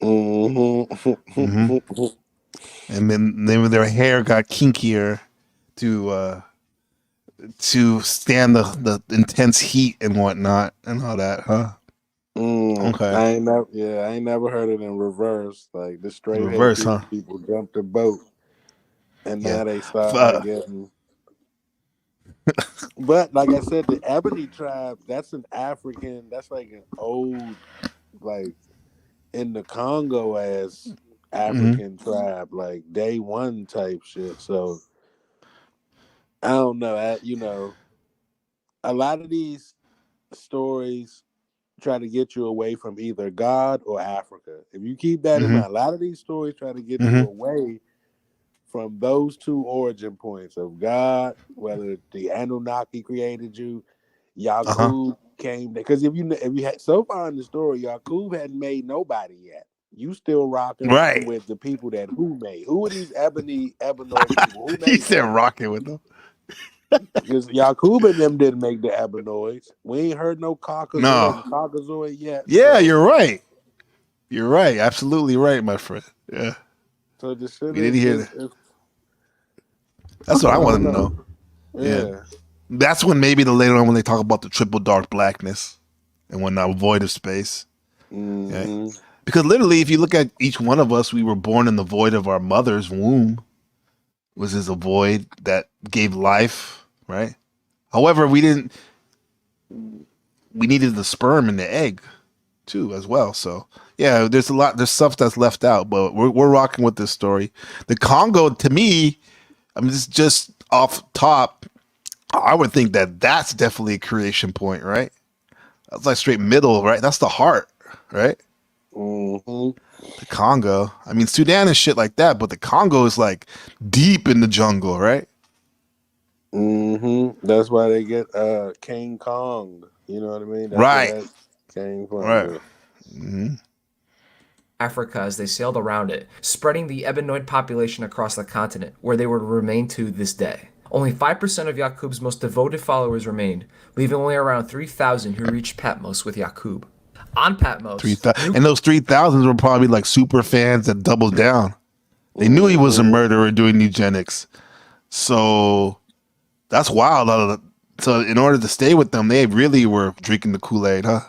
C: And then their hair got kinkier to stand the intense heat and whatnot and all that, huh? Okay.
D: I ain't never heard it in reverse. Like the straight
C: reverse, huh?
D: People jumped the boat, and now they start getting. But like I said, the Ebony tribe, that's an African. That's like an old like in the Congo as
C: Hmm.
D: African tribe, like day one type shit. So I don't know. A lot of these stories try to get you away from either God or Africa. If you keep that in
C: Hmm.
D: mind, a lot of these stories try to get you
C: Hmm.
D: away from those two origin points of God, whether the Anunnaki created you,
C: Uh-huh.
D: Yakub came because if you had so far in the story, Yakub hadn't made nobody yet. You still rocking
C: Right.
D: with the people that who made. Who are these ebony people? Who
C: He
D: made
C: said
D: them?
C: rocking with them.
D: Because Yakub and them didn't make the ebenoids. We ain't heard no
C: No.
D: caucasoid yet.
C: Yeah,
D: So
C: you're right. You're right. Absolutely right, my friend. Yeah.
D: so the shit
C: We didn't hear that.
D: is
C: That's
D: I
C: what I want
D: don't
C: to
D: know.
C: know. Yeah.
D: Yeah.
C: That's when maybe the later on when they talk about the triple dark blackness and whatnot, void of space. Yeah.
D: Mm-hmm.
C: Because literally, if you look at each one of us, we were born in the void of our mother's womb. Was this a void that gave life, right? However, we didn't. We needed the sperm and the egg too, as well. So yeah, there's a lot. There's stuff that's left out, but we're rocking with this story. The Congo, to me, I mean, just off top, I would think that that's definitely a creation point, right? That's like straight middle, right? That's the heart, right?
D: Mm-hmm.
C: The Congo. I mean, Sudan and shit like that, but the Congo is like deep in the jungle, right?
D: Mm-hmm. That's why they get King Kong. You know what I mean? That's where
C: Right.
D: that came from.
C: Right.
D: But
C: Hmm.
E: Africa as they sailed around it, spreading the ebenoid population across the continent, where they would remain to this day. Only 5% of Yakub's most devoted followers remained, leaving only around 3,000 who reached Patmos with Yakub. On Patmos,
C: And those 3,000s were probably like super fans that doubled down. They knew he was a
D: mm-hmm.
C: murderer doing eugenics. So that's wild. So in order to stay with them, they really were drinking the Kool-Aid, huh?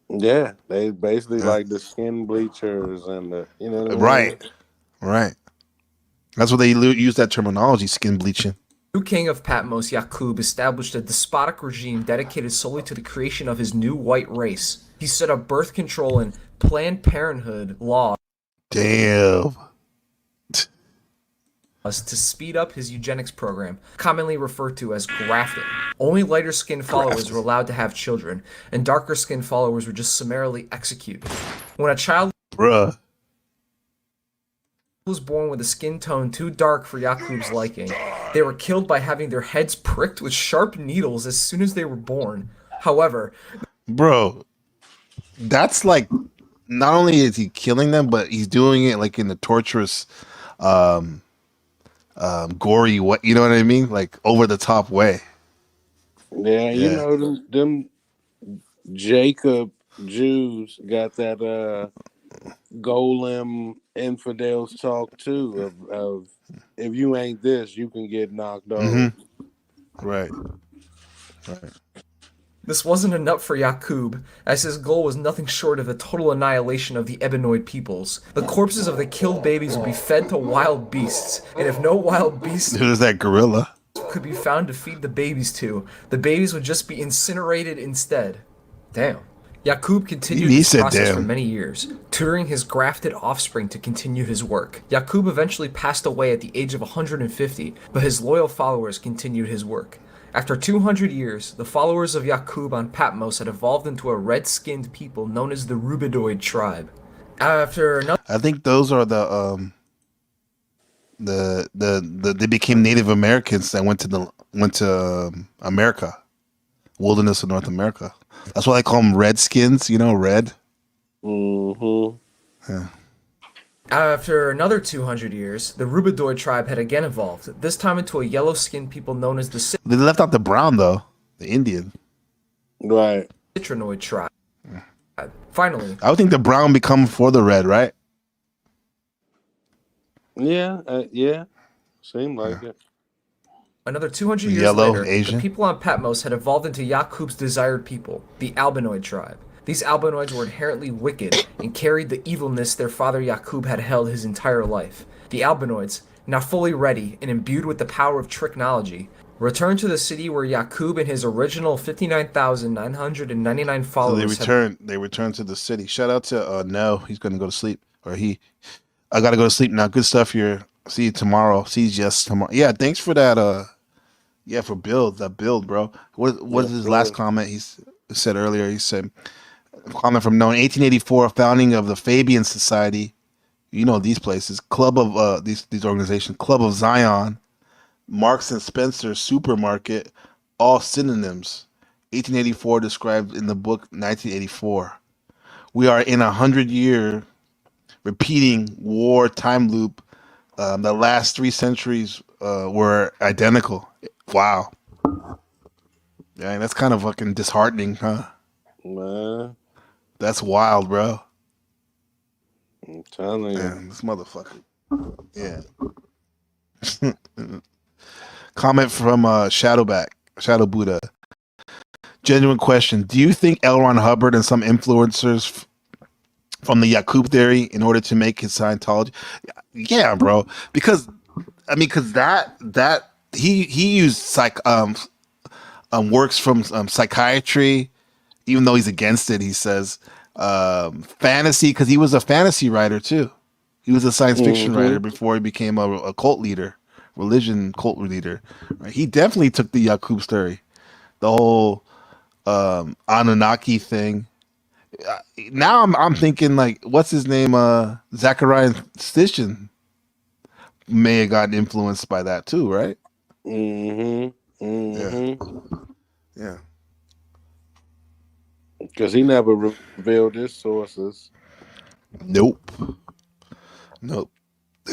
D: Yeah, they basically
C: Yeah.
D: like the skin bleachers and the you know what I mean?
C: Right. Right. That's what they use that terminology, skin bleaching.
E: new king of Patmos, Yakub, established a despotic regime dedicated solely to the creation of his new white race. He set up birth control and Planned Parenthood laws
C: Damn.
E: to speed up his eugenics program, commonly referred to as grafting. Only lighter skinned followers were allowed to have children, and darker skinned followers were just summarily executed. When a child
C: Bruh.
E: was born with a skin tone too dark for Yakub's liking, they were killed by having their heads pricked with sharp needles as soon as they were born. However,
C: Bro, that's like, not only is he killing them, but he's doing it like in a torturous, gory way. You know what I mean? Like over the top way.
D: Yeah, you
C: Yeah.
D: know them Jacob Jews got that golem infidels talk too of if you ain't this, you can get knocked
C: Hmm.
D: off.
C: Right. Right.
E: this wasn't enough for Yakub, as his goal was nothing short of the total annihilation of the Ebenoid peoples. The corpses of the killed babies would be fed to wild beasts, and if no wild beasts
C: There's that gorilla.
E: could be found to feed the babies to, the babies would just be incinerated instead. Damn. Yakub continued
C: He
E: this
C: said
E: process for
C: damn.
E: many years, tutoring his grafted offspring to continue his work. Yakub eventually passed away at the age of 150, but his loyal followers continued his work. After 200 years, the followers of Yakub on Patmos had evolved into a red-skinned people known as the Rubidoid tribe. After another
C: I think those are they became Native Americans that went to America, wilderness of North America. That's why they call them Redskins. You know, red.
D: Mm-hmm.
C: Yeah.
E: After another 200 years, the Rubidoid tribe had again evolved, this time into a yellow-skinned people known as the
C: They left out the brown though, the Indian.
D: Right.
E: Citrinoid tribe. Finally,
C: I would think the brown become for the red, right?
D: Yeah, yeah. Seemed like it.
E: another 200 years
C: Yellow,
E: later,
C: Asian.
E: the people on Patmos had evolved into Yakub's desired people, the Albinoid tribe. These Albinoids were inherently wicked and carried the evilness their father Yakub had held his entire life. The Albinoids, now fully ready and imbued with the power of technology, Return to the city where Yakub and his original 59,999
C: So
E: followers
C: they return to the city. Shout out to No, he's gonna go to sleep. I gotta go to sleep now. Good stuff here. See you tomorrow. See you just tomorrow. Yeah, thanks for that for that build, bro. What is his last comment? He said earlier, he said comment from No in 1884, founding of the Fabian Society. You know these places. Club of these organizations, Club of Zion, Marks and Spencer Supermarket, all synonyms. 1884 described in the book 1984. We are in 100-year repeating war time loop. The last 3 centuries were identical. Wow. Yeah, that's kind of fucking disheartening, huh?
D: Man,
C: That's wild, bro.
D: I'm telling you.
C: Man, this motherfucker. Yeah. Comment from Shadow Buddha. Genuine question. Do you think L. Ron Hubbard and some influencers from the Yakub theory in order to make his Scientology? Yeah, bro. Because that he used works from psychiatry, even though he's against it. He says fantasy, because he was a fantasy writer too. He was a science fiction writer before he became a cult leader, religion cult leader. Right? He definitely took the Yakub's theory, the whole Anunnaki thing. Now I'm thinking, like, what's his name? Zachariah Sitchin may have gotten influenced by that too, right? Yeah.
D: Because he never revealed his sources.
C: Nope.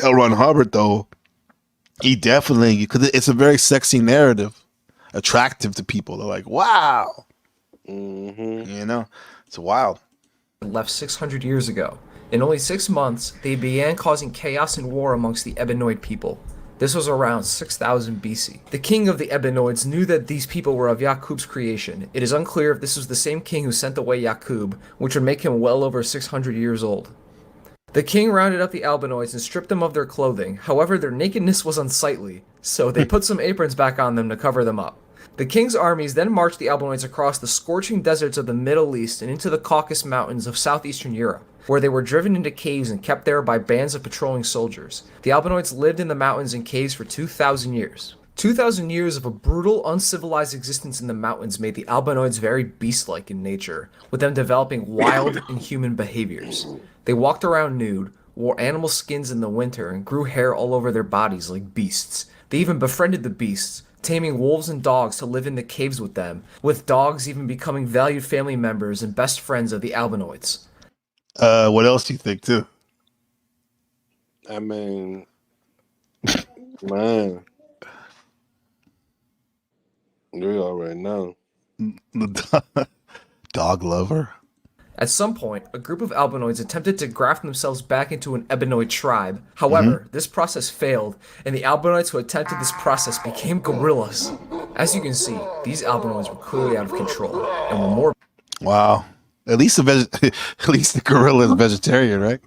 C: L. Ron Hubbard, though, he definitely, because it's a very sexy narrative, attractive to people. They're like, wow. You know, it's wild.
E: left 600 years ago. In only 6 months, they began causing chaos and war amongst the Ebenoid people. This was around 6000 BC. The king of the Ebenoids knew that these people were of Yakub's creation. It is unclear if this was the same king who sent away Yakub, which would make him well over 600 years old. The king rounded up the Albinoids and stripped them of their clothing. However, their nakedness was unsightly, so they put some aprons back on them to cover them up. The king's armies then marched the Albinoids across the scorching deserts of the Middle East and into the Caucasus Mountains of southeastern Europe, where they were driven into caves and kept there by bands of patrolling soldiers. The Albinoids lived in the mountains and caves for 2,000 years. 2,000 years of a brutal, uncivilized existence in the mountains made the Albinoids very beast-like in nature, with them developing wild, inhuman behaviors. They walked around nude, wore animal skins in the winter, and grew hair all over their bodies like beasts. They even befriended the beasts, taming wolves and dogs to live in the caves with them, with dogs even becoming valued family members and best friends of the Albinoids.
C: What else do you think, too?
D: I mean, man, you already know.
C: The dog lover.
E: At some point, a group of Albinoids attempted to graft themselves back into an Ebenoid tribe. However, this process failed, and the Albinoids who attempted this process became gorillas. As you can see, these Albinoids were clearly out of control, and were more...
C: Wow. At least the gorilla is vegetarian, right?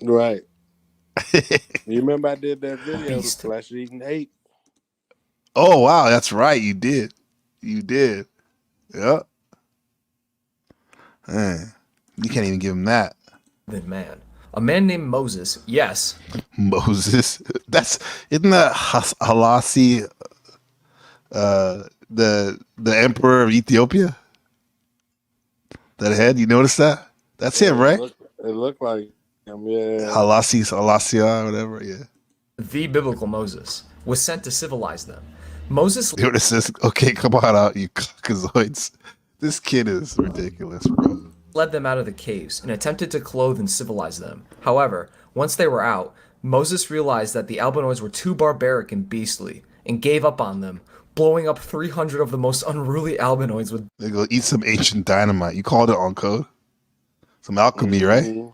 D: Right. You remember I did that video,
E: Beast.
D: The Flesh Eating Ape?
C: Oh, wow. That's right. You did. Yep. Man, you can't even give him that.
E: than man. A man named Moses, yes.
C: Moses. Isn't that Halasi, the emperor of Ethiopia? That head, you notice that? That's him, right?
D: It looked like him, yeah.
C: Halasia, whatever, yeah.
E: The biblical Moses was sent to civilize them. Moses
C: Dude, it says, okay, come on out, you caucasoids. This kid is ridiculous, bro.
E: led them out of the caves and attempted to clothe and civilize them. However, once they were out, Moses realized that the Albinoids were too barbaric and beastly, and gave up on them, blowing up 300 of the most unruly Albinoids with
C: They go eat some ancient dynamite. You called it on code? Some alchemy, right?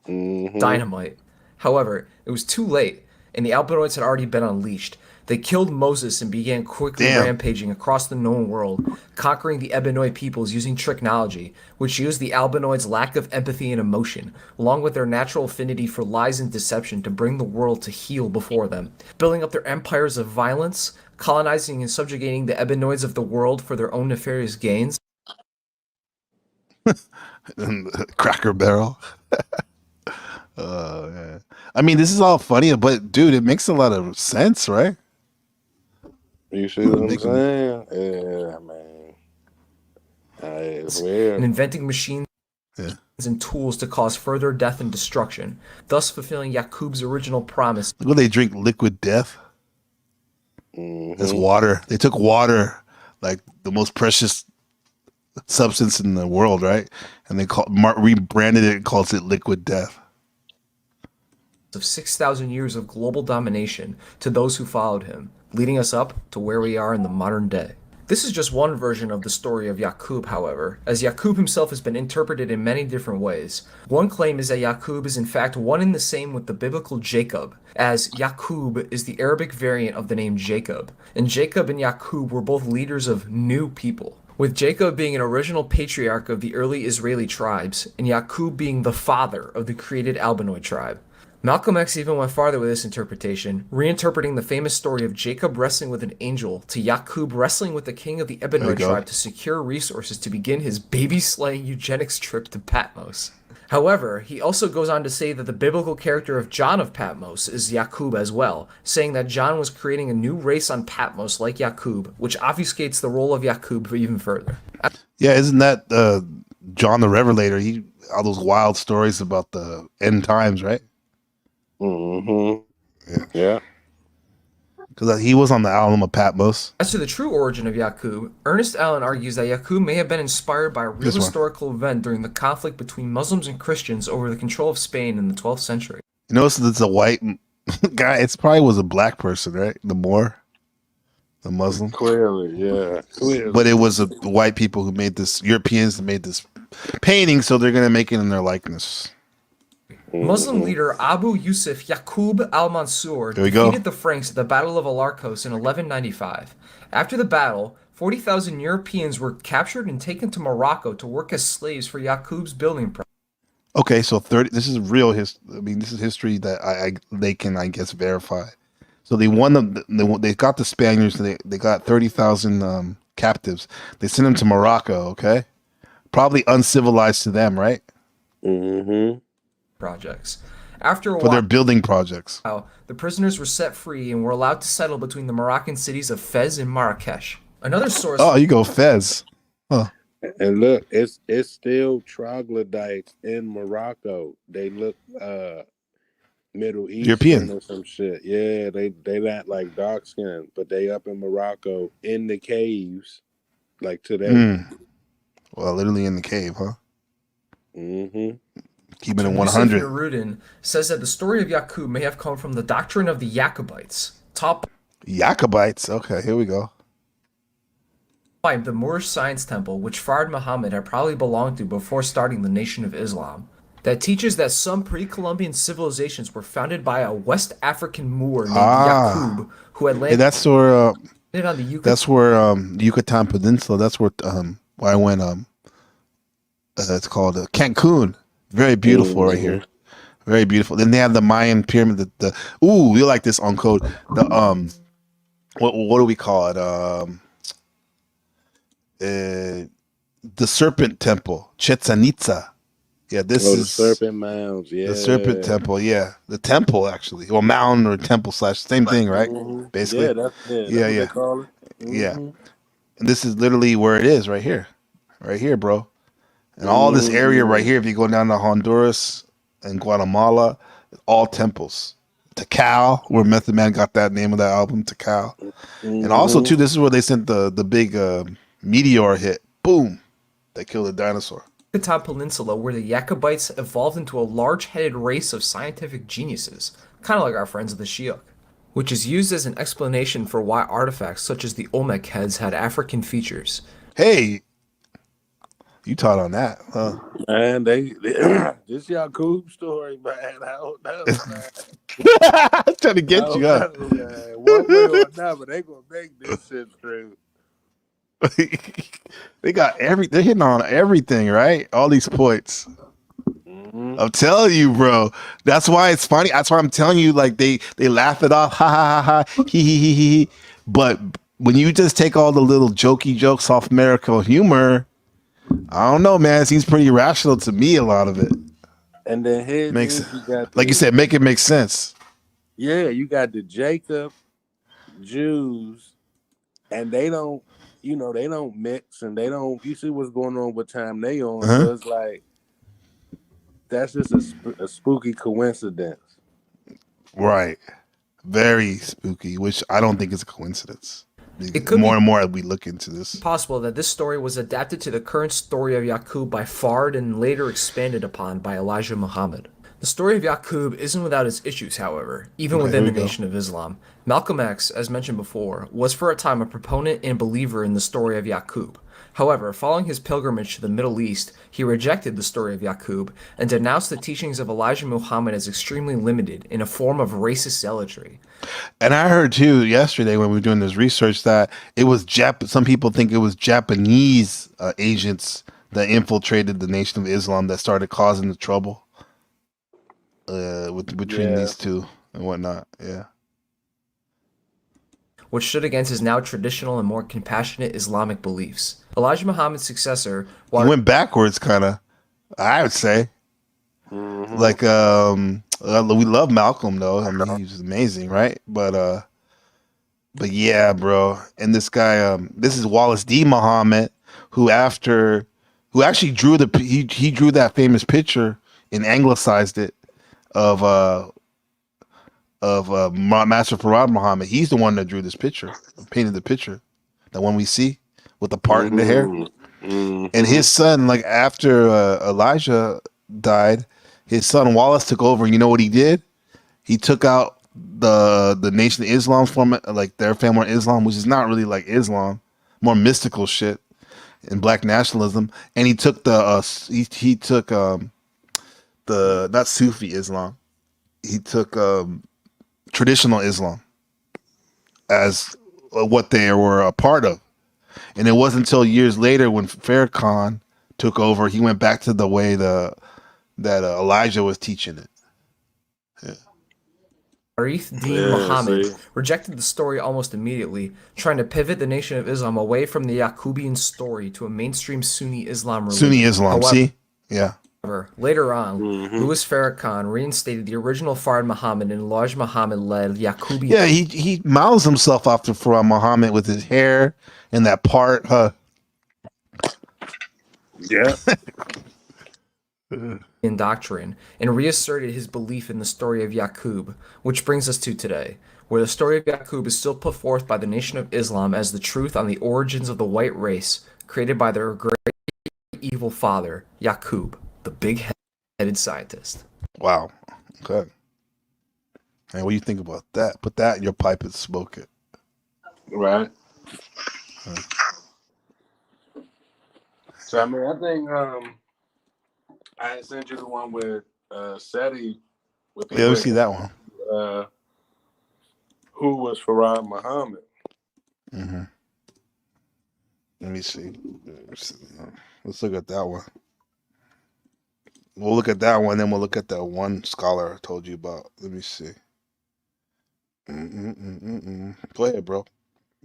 E: dynamite. However, it was too late, and the Albinoids had already been unleashed. They killed Moses and began quickly
C: Damn.
E: rampaging across the known world, conquering the Ebenoid peoples using technology, which used the Albinoids' lack of empathy and emotion, along with their natural affinity for lies and deception to bring the world to heel before them, building up their empires of violence, colonizing and subjugating the Ebenoids of the world for their own nefarious gains.
C: Cracker Barrel. Yeah. I mean, this is all funny, but dude, it makes a lot of sense, right?
D: You see what I'm saying? Yeah, man. It's weird.
E: And inventing machines and tools to cause further death and destruction, thus fulfilling YAKUB'S original promise.
C: Look what they drink, liquid death. It's water. They took water, like the most precious substance in the world, right? And they rebranded it and calls it liquid death.
E: Of 6,000 years of global domination to those who followed him, leading us up to where we are in the modern day. This is just one version of the story of YAKUB, however, as YAKUB himself has been interpreted in many different ways. One claim is that YAKUB is in fact one and the same with the biblical Jacob, as YAKUB is the Arabic variant of the name Jacob, and Jacob and YAKUB were both leaders of new people, with Jacob being an original patriarch of the early Israeli tribes, and YAKUB being the father of the created Albinoid tribe. Malcolm X even went farther with this interpretation, reinterpreting the famous story of Jacob wrestling with an angel to YAKUB wrestling with the king of the Ebenoid tribe to secure resources to begin his baby-slaying eugenics trip to Patmos. However, he also goes on to say that the biblical character of John of Patmos is YAKUB as well, saying that John was creating a new race on Patmos like YAKUB, which obfuscates the role of YAKUB even further.
C: Yeah, isn't that John the Revelator? All those wild stories about the end times, right?
D: Yeah.
C: Because he was on the island of Patmos.
E: As to the true origin of YAKUB, Ernest Allen argues that YAKUB may have been inspired by a real historical event during the conflict between Muslims and Christians over the control of Spain in the 12th century.
C: You notice that it's a white guy. It probably was a black person, right? The Moor, the Muslim.
D: Clearly, yeah. Clearly.
C: But it was the white people who made this, Europeans that made this painting, so they're going to make it in their likeness.
E: Muslim leader Abu Yusuf Yaqub al-Mansur defeated the Franks at the Battle of Alarcos in 1195. After the battle, 40,000 Europeans were captured and taken to Morocco to work as slaves for YAKUB'S building project.
C: Okay, so this is real history. I mean, this is history that they can, I guess, verify. So they won they got the Spaniards. They got 30,000 captives. They sent them to Morocco. Okay, probably uncivilized to them, right?
E: Projects. After a
C: For
E: while,
C: their building projects.
E: The prisoners were set free and were allowed to settle between the Moroccan cities of Fez and Marrakesh. Another source.
C: Oh, you go Fez. Huh.
D: And look, it's still troglodytes in Morocco. They look Middle Eastern
C: European
D: or some shit. Yeah, they not like dark skin, but they up in Morocco in the caves, like today.
C: Well, literally in the cave, huh? Keeping it
E: Yusuf
C: 100.
E: Nuruddin says that the story of YAKUB may have come from the doctrine of the YAKUB'Ites, taught
C: YAKUB'Ites. Okay, here we go.
E: by the Moorish Science Temple, which Fard Muhammad had probably belonged to before starting the Nation of Islam, that teaches that some pre-Columbian civilizations were founded by a West African Moor named YAKUB, who had landed
C: that's where
E: on the Yucatan.
C: That's where Yucatan Peninsula. That's where I went. It's called Cancun. Very beautiful right here. Very beautiful. Then they have the Mayan pyramid. Ooh, you like this on code? The what do we call it? The Serpent Temple, Chichen Itza. Yeah, this is
D: the Serpent Mounds. Yeah,
C: the Serpent Temple. Yeah, the temple actually, or mountain or temple / same thing, right? Basically.
D: Yeah, that's what they call it.
C: Yeah. And this is literally where it is, right here, bro. And all this area right here, if you go down to Honduras and Guatemala, all temples. Tikal, where Method Man got that name of that album, Tikal. And also, too, this is where they sent the big meteor hit. Boom. They killed a dinosaur.
E: Yucatan Peninsula, where the YAKUB'Ites evolved into a large-headed race of scientific geniuses, kind of like our friends of the Shiok, which is used as an explanation for why artifacts such as the Olmec heads had African features.
C: Hey, You taught on that, huh?
D: Man, this Yakub story, man. I don't know, man.
C: Trying to
D: I
C: get you,
D: don't
C: huh?
D: know, man. One way or another, they gonna make this shit true.
C: They got they're hitting on everything, right? All these points.
D: Mm-hmm.
C: I'm telling you, bro. That's why it's funny. That's why I'm telling you, like they laugh it off, ha ha ha ha, he. But when you just take all the little jokey jokes off American humor, I don't know, man. It seems pretty rational to me. A lot of it
D: And then here it
C: makes,
D: is, you got
C: like you
D: the
C: said, make it make sense.
D: you got the Jacob Jews, and they don't, they don't mix, and they don't. You see what's going on with time they on,
C: Uh-huh.
D: so it's like that's just a spooky coincidence.
C: Right. Very spooky, which I don't think is a coincidence.
E: It could
C: More
E: be
C: and more as we look into this.
E: possible that this story was adapted to the current story of Yaqub by Fard and later expanded upon by Elijah Muhammad. The story of Yaqub isn't without its issues, however, even
C: Okay,
E: within
C: here
E: the
C: we go.
E: Nation of Islam. Malcolm X, as mentioned before, was for a time a proponent and believer in the story of Yaqub. However, following his pilgrimage to the Middle East, he rejected the story of Yaqub and denounced the teachings of Elijah Muhammad as extremely limited in a form of racist zealotry.
C: And I heard too yesterday when we were doing this research that it was some people think it was Japanese agents that infiltrated the Nation of Islam that started causing the trouble between
D: Yeah.
C: these two and whatnot. Yeah.
E: Which stood against his now traditional and more compassionate Islamic beliefs. Elijah Muhammad's successor,
C: He went backwards, kind of. I would say.
D: Mm-hmm.
C: Like, we love Malcolm though. I mean, he's amazing, right? But yeah, bro. And this guy, this is Wallace D. Muhammad, who actually drew he drew that famous picture and anglicized it of Master Farad Muhammad. He's the one that drew this picture, painted the picture, the one we see with the part in the hair.
D: Mm-hmm.
C: And his son, like after Elijah died, his son Wallace took over. And you know what he did? He took out the Nation of Islam from it, like their family of Islam, which is not really like Islam, more mystical shit and black nationalism. And he took he took the not Sufi Islam. He took traditional Islam as what they were a part of. And it wasn't until years later when Farrakhan took over, he went back to the way that Elijah was teaching it. Yeah.
E: Arif D.
D: Yeah,
E: Muhammad
D: see.
E: rejected the story almost immediately, trying to pivot the Nation of Islam away from the Yaqubian story to a mainstream Sunni Islam religion.
C: Sunni Islam,
E: However,
C: see? Yeah.
E: later on,
D: Mm-hmm.
E: Louis Farrakhan reinstated the original Fard Muhammad and Elijah Muhammad-led Yaqubian.
C: Yeah, he models himself after Farah Muhammad with his hair and that part.
D: Yeah.
E: Doctrine and reasserted his belief in the story of Yaqub, which brings us to today, where the story of Yaqub is still put forth by the Nation of Islam as the truth on the origins of the white race created by their great evil father, Yaqub, the big-headed scientist.
C: Wow. Okay. And what do you think about that? Put that in your pipe and smoke it.
D: Right. So I mean, I think I sent you the one with SETI with the
C: Yeah, let me see that one.
D: who was Farad Muhammad.
C: Mm-hmm. Let me see. Let's look at that one. We'll look at that one, then we'll look at that one scholar I told you about. Let me see. Go ahead, bro.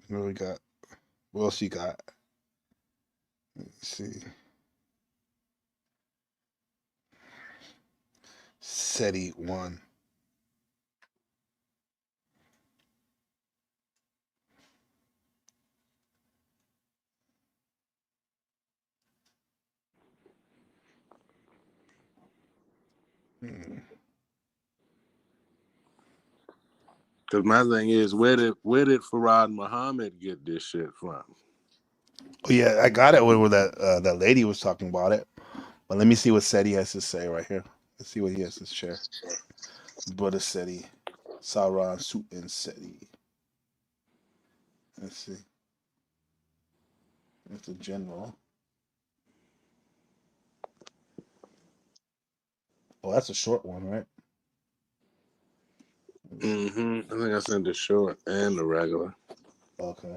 C: What we got? What else you got? Let me see. SETI 1.
D: Because my thing is, where did Farad Muhammad get this shit from?
C: Oh, yeah, I got it where that lady was talking about it. But let me see what SETI has to say right here. Let's see what he has to share. Brother SETI. Sarah Sutin SETI. Let's see. That's a general. Oh, that's a short one, right?
D: I think I sent the short and the regular.
C: Okay.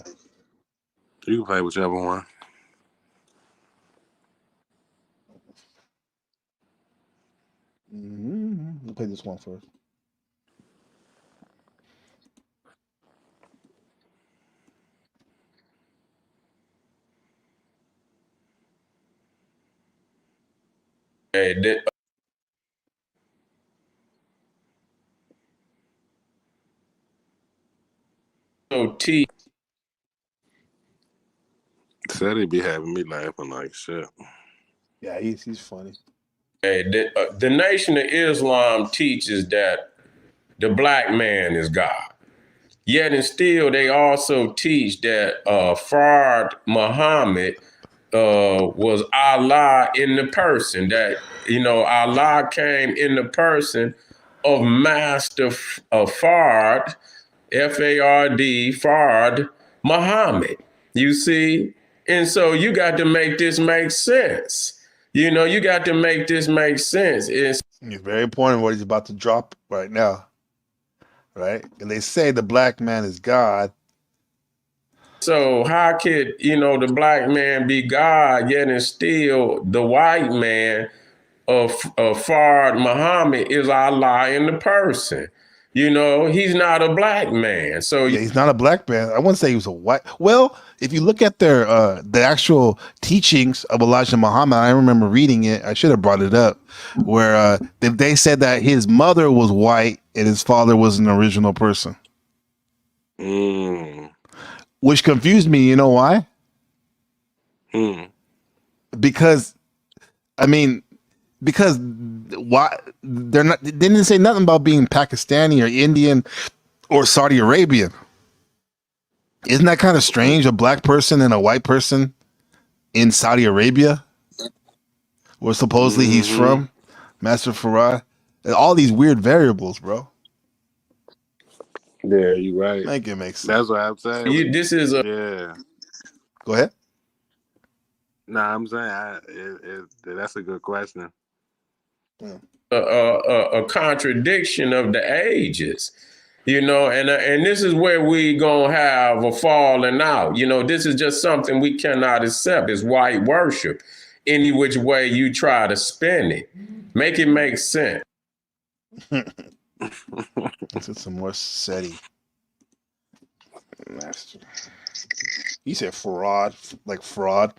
D: You can play whichever one.
C: We'll play this one first.
F: Hey, T.
D: Said he be having me laughing like shit.
C: Yeah, he's funny.
F: Hey, the Nation of Islam teaches that the black man is God. Yet and still, they also teach that Fard Muhammad was Allah in the person. That Allah came in the person of Master Fard, F-A-R-D, Fard Muhammad. You see, and so you got to make this make sense. You got to make this make sense.
C: It's very important what he's about to drop right now. Right? And they say the black man is God.
F: So how could, the black man be God, yet and still the white man of Fard Muhammad is Allah in the person? He's not a black man. So
C: yeah, he's not a black man. I wouldn't say he was a white. Well, if you look at their the actual teachings of Elijah Muhammad, I remember reading it. I should have brought it up, where they said that his mother was white and his father was an original person. Which confused me. You know why? Because why they're not? They didn't say nothing about being Pakistani or Indian or Saudi Arabian. Isn't that kind of strange? A black person and a white person in Saudi Arabia, where supposedly he's from, Master Farad. And all these weird variables, bro.
D: Yeah, you're right.
C: Make it make sense.
D: That's what I'm saying.
F: this is a
D: Yeah.
C: Go ahead.
D: Nah, I'm saying that's a good question.
F: a contradiction of the ages. And this is where we gonna have a falling out. This is just something we cannot accept. It's white worship. Any which way you try to spin it, make it make sense.
C: Let's get some more SETI. Master. You said fraud, like fraud.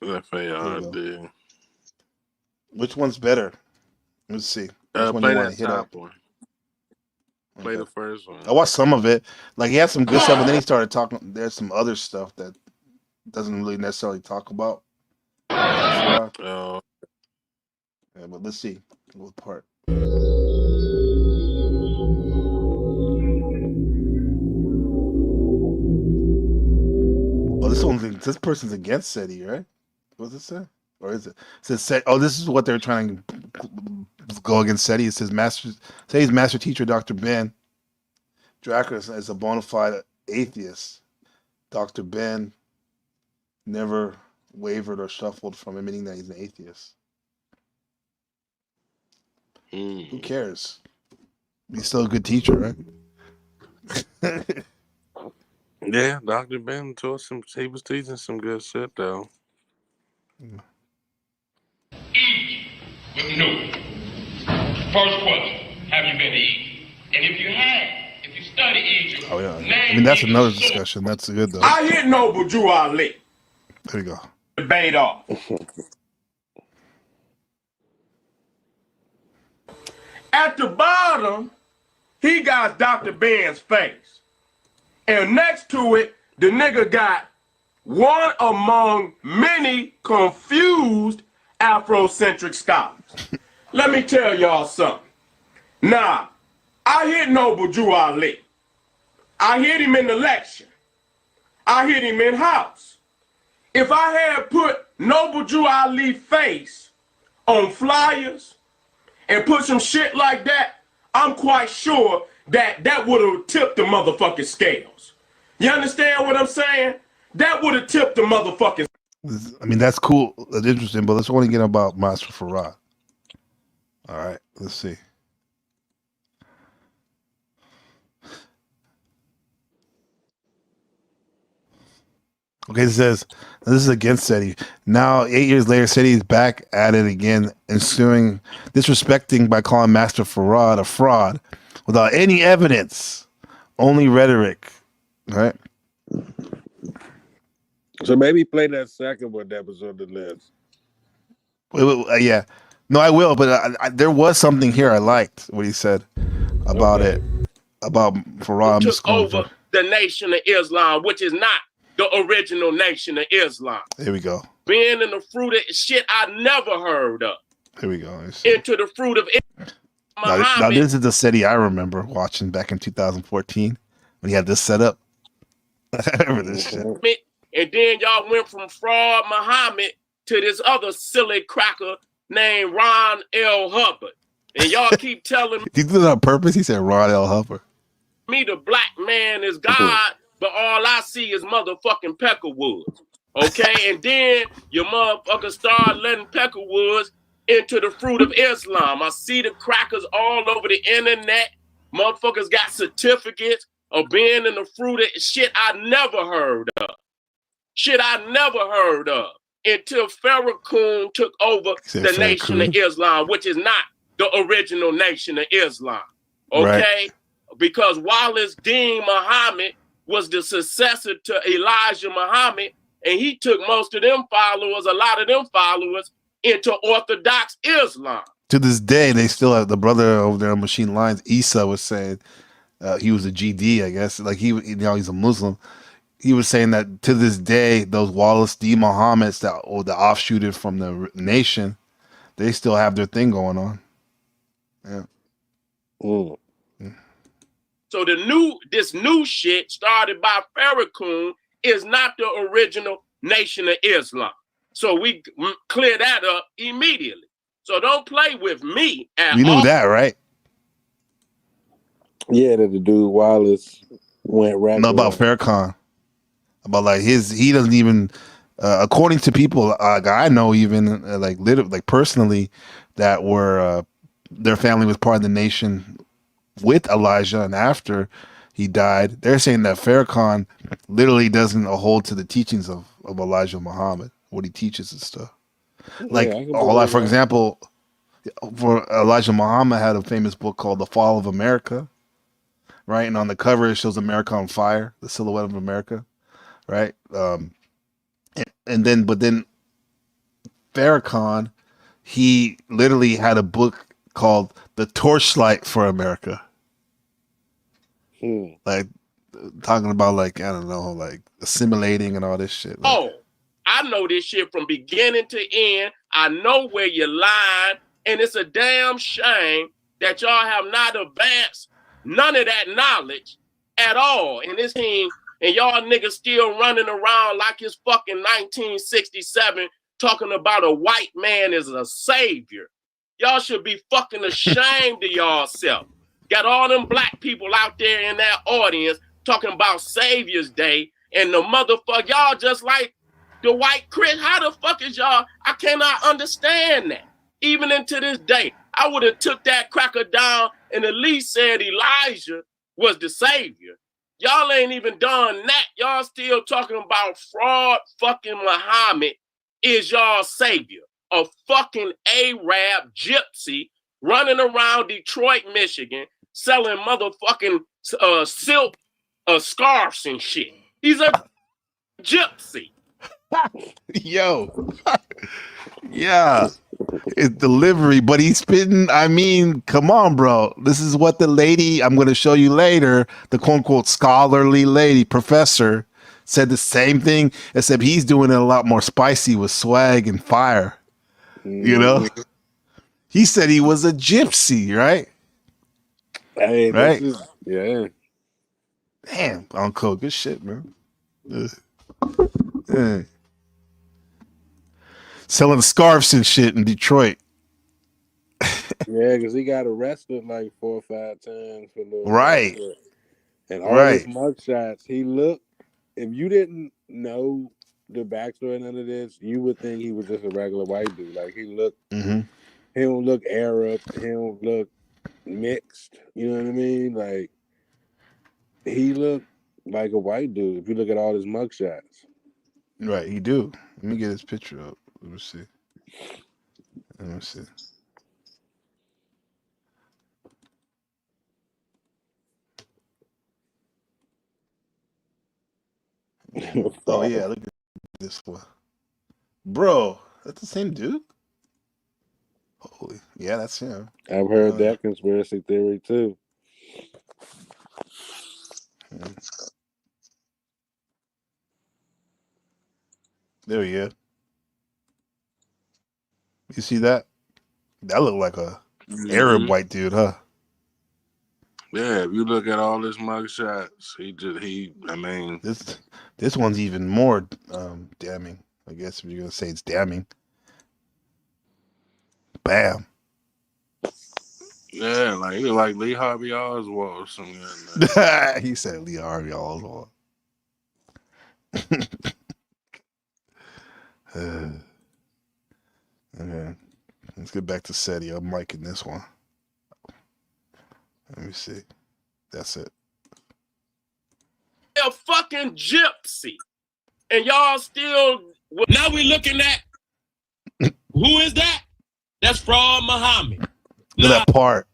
D: F-A-R-D.
C: Which one's better? Let's see. Which one
D: Play
C: you want
D: that
C: to hit
D: top
C: up?
D: one. Play the first one.
C: I watched some of it. Like he had some good stuff, but then he started talking. There's some other stuff that doesn't really necessarily talk about.
D: Oh.
C: Yeah, but let's see what part. Oh, this person's against SETI, right? What does it say? Or is it? It says SETI. Oh, this is what they're trying to go against SETI. It says his master teacher, Dr. Ben Dracker, is a bona fide atheist. Dr. Ben never wavered or shuffled from admitting that he's an atheist. Who cares? He's still a good teacher, right?
D: Yeah, Dr. Ben taught he was teaching some good shit though.
G: Egypt with no. First question, have you been to Egypt? And if you have, if you study Egypt,
C: oh yeah. That's another discussion. That's good though.
G: I hear Noble Drew Ali.
C: There you go.
G: Debate off. At the bottom, he got Dr. Ben's face. And next to it, the nigga got one among many confused Afrocentric scholars. Let me tell y'all something. Now, I hit Noble Drew Ali. I hit him in the lecture. I hit him in house. If I had put Noble Drew Ali face on flyers and put some shit like that, I'm quite sure that would have tipped the motherfucking scales. You understand what I'm saying? That would have tipped the motherfucking.
C: I mean, that's cool. That's interesting, but let's only get about Master Farad. All right, let's see. Okay, it says this is against SETI. Now, 8 years later, SETI is back at it again, ensuing disrespecting by calling Master Farad a fraud without any evidence, only rhetoric. Right?
D: So maybe play that second one that was on the list.
C: Yeah. No, I will, but there was something here I liked what he said about it. About Farad.
G: Took over the Nation of Islam, which is not the original Nation of Islam.
C: Here we go.
G: Being in the fruit of shit I never heard of.
C: Here we go.
G: Into the fruit of
C: Muhammad. Now this is the SETI I remember watching back in 2014 when he had this set up. I remember this shit.
G: And then y'all went from fraud Muhammad to this other silly cracker named Ron L. Hubbard. And y'all keep telling me.
C: He did it on purpose. He said Ron L. Hubbard.
G: Me, the black man is God, but all I see is motherfucking Peckerwoods. Okay? And then your motherfuckers start letting Peckerwoods into the fruit of Islam. I see the crackers all over the internet. Motherfuckers got certificates of being in the fruit of shit I never heard of. Shit I never heard of until Farrakhan took over the Nation of Islam, which is not the original Nation of Islam. Okay? Right. Because Wallace Dean Muhammad was the successor to Elijah Muhammad, and he took most of them followers, a lot of them followers, into Orthodox Islam.
C: To this day, they still have the brother over there on Machine Lines, Isa, was saying he was a GD, I guess. Like he's a Muslim. He was saying that to this day, those Wallace D. Muhammads that offshooted from the nation, they still have their thing going on. Yeah.
D: Mm.
G: So this new shit started by Farrakhan is not the original Nation of Islam. So we clear that up immediately. So don't play with me at all.
C: You knew that, right?
D: Yeah, that the dude Wallace went right.
C: No, about Farrakhan. About like he doesn't even, according to people I know, even like personally, that were their family was part of the nation with Elijah, and after he died, they're saying that Farrakhan literally doesn't hold to the teachings of Elijah Muhammad, what he teaches and stuff. Like, for example, for Elijah Muhammad had a famous book called The Fall of America, right? And on the cover it shows America on fire, the silhouette of America, right? But then Farrakhan, he literally had a book called The Torchlight for America. Like talking about like, I don't know, like assimilating and all this shit.
G: Oh, I know this shit from beginning to end. I know where you're lying, and it's a damn shame that y'all have not advanced none of that knowledge at all in this team, and y'all niggas still running around like it's fucking 1967 talking about a white man as a savior. Y'all should be fucking ashamed of y'allself. Got all them black people out there in that audience talking about Savior's Day, and the motherfucker, y'all just like the white Crete. How the fuck is y'all? I cannot understand that. Even into this day, I would have took that cracker down and at least said Elijah was the savior. Y'all ain't even done that. Y'all still talking about fraud fucking Muhammad is y'all savior. A fucking Arab gypsy running around Detroit, Michigan, selling motherfucking silk scarves and shit. He's a gypsy.
C: Yo. Yeah. It's delivery, but he's spitting. I mean, come on, bro. This is what the lady I'm going to show you later, the quote unquote scholarly lady, professor, said the same thing, except he's doing it a lot more spicy with swag and fire. You know? He said he was a gypsy, right?
D: Hey,
C: right?
D: Yeah.
C: Damn, Uncle, good shit, man. Yeah. Selling scarves and shit in Detroit.
D: Yeah, because he got arrested like 4 or 5 times for the
C: right.
D: And all his mugshots, he looked. If you didn't know the backstory and none of this, you would think he was just a regular white dude. Like he
C: Mm-hmm.
D: don't look Arab, he don't look mixed. You know what I mean? Like he looked like a white dude. If you look at all his mugshots.
C: Right, he do. Let me get his picture up. Let me see. Let me see. Oh yeah, look at this one, bro. That's the same dude. Holy, yeah, that's him.
D: I've heard that conspiracy theory too.
C: There we go. You see that? That looked like a Arab white dude, huh?
D: Yeah, if you look at all his mugshots, I mean,
C: this one's even more damning. I guess if you're gonna say it's damning. Bam.
D: Yeah, like he look like Lee Harvey Oswald or something.
C: He said Lee Harvey Oswald. Okay, let's get back to SETI. I'm miking this one. Let me see. That's it.
G: A fucking gypsy. And y'all still... Now we looking at... Who is that? That's Fraud Muhammad.
C: Look at that part.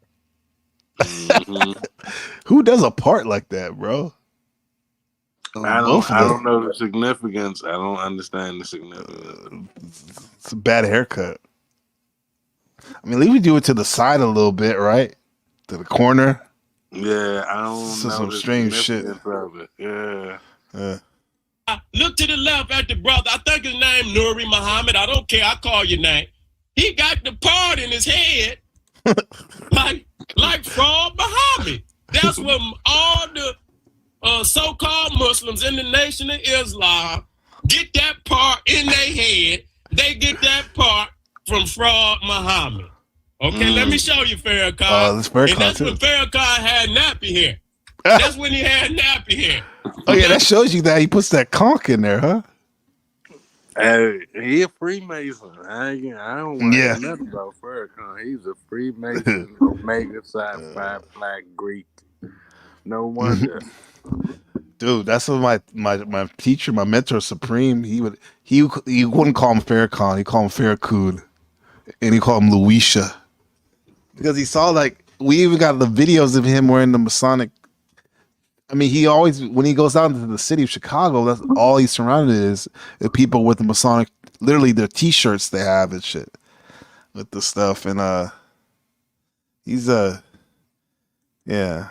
C: Who does a part like that, bro?
D: I don't know the significance. I don't understand the significance.
C: It's a bad haircut. I mean, at least we do it to the side a little bit, right? To the corner.
D: Yeah, I don't know.
C: Some strange shit.
D: Yeah.
G: Look to the left at the brother. I think his name Nuri Muhammad. I don't care. I call your name. He got the part in his head like Fraud Muhammad. That's what all the so-called Muslims in the Nation of Islam get that part in their head. They get that part from Fraud Muhammad. Okay, let me show you Farrakhan. And that's when Farrakhan had nappy hair. That's when he had nappy hair.
C: Oh yeah, that shows you that he puts that conch in there, huh?
D: Hey, he a Freemason. I don't want to hear nothing about Farrakhan. He's a Freemason, Omega Psi Phi Black Greek. No wonder.
C: Dude, that's what my teacher, my mentor Supreme, he wouldn't call him Farrakhan, he called him Farrakhan. And he called him Luisha. Because he saw, like, we even got the videos of him wearing the Masonic. I mean, he always, when he goes out into the city of Chicago, that's all he's surrounded is people with the Masonic, literally their t-shirts they have and shit with the stuff. And he's yeah.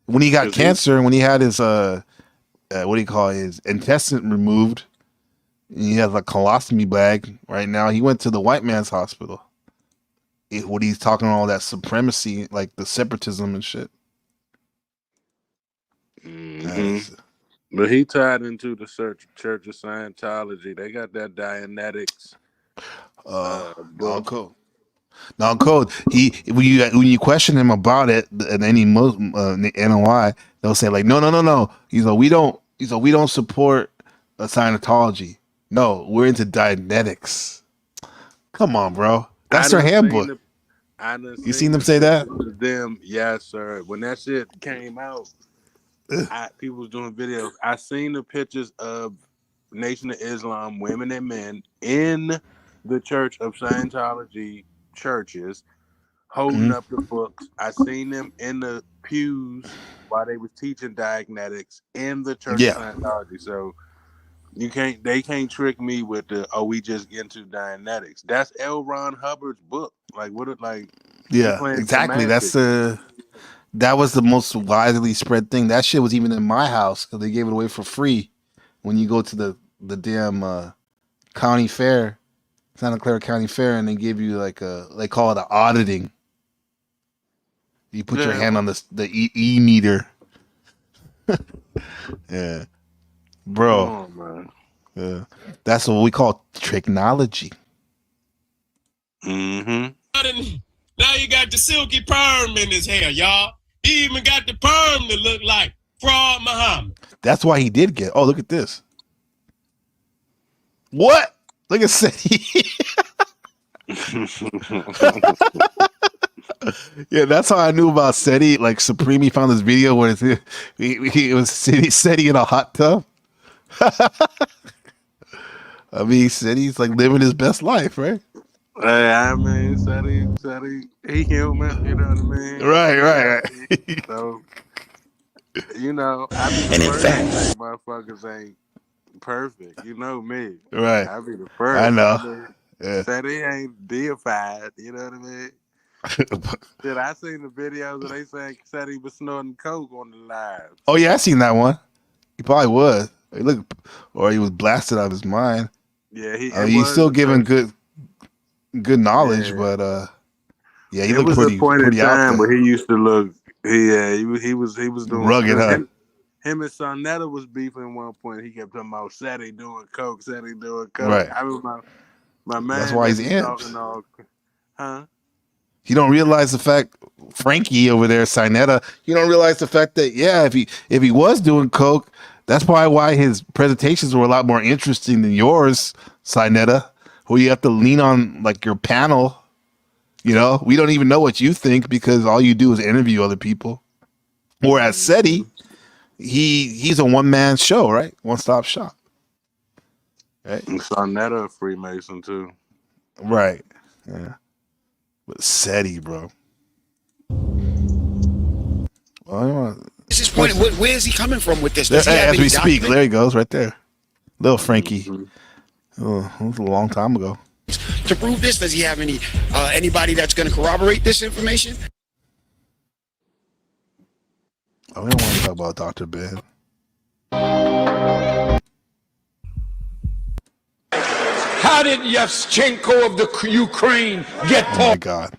C: When he got cancer, when he had his what do you call it, his intestine removed, and he has a colostomy bag right now, he went to the white man's hospital. When he's talking all that supremacy, like the separatism and shit.
D: But he tied into the Church of Scientology. They got that Dianetics.
C: Cool. Non-code. When you question him about it, and any Muslim NOI, they'll say like, no. He's like, we don't support Scientology. No, we're into Dianetics. Come on, bro. That's their handbook. You seen them say that?
D: Them, yes, sir. When that shit came out, people was doing videos. I seen the pictures of Nation of Islam women and men in the Church of Scientology churches holding up the books. I seen them in the pews while they was teaching Dianetics in the Church of Scientology. So they can't trick me with we just into Dianetics. That's L. Ron Hubbard's book. Like what it like?
C: Yeah, exactly. Semantics. That was the most widely spread thing. That shit was even in my house because they gave it away for free when you go to the damn county fair, Santa Clara County Fair, and they give you like they call it an auditing. You put your hand on the E meter. Yeah. Bro,
D: man.
C: Yeah, that's what we call technology.
G: Now you got the silky perm in his hair, y'all. He even got the perm to look like Fraud Muhammad.
C: That's why he did get. Oh, look at this. What? Look at Seti. Yeah, that's how I knew about Seti. Like Supreme, he found this video where it was Seti in a hot tub. I mean, Seti's like living his best life, right?
D: Hey, I mean, Seti, he human, you know what I mean?
C: Right.
D: So, you know, I be the first to say motherfuckers ain't perfect. You know me.
C: Right.
D: I be the first.
C: I know.
D: I mean,
C: Yeah.
D: Seti ain't deified, you know what I mean? Shit, I seen the videos where they said he was snorting coke on the live.
C: Oh yeah, I seen that one. He probably was. He looked, or he was blasted out of his mind.
D: Yeah,
C: He's still giving good knowledge, but yeah, he looked
D: was
C: pretty
D: a point in
C: out
D: time
C: there.
D: where he used to look. He was doing
C: Rugged, huh?
D: Him and Sonetta was beefing at one point. He kept talking about Seti doing coke, Seti doing coke.
C: Right.
D: I remember my man.
C: That's why he's
D: be
C: amped.
D: talking all, huh?
C: You don't realize the fact, Frankie over there, Sinetta. You don't realize the fact that if he was doing coke, that's probably why his presentations were a lot more interesting than yours, Sinetta. Where you have to lean on like your panel. You know, we don't even know what you think because all you do is interview other people. Whereas Seti, he's a one-man show, right? One-stop shop. Right.
D: And Sonetta a Freemason too.
C: Right. Yeah. But Seti, bro. Well,
A: This is point. Where is he coming from with this?
C: as we speak, there he goes, right there. Little Frankie. Oh, it was a long time ago.
A: To prove this, does he have anybody that's going to corroborate this information?
C: Oh, we don't want to talk about Dr. Ben.
H: How did Yevchenko of the Ukraine get
C: Oh my God.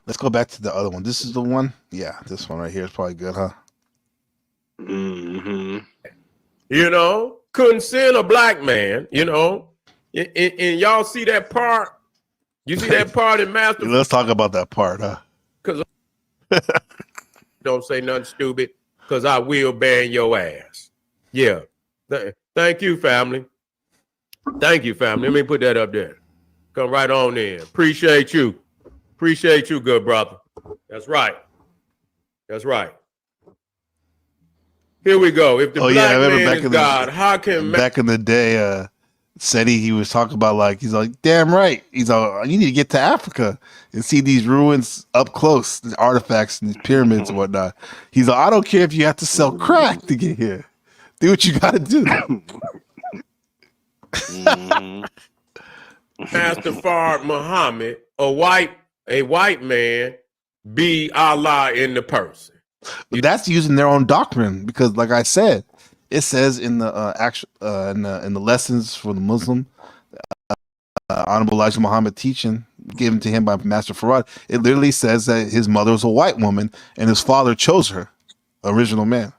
C: Let's go back to the other one. This is the one? Yeah, this one right here is probably good, huh?
F: Mm-hmm. You know, couldn't send a black man, you know. And y'all see that part? You see that part in Master?
C: Let's talk about that part, huh?
F: Because don't say nothing stupid, because I will ban your ass. Yeah. Thank you, family. Thank you, family. Let me put that up there. Come right on in. Appreciate you. Appreciate you, good brother. That's right. That's right. Here we go. If the black man is God, how can
C: back in the day, Seti, he was talking about he's like, damn right. He's like, you need to get to Africa and see these ruins up close, the artifacts and these pyramids and whatnot. He's like, I don't care if you have to sell crack to get here. Do what you got to do.
F: Master Fard Muhammad, a white man, be Allah in the person.
C: That's using their own doctrine because, like I said, it says in the in the lessons for the Muslim, Honorable Elijah Muhammad teaching given to him by Master Farad. It literally says that his mother was a white woman and his father chose her, original man.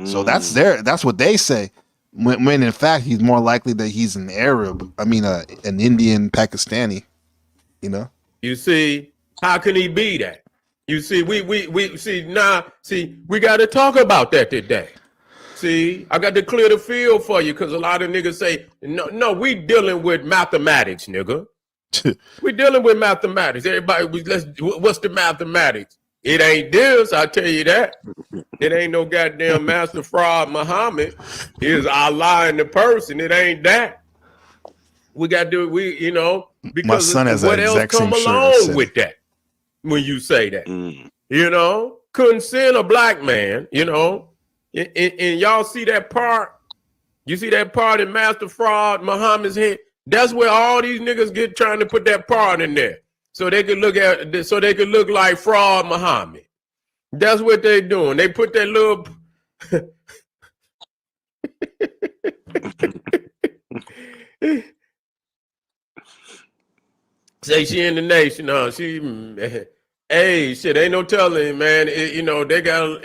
C: So that's what they say. When in fact he's more likely that he's an Arab. I mean, an Indian Pakistani. You know.
F: You see, how can he be that? You see, we see now. See, we got to talk about that today. See, I got to clear the field for you because a lot of niggas say, no, we dealing with mathematics, nigga. We dealing with mathematics. Everybody, what's the mathematics? It ain't this, I tell you that. It ain't no goddamn Master Fraud Muhammad. It's Allah in the person. It ain't that. We got to, because
C: my son has
F: what
C: that
F: else
C: exact
F: come
C: same
F: along
C: shirt
F: with that when you say that? You know, couldn't send a black man, you know, and y'all see that part? You see that part in Master Fraud Muhammad's head? That's where all these niggas get trying to put that part in there. So they could look like Fraud Muhammad. That's what they doing. They put that little say she in the nation, huh? She hey, shit, ain't no telling, man. They got,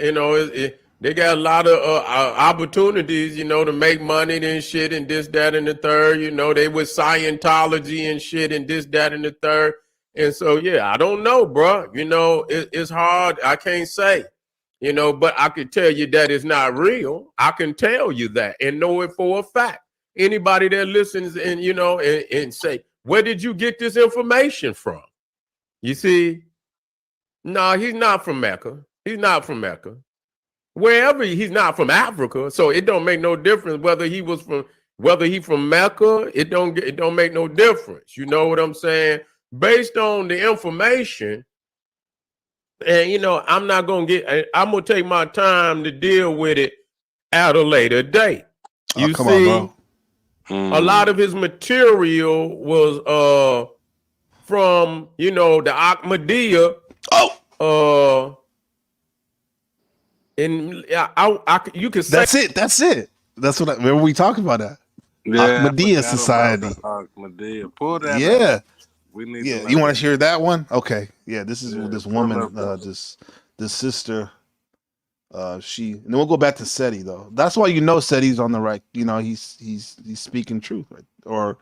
F: They got a lot of opportunities, to make money and shit and this, that, and the third. They with Scientology and shit and this, that, and the third. And so, yeah, I don't know, bro. It's hard. I can't say, but I can tell you that it's not real. I can tell you that and know it for a fact. Anybody that listens and, and say, where did you get this information from? You see, no, he's not from Mecca. He's not from Mecca. Wherever he's not from Africa, so it don't make no difference whether he from Mecca. It don't make no difference. You know what I'm saying? Based on the information, and I'm gonna take my time to deal with it at a later date. You
C: come
F: see,
C: on, bro.
F: a lot of his material was from the Ahmadiyya. And you can say
C: That's it. That's what remember we talked about that.
D: Yeah,
C: Ahmadiyya Society.
D: Ahmadiyya. Pull that
C: Yeah.
D: up. We need
C: You want to hear that one? Okay. Yeah, this is this woman, this sister. And then we'll go back to Seti though. That's why Seti's on the right. He's speaking truth, right? Or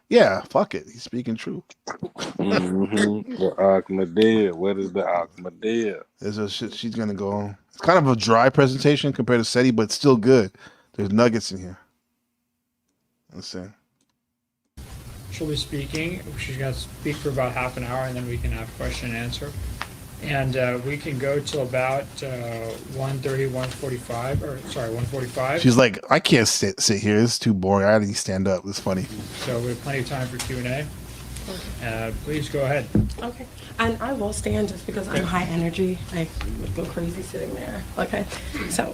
C: yeah, fuck it, he's speaking truth.
D: The Ahmadiyya. What is the Ahmadiyya?
C: There's a shit she's gonna go on. It's kind of a dry presentation compared to Seti, but still good. There's nuggets in here. Let's see.
I: She'll be speaking. She's going to speak for about half an hour, and then we can have question and answer. And we can go till about 1:30, 1:45, or sorry, 1:45.
C: She's like, I can't sit here. It's too boring. I need to stand up. It's funny.
I: So we have plenty of time for Q&A. Please go ahead.
J: Okay. And I will stand just because I'm high energy. I would go crazy sitting there. Okay. So.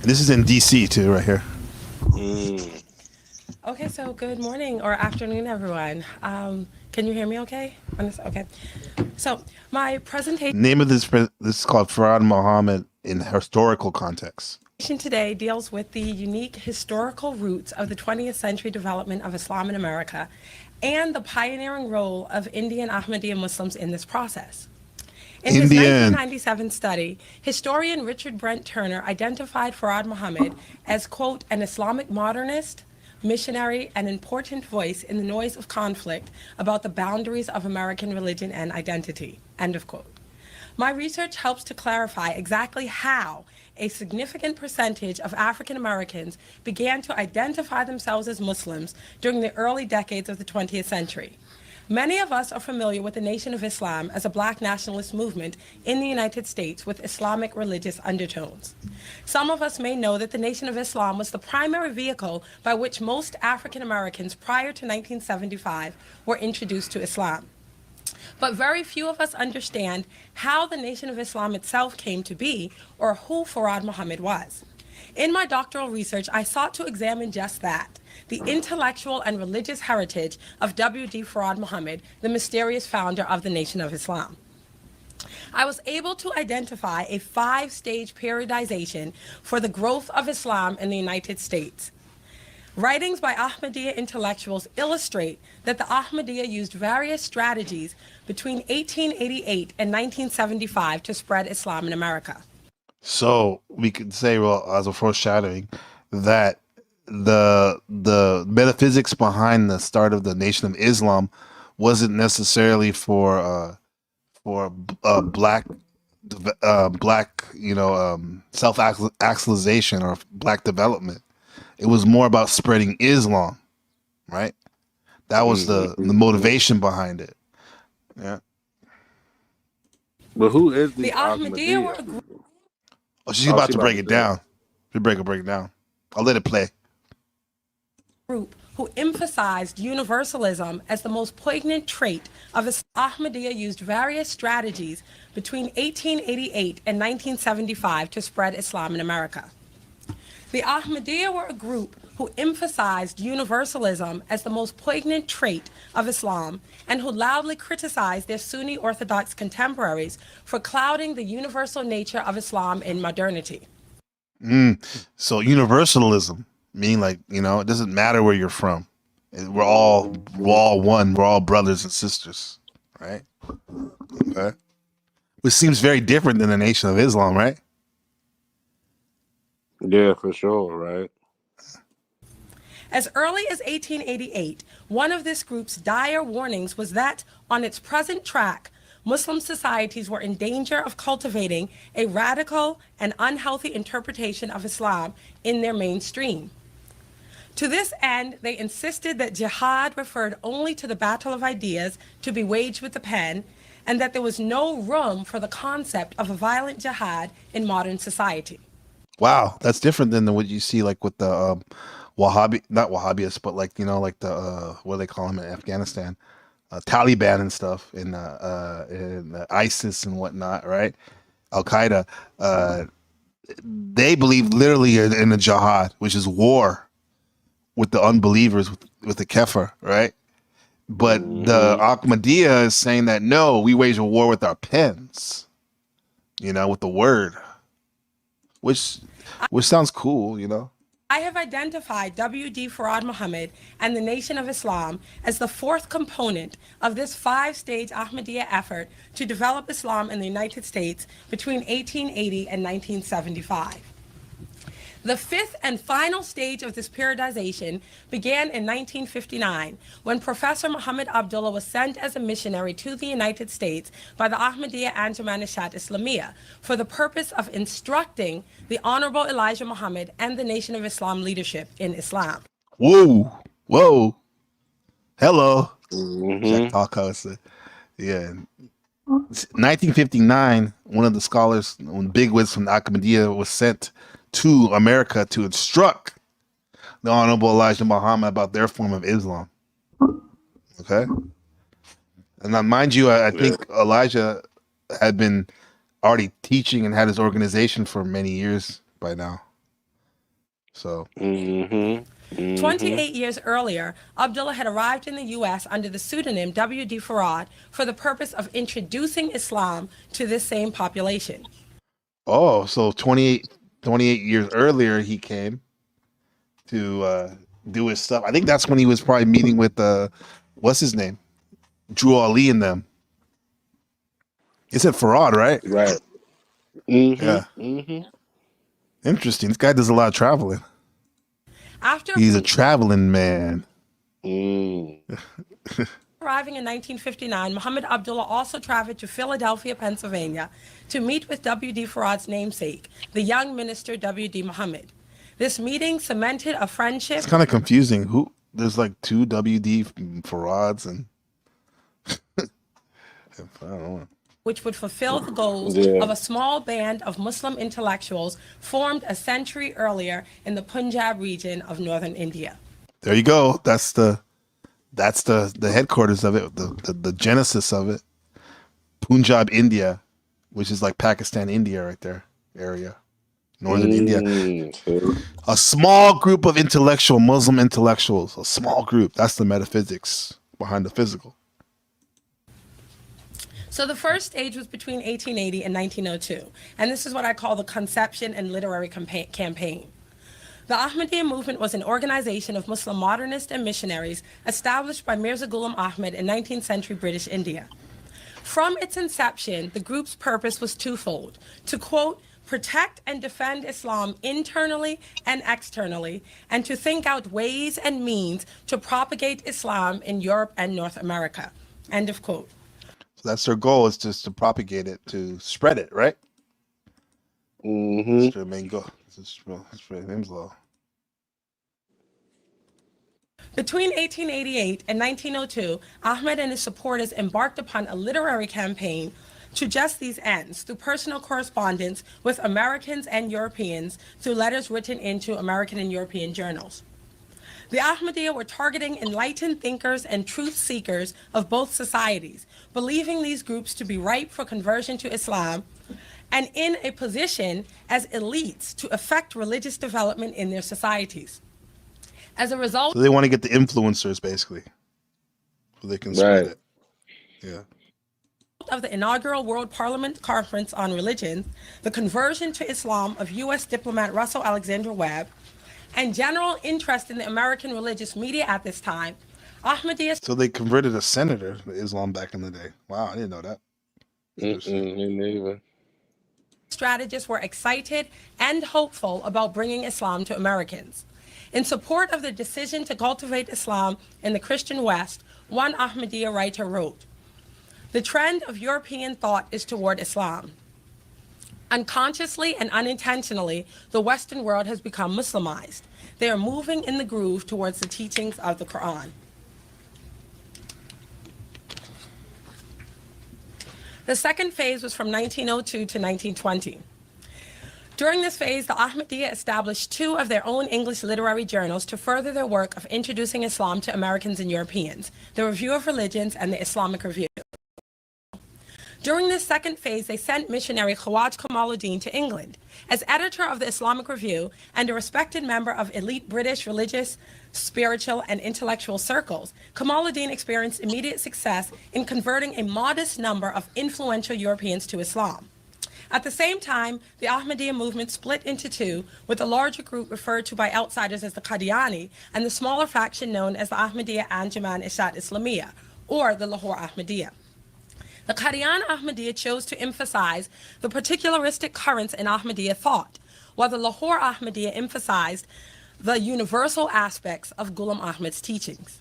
C: This is in DC too, right here.
J: Okay, so good morning or afternoon, everyone. Can you hear me okay? Okay. So my presentation
C: Name of this is called Farad Muhammad in historical context.
J: today deals with the unique historical roots of the 20th century development of Islam in America and the pioneering role of Indian Ahmadiyya Muslims in this process. In his 1997 study, historian Richard Brent Turner identified Farad Muhammad as, quote, an Islamic modernist, missionary, and important voice in the noise of conflict about the boundaries of American religion and identity, end of quote. My research helps to clarify exactly how a significant percentage of African Americans began to identify themselves as Muslims during the early decades of the 20th century. Many of us are familiar with the Nation of Islam as a black nationalist movement in the United States with Islamic religious undertones. Some of us may know that the Nation of Islam was the primary vehicle by which most African Americans prior to 1975 were introduced to Islam. But very few of us understand how the Nation of Islam itself came to be or who Farad Muhammad was. In my doctoral research, I sought to examine just that, the intellectual and religious heritage of W.D. Farad Muhammad, the mysterious founder of the Nation of Islam. I was able to identify a 5-stage periodization for the growth of Islam in the United States. Writings by Ahmadiyya intellectuals illustrate that the Ahmadiyya used various strategies between 1888 and 1975 to spread Islam in America.
C: So we could say, well, as a foreshadowing, that the metaphysics behind the start of the Nation of Islam wasn't necessarily for black self-actualization or black development. It was more about spreading Islam, right? That was the motivation behind it. Yeah.
D: But who is the
J: Ahmadiyya? Were a
C: she's about to break it down. She'll break it down. I'll let it play.
J: Group who emphasized universalism as the most poignant trait of Islam. Ahmadiyya used various strategies between 1888 and 1975 to spread Islam in America. The Ahmadiyya were a group who emphasized universalism as the most poignant trait of Islam and who loudly criticized their Sunni Orthodox contemporaries for clouding the universal nature of Islam in modernity.
C: So universalism, meaning it doesn't matter where you're from. We're all one. We're all brothers and sisters, right? Okay. Which seems very different than the Nation of Islam, right?
D: Yeah, for sure, right?
J: As early as 1888, one of this group's dire warnings was that, on its present track, Muslim societies were in danger of cultivating a radical and unhealthy interpretation of Islam in their mainstream. To this end, they insisted that jihad referred only to the battle of ideas to be waged with the pen, and that there was no room for the concept of a violent jihad in modern society.
C: Wow, that's different than what you see like with the Wahhabi, not Wahhabists, but like like the what do they call them in Afghanistan, Taliban and stuff, and ISIS and whatnot, right? Al Qaeda. They believe literally in a jihad, which is war with the unbelievers, with the kafir, right? But the Ahmadiyya is saying that no, we wage a war with our pens, with the word, which sounds cool.
J: I have identified W.D. Farad Muhammad and the Nation of Islam as the fourth component of this five-stage Ahmadiyya effort to develop Islam in the United States between 1880 and 1975. The fifth and final stage of this periodization began in 1959 when Professor Muhammad Abdullah was sent as a missionary to the United States by the Ahmadiyya Anjuman Ishat Islamiyya for the purpose of instructing the Honorable Elijah Muhammad and the Nation of Islam leadership in Islam.
C: Whoa. Hello.
D: Mm-hmm.
C: Talk house. Yeah. 1959, one of the scholars, bigwigs from the Ahmadiyya, was sent to America to instruct the Honorable Elijah Muhammad about their form of Islam. Okay? And now, mind you, I think Elijah had been already teaching and had his organization for many years by now. So.
J: 28 years earlier, Abdullah had arrived in the U.S. under the pseudonym W.D. Farad for the purpose of introducing Islam to this same population.
C: Oh, so 28 years earlier, he came to do his stuff. I think that's when he was probably meeting with, what's his name? Drew Ali and them. He said Farad, right?
D: Right. Mm-hmm.
C: Yeah.
D: Mm-hmm.
C: Interesting. This guy does a lot of traveling. He's a traveling man.
J: Arriving in 1959, Muhammad Abdullah also traveled to Philadelphia, Pennsylvania, to meet with W.D. Farad's namesake, the young minister W.D. Muhammad. This meeting cemented a friendship.
C: It's kind of confusing. There's like two W.D. Farads and I don't know.
J: Which would fulfill the goals of a small band of Muslim intellectuals formed a century earlier in the Punjab region of northern India.
C: There you go. That's the headquarters of it, the genesis of it. Punjab, India, which is like Pakistan, India right there, area. Northern India. A small group of Muslim intellectuals, a small group. That's the metaphysics behind the physical.
J: So the first stage was between 1880 and 1902, and this is what I call the conception and literary campaign. The Ahmadiyya movement was an organization of Muslim modernists and missionaries established by Mirza Ghulam Ahmad in 19th century British India. From its inception, the group's purpose was twofold: to, quote, protect and defend Islam internally and externally, and to think out ways and means to propagate Islam in Europe and North America, end of quote.
C: So that's their goal, is just to propagate it, to spread it, right?
D: Mm-hmm.
C: That's their main goal. That's Him's law.
J: Between 1888 and 1902, Ahmed and his supporters embarked upon a literary campaign to just these ends through personal correspondence with Americans and Europeans through letters written into American and European journals. The Ahmadiyya were targeting enlightened thinkers and truth seekers of both societies, believing these groups to be ripe for conversion to Islam and in a position as elites to affect religious development in their societies. As a result,
C: so they want to get the influencers, basically, so they can spread it. Yeah.
J: Of the inaugural World Parliament Conference on Religion, the conversion to Islam of U.S. diplomat Russell Alexander Webb, and general interest in the American religious media at this time, Ahmadiyya.
C: So they converted a senator to Islam back in the day. Wow, I didn't know that.
D: Me neither.
J: strategists were excited and hopeful about bringing Islam to Americans. In support of the decision to cultivate Islam in the Christian West, one Ahmadiyya writer wrote, "The trend of European thought is toward Islam. Unconsciously and unintentionally, the Western world has become Muslimized. They are moving in the groove towards the teachings of the Quran." The second phase was from 1902 to 1920. During this phase, the Ahmadiyya established two of their own English literary journals to further their work of introducing Islam to Americans and Europeans, the Review of Religions and the Islamic Review. During this second phase, they sent missionary Khawaj Kamaluddin to England. As editor of the Islamic Review and a respected member of elite British religious, spiritual, and intellectual circles, Kamaluddin experienced immediate success in converting a modest number of influential Europeans to Islam. At the same time, the Ahmadiyya movement split into two, with the larger group referred to by outsiders as the Qadiani and the smaller faction known as the Ahmadiyya Anjuman Ishat Islamiyya, or the Lahore Ahmadiyya. The Qadian Ahmadiyya chose to emphasize the particularistic currents in Ahmadiyya thought, while the Lahore Ahmadiyya emphasized the universal aspects of Ghulam Ahmad's teachings.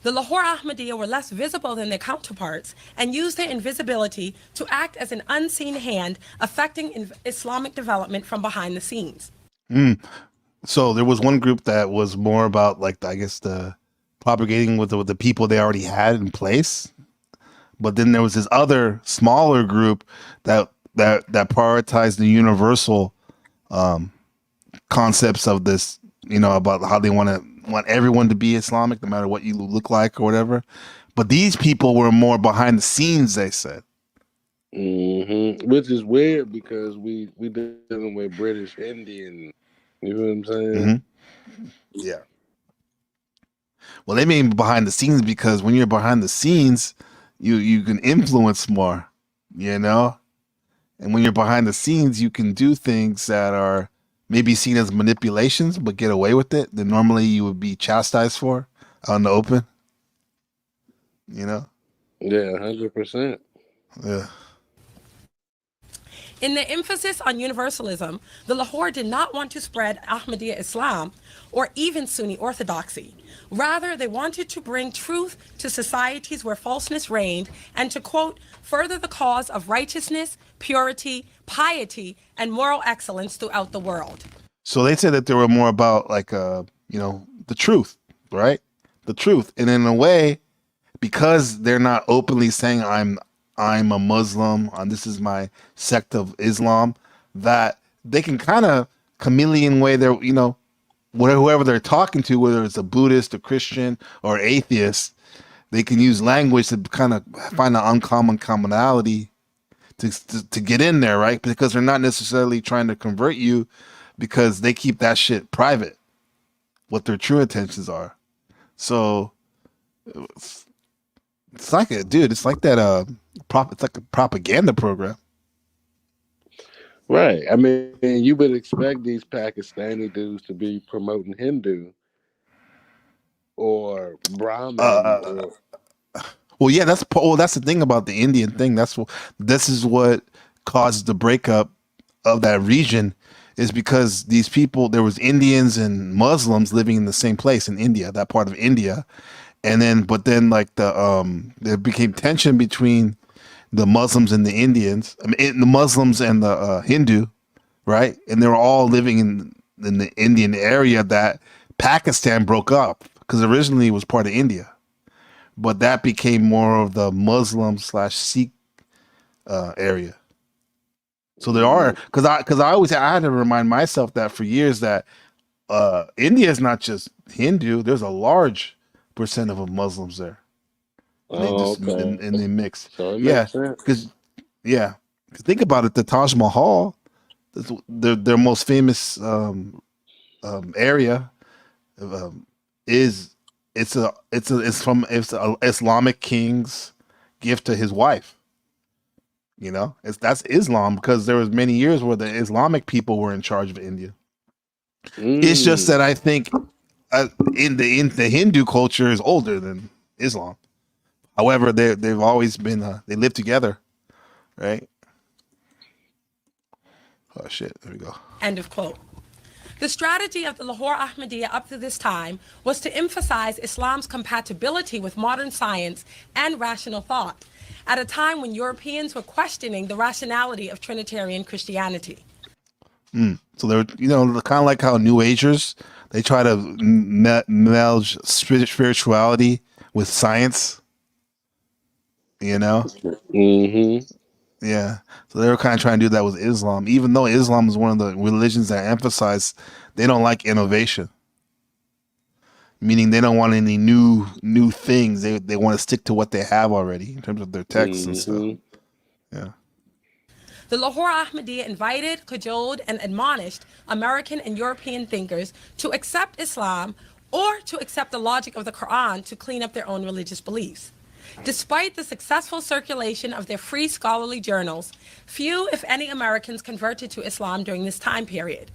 J: The Lahore Ahmadiyya were less visible than their counterparts and used their invisibility to act as an unseen hand affecting Islamic development from behind the scenes.
C: So there was one group that was more about, like, I guess, the propagating with the people they already had in place. But then there was this other smaller group that prioritized the universal concepts of this, about how they want everyone to be Islamic, no matter what you look like or whatever. But these people were more behind the scenes, they said.
D: Which is weird because we dealing with British Indian. You know what I'm saying?
C: Yeah. Well, they mean behind the scenes because when you're behind the scenes, you can influence more, And when you're behind the scenes, you can do things that are maybe seen as manipulations, but get away with it that normally you would be chastised for out in the open.
D: Yeah, 100%.
C: Yeah.
J: In their emphasis on universalism, the Lahore did not want to spread Ahmadiyya Islam or even Sunni orthodoxy. Rather, they wanted to bring truth to societies where falseness reigned and to, quote, further the cause of righteousness, purity, piety, and moral excellence throughout the world. So
C: they said that they were more about, like, the truth, right? The truth. And in a way, because they're not openly saying I'm a Muslim, and this is my sect of Islam, that they can kind of chameleon way their, whoever they're talking to, whether it's a Buddhist, a Christian, or atheist, they can use language to kind of find an uncommon commonality to get in there, right? Because they're not necessarily trying to convert you, because they keep that shit private, what their true intentions are. So it's like it's like that it's like a propaganda program.
D: Right. I mean, you would expect these Pakistani dudes to be promoting Hindu or Brahmin.
C: Well, yeah, that's the thing about the Indian thing. This is what caused the breakup of that region, is because these people, there was Indians and Muslims living in the same place in India, that part of India. But then like there became tension between the Muslims and the Indians, the Muslims and the Hindu, right? And they were all living in the Indian area that Pakistan broke up, because originally it was part of India. But that became more of the Muslim/Sikh area. So there are, because I had to remind myself that for years that India is not just Hindu. There's a large percent of Muslims there. And they mix.
D: So
C: because think about it. The Taj Mahal, their most famous area, is it's from an Islamic king's gift to his wife. That's Islam, because there was many years where the Islamic people were in charge of India. It's just that I think in the Hindu culture is older than Islam. However, they've always been they live together, right? Oh shit! There we go.
J: End of quote. The strategy of the Lahore Ahmadiyya up to this time was to emphasize Islam's compatibility with modern science and rational thought at a time when Europeans were questioning the rationality of Trinitarian Christianity.
C: So they're, kind of like how New Agers, they try to merge spirituality with science.
D: Mm-hmm.
C: Yeah. So they were kind of trying to do that with Islam, even though Islam is one of the religions that emphasize they don't like innovation, meaning they don't want any new things. They want to stick to what they have already in terms of their texts and stuff. Yeah.
J: The Lahore Ahmadiyya invited, cajoled, and admonished American and European thinkers to accept Islam or to accept the logic of the Quran to clean up their own religious beliefs. Despite the successful circulation of their free scholarly journals, few, if any, Americans converted to Islam during this time period.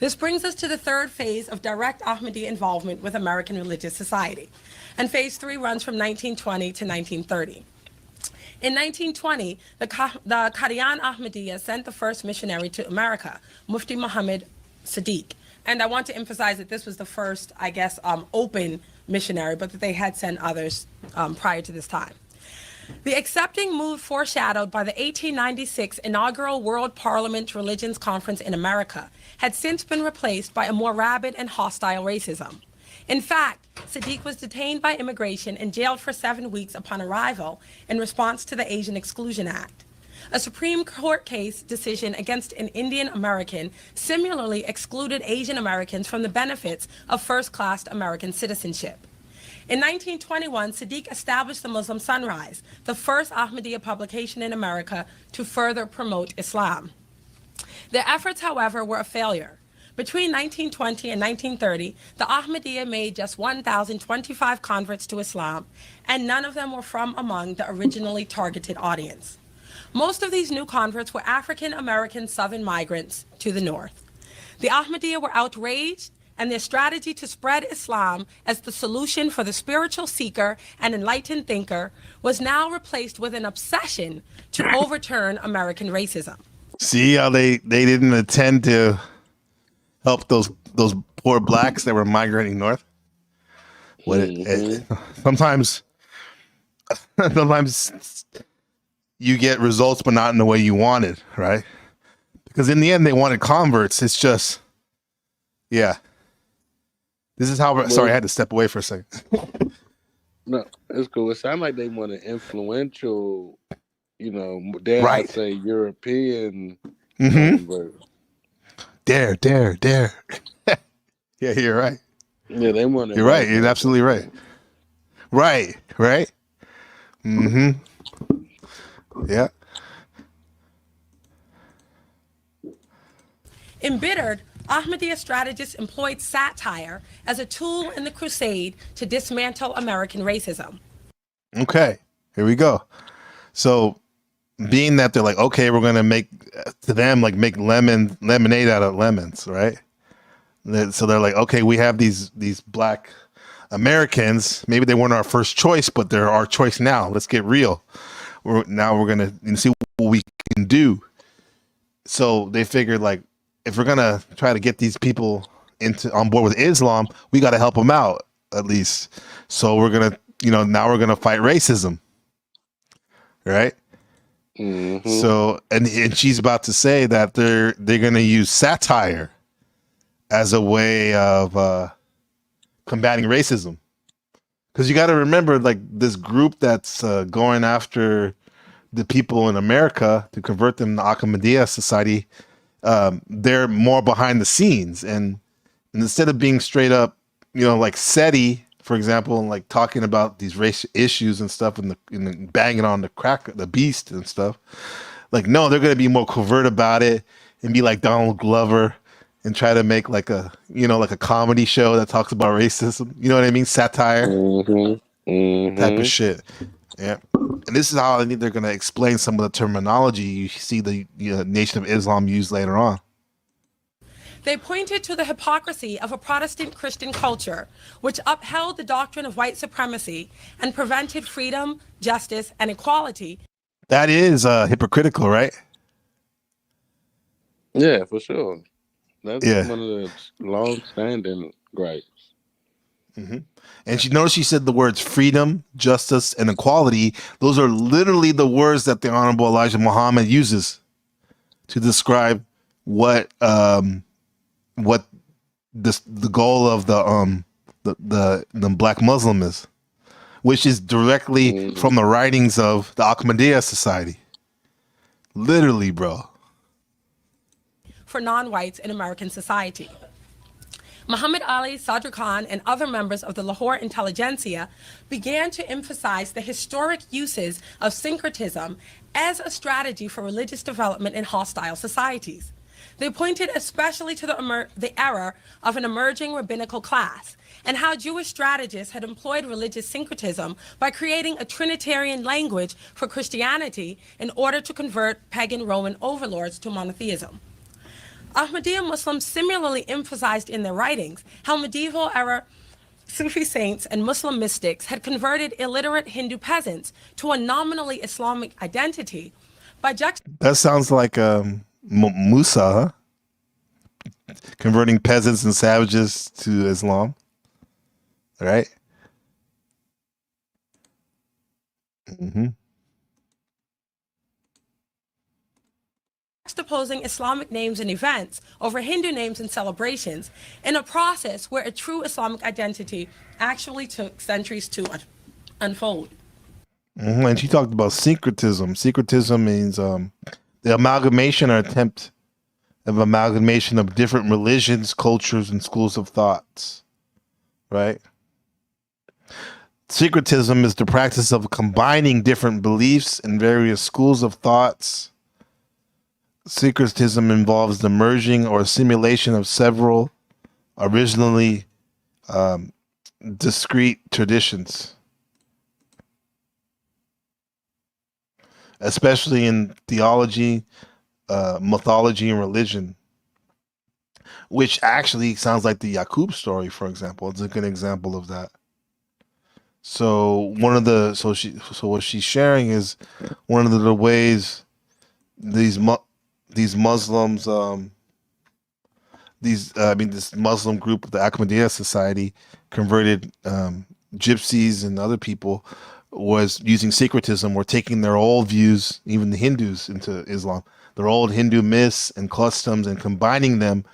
J: This brings us to the third phase of direct Ahmadiyya involvement with American religious society. And phase 3 runs from 1920 to 1930. In 1920, the Qadian Ahmadiyya sent the first missionary to America, Mufti Muhammad Sadiq. And I want to emphasize that this was the first, I guess, open missionary, but that they had sent others prior to this time. The accepting move foreshadowed by the 1896 inaugural World Parliament Religions Conference in America had since been replaced by a more rabid and hostile racism. In fact, Sadiq was detained by immigration and jailed for 7 weeks upon arrival in response to the Asian Exclusion Act. A Supreme Court case decision against an Indian American similarly excluded Asian Americans from the benefits of first-class American citizenship. In 1921, Sadiq established the Muslim Sunrise, the first Ahmadiyya publication in America to further promote Islam. Their efforts, however, were a failure. Between 1920 and 1930, the Ahmadiyya made just 1,025 converts to Islam, and none of them were from among the originally targeted audience. Most of these new converts were African American Southern migrants to the north. The Ahmadiyya were outraged, and their strategy to spread Islam as the solution for the spiritual seeker and enlightened thinker was now replaced with an obsession to overturn American racism.
C: See how they didn't intend to help those poor blacks that were migrating north. Sometimes you get results, but not in the way you wanted, right? Because in the end, they wanted converts. It's just, yeah. This is how. Sorry, I had to step away for a second.
D: No, it's cool. It sounds like they want an influential, dare I say, European.
C: Dare. Yeah, you're right.
D: Yeah, they want.
C: You're right. You're absolutely right. Right. Yeah.
J: Embittered, Ahmadiyya strategists employed satire as a tool in the crusade to dismantle American racism.
C: Okay, here we go. So, being that they're like, okay, we're gonna make lemonade out of lemons, right? So they're like, okay, we have these black Americans. Maybe they weren't our first choice, but they're our choice now. Let's get real. We're gonna see what we can do. So they figured, like, if we're gonna try to get these people on board with Islam, we got to help them out at least. So we're gonna, now we're gonna fight racism, right?
D: Mm-hmm.
C: So and she's about to say that they're gonna use satire as a way of combating racism, because you got to remember, like, this group that's going after the people in America to convert them to Ahmadiyya society. They're more behind the scenes, and instead of being straight up, like SETI, for example, and like talking about these race issues and stuff, and banging on the beast and stuff, like, no, they're gonna be more covert about it and be like Donald Glover and try to make like a comedy show that talks about racism. You know what I mean? Satire, type of shit. Yeah. And this is how I think they're going to explain some of the terminology you see the Nation of Islam use later on.
J: They pointed to the hypocrisy of a Protestant Christian culture, which upheld the doctrine of white supremacy and prevented freedom, justice, and equality.
C: That is hypocritical, right?
D: Yeah, for sure. That's
C: Yeah.
D: one of the long-standing gripes.
C: And she noticed she said the words freedom, justice, and equality. Those are literally the words that the Honorable Elijah Muhammad uses to describe what the goal of the black Muslim is, which is directly from the writings of the Ahmadiyya Society. Literally, bro.
J: For non-whites in American society. Muhammad Ali, Sadr Khan, and other members of the Lahore intelligentsia began to emphasize the historic uses of syncretism as a strategy for religious development in hostile societies. They pointed especially to the era of an emerging rabbinical class and how Jewish strategists had employed religious syncretism by creating a Trinitarian language for Christianity in order to convert pagan Roman overlords to monotheism. Ahmadiyya Muslims similarly emphasized in their writings how medieval era Sufi saints and Muslim mystics had converted illiterate Hindu peasants to a nominally Islamic identity by
C: That sounds like Musa, huh? Converting peasants and savages to Islam, right?
J: juxtaposing Islamic names and events over Hindu names and celebrations in a process where a true Islamic identity actually took centuries to unfold.
C: And she talked about syncretism. Syncretism means the amalgamation or attempt of amalgamation of different religions, cultures, and schools of thoughts, right? Syncretism is the practice of combining different beliefs and various schools of thoughts. Syncretism involves the merging or assimilation of several originally discrete traditions, especially in theology, mythology, and religion, which actually sounds like the YAKUB story, for example. It's a good example of that. So what she's sharing is one of the ways these Muslims, this Muslim group, the Ahmadiyya Society, converted gypsies and other people, was using syncretism, or taking their old views, even the Hindus, into Islam, their old Hindu myths and customs, and combining them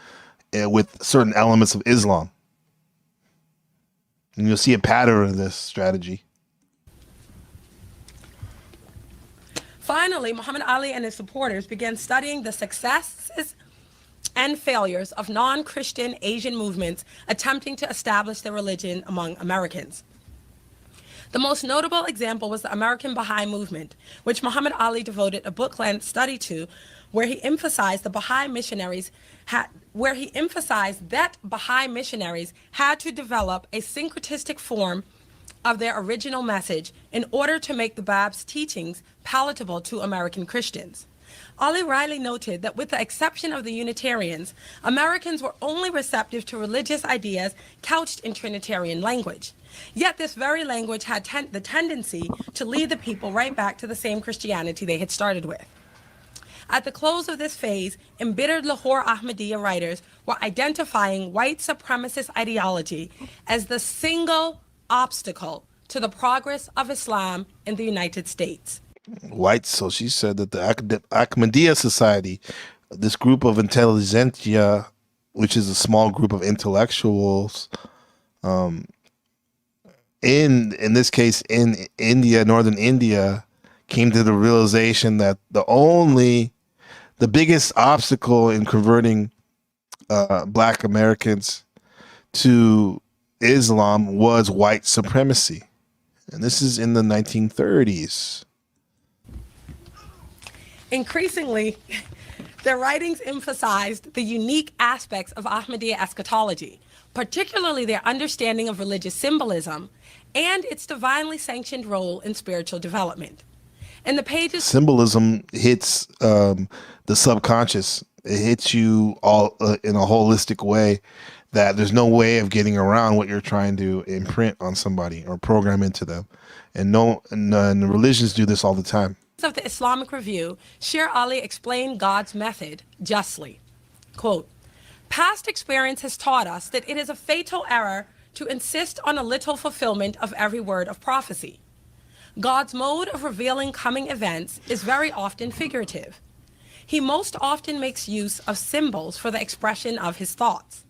C: with certain elements of Islam. And you'll see a pattern of this strategy.
J: Finally, Muhammad Ali and his supporters began studying the successes and failures of non-Christian Asian movements attempting to establish their religion among Americans. The most notable example was the American Baha'i movement, which Muhammad Ali devoted a book-length study to, where he emphasized that Baha'i missionaries had to develop a syncretistic form of their original message in order to make the Bab's teachings palatable to American Christians. Ali Riley noted that with the exception of the Unitarians, Americans were only receptive to religious ideas couched in Trinitarian language. Yet this very language had the tendency to lead the people right back to the same Christianity they had started with. At the close of this phase, embittered Lahore Ahmadiyya writers were identifying white supremacist ideology as the single obstacle to the progress of Islam in the United States.
C: White, so she said that the Ahmadiyya Society, this group of intelligentsia, which is a small group of intellectuals, in this case in India, northern India, came to the realization that the biggest obstacle in converting Black Americans to Islam was white supremacy. And this is in the 1930s.
J: Increasingly, their writings emphasized the unique aspects of Ahmadiyya eschatology, particularly their understanding of religious symbolism and its divinely sanctioned role in spiritual development. In the pages,
C: symbolism hits the subconscious. It hits you all in a holistic way that there's no way of getting around what you're trying to imprint on somebody or program into them. And the religions do this all the time.
J: of the Islamic Review, Sher Ali explained God's method justly. Quote, past experience has taught us that it is a fatal error to insist on a literal fulfillment of every word of prophecy. God's mode of revealing coming events is very often figurative. He most often makes use of symbols for the expression of his thoughts.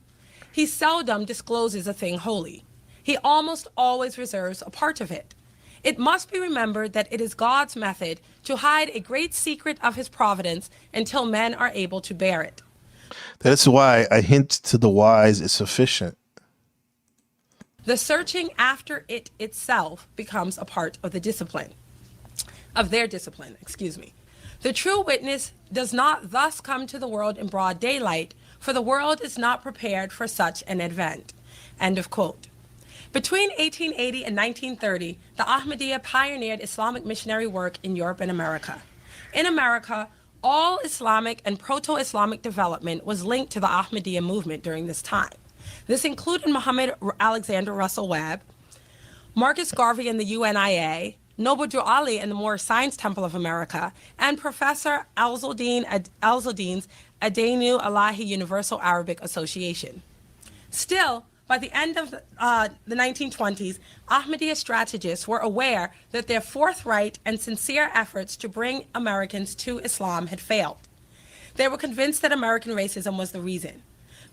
J: He seldom discloses a thing wholly. He almost always reserves a part of it. It must be remembered that it is God's method to hide a great secret of his providence until men are able to bear it.
C: That's why a hint to the wise is sufficient.
J: The searching after it itself becomes a part of the discipline, of their discipline, excuse me. The true witness does not thus come to the world in broad daylight, for the world is not prepared for such an event. End of quote. Between 1880 and 1930, the Ahmadiyya pioneered Islamic missionary work in Europe and America. In America, all Islamic and proto-Islamic development was linked to the Ahmadiyya movement during this time. This included Muhammad Alexander Russell Webb, Marcus Garvey and the UNIA, Noble Drew Ali and the Moorish Science Temple of America, and Professor Alzuddin's Adenu Alahi Universal Arabic Association. Still, by the end of the 1920s, Ahmadiyya strategists were aware that their forthright and sincere efforts to bring Americans to Islam had failed. They were convinced that American racism was the reason.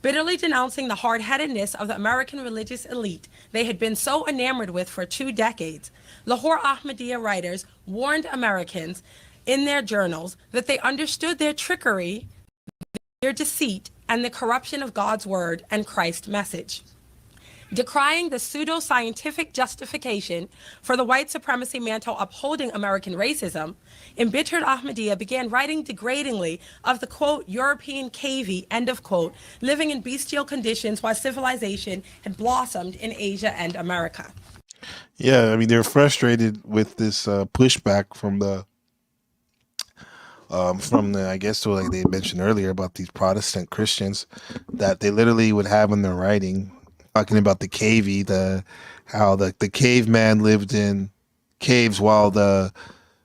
J: Bitterly denouncing the hard-headedness of the American religious elite they had been so enamored with for 2 decades, Lahore Ahmadiyya writers warned Americans in their journals that they understood their trickery, their deceit, and the corruption of God's word and Christ's message. Decrying the pseudo-scientific justification for the white supremacy mantle upholding American racism, embittered Ahmadiyya began writing degradingly of the, quote, European cavey, end of quote, living in bestial conditions while civilization had blossomed in Asia and America.
C: Yeah, I mean, they're frustrated with this pushback from the, I guess, so like they mentioned earlier about these Protestant Christians that they literally would have in their writing, talking about the cavey, how the caveman lived in caves while the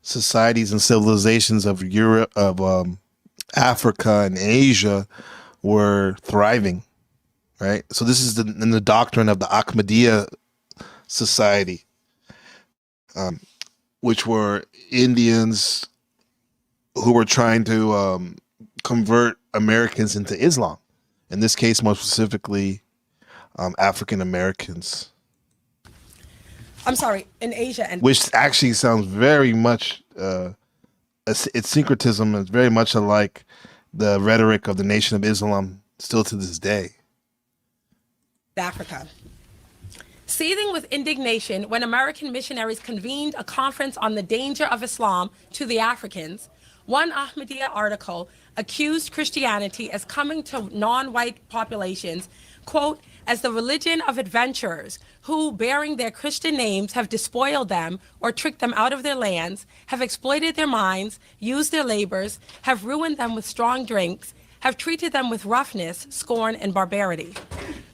C: societies and civilizations of Europe, of Africa and Asia were thriving, right? So this is in the doctrine of the Ahmadiyya society, which were Indians who were trying to convert Americans into Islam. In this case, more specifically, African Americans.
J: I'm sorry, in Asia and
C: which actually sounds very much its syncretism is very much alike the rhetoric of the Nation of Islam still to this day.
J: Africa. Seething with indignation when American missionaries convened a conference on the danger of Islam to the Africans, one Ahmadiyya article accused Christianity as coming to non-white populations, quote, as the religion of adventurers who, bearing their Christian names, have despoiled them or tricked them out of their lands, have exploited their minds, used their labors, have ruined them with strong drinks, have treated them with roughness, scorn, and barbarity.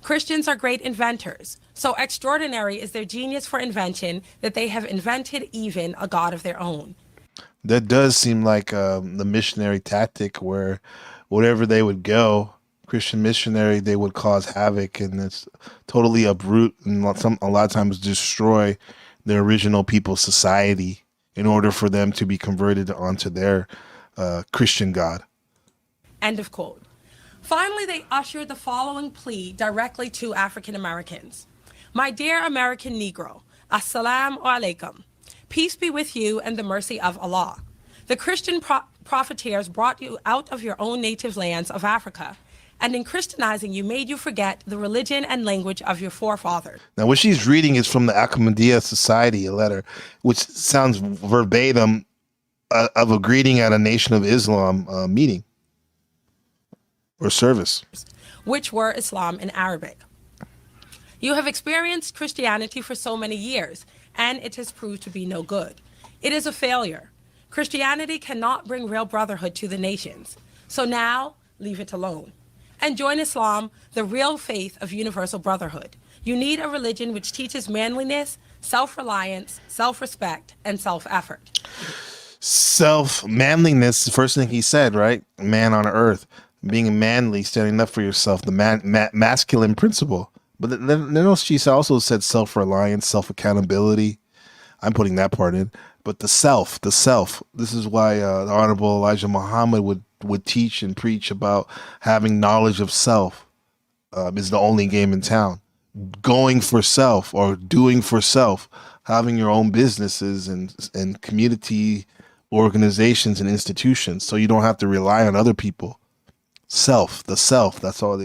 J: Christians are great inventors. So extraordinary is their genius for invention that they have invented even a God of their own.
C: That does seem like the missionary tactic where wherever they would go, Christian missionary, they would cause havoc and it's totally uproot and a lot of times destroy the original people's society in order for them to be converted onto their Christian God.
J: End of quote. Finally, they ushered the following plea directly to African Americans. My dear American Negro, Assalamu alaikum. Peace be with you and the mercy of Allah. The Christian profiteers brought you out of your own native lands of Africa, and in Christianizing you made you forget the religion and language of your forefathers.
C: Now, what she's reading is from the Ahmadiyya Society, a letter, which sounds verbatim of a greeting at a Nation of Islam meeting or service,
J: which were Islam in Arabic. You have experienced Christianity for so many years, and it has proved to be no good. It is a failure. Christianity cannot bring real brotherhood to the nations. So now, leave it alone. And join Islam, the real faith of universal brotherhood. You need a religion which teaches manliness, self-reliance, self-respect, and self-effort.
C: Self-manliness, the first thing he said, right? Man on earth. being manly, standing up for yourself, the masculine principle. But then she also said self-reliance, self-accountability. I'm putting that part in. But the self. This is why the Honorable Elijah Muhammad would teach and preach about having knowledge of self is the only game in town. Going for self or doing for self, having your own businesses and community organizations and institutions, so you don't have to rely on other people. The self. That's all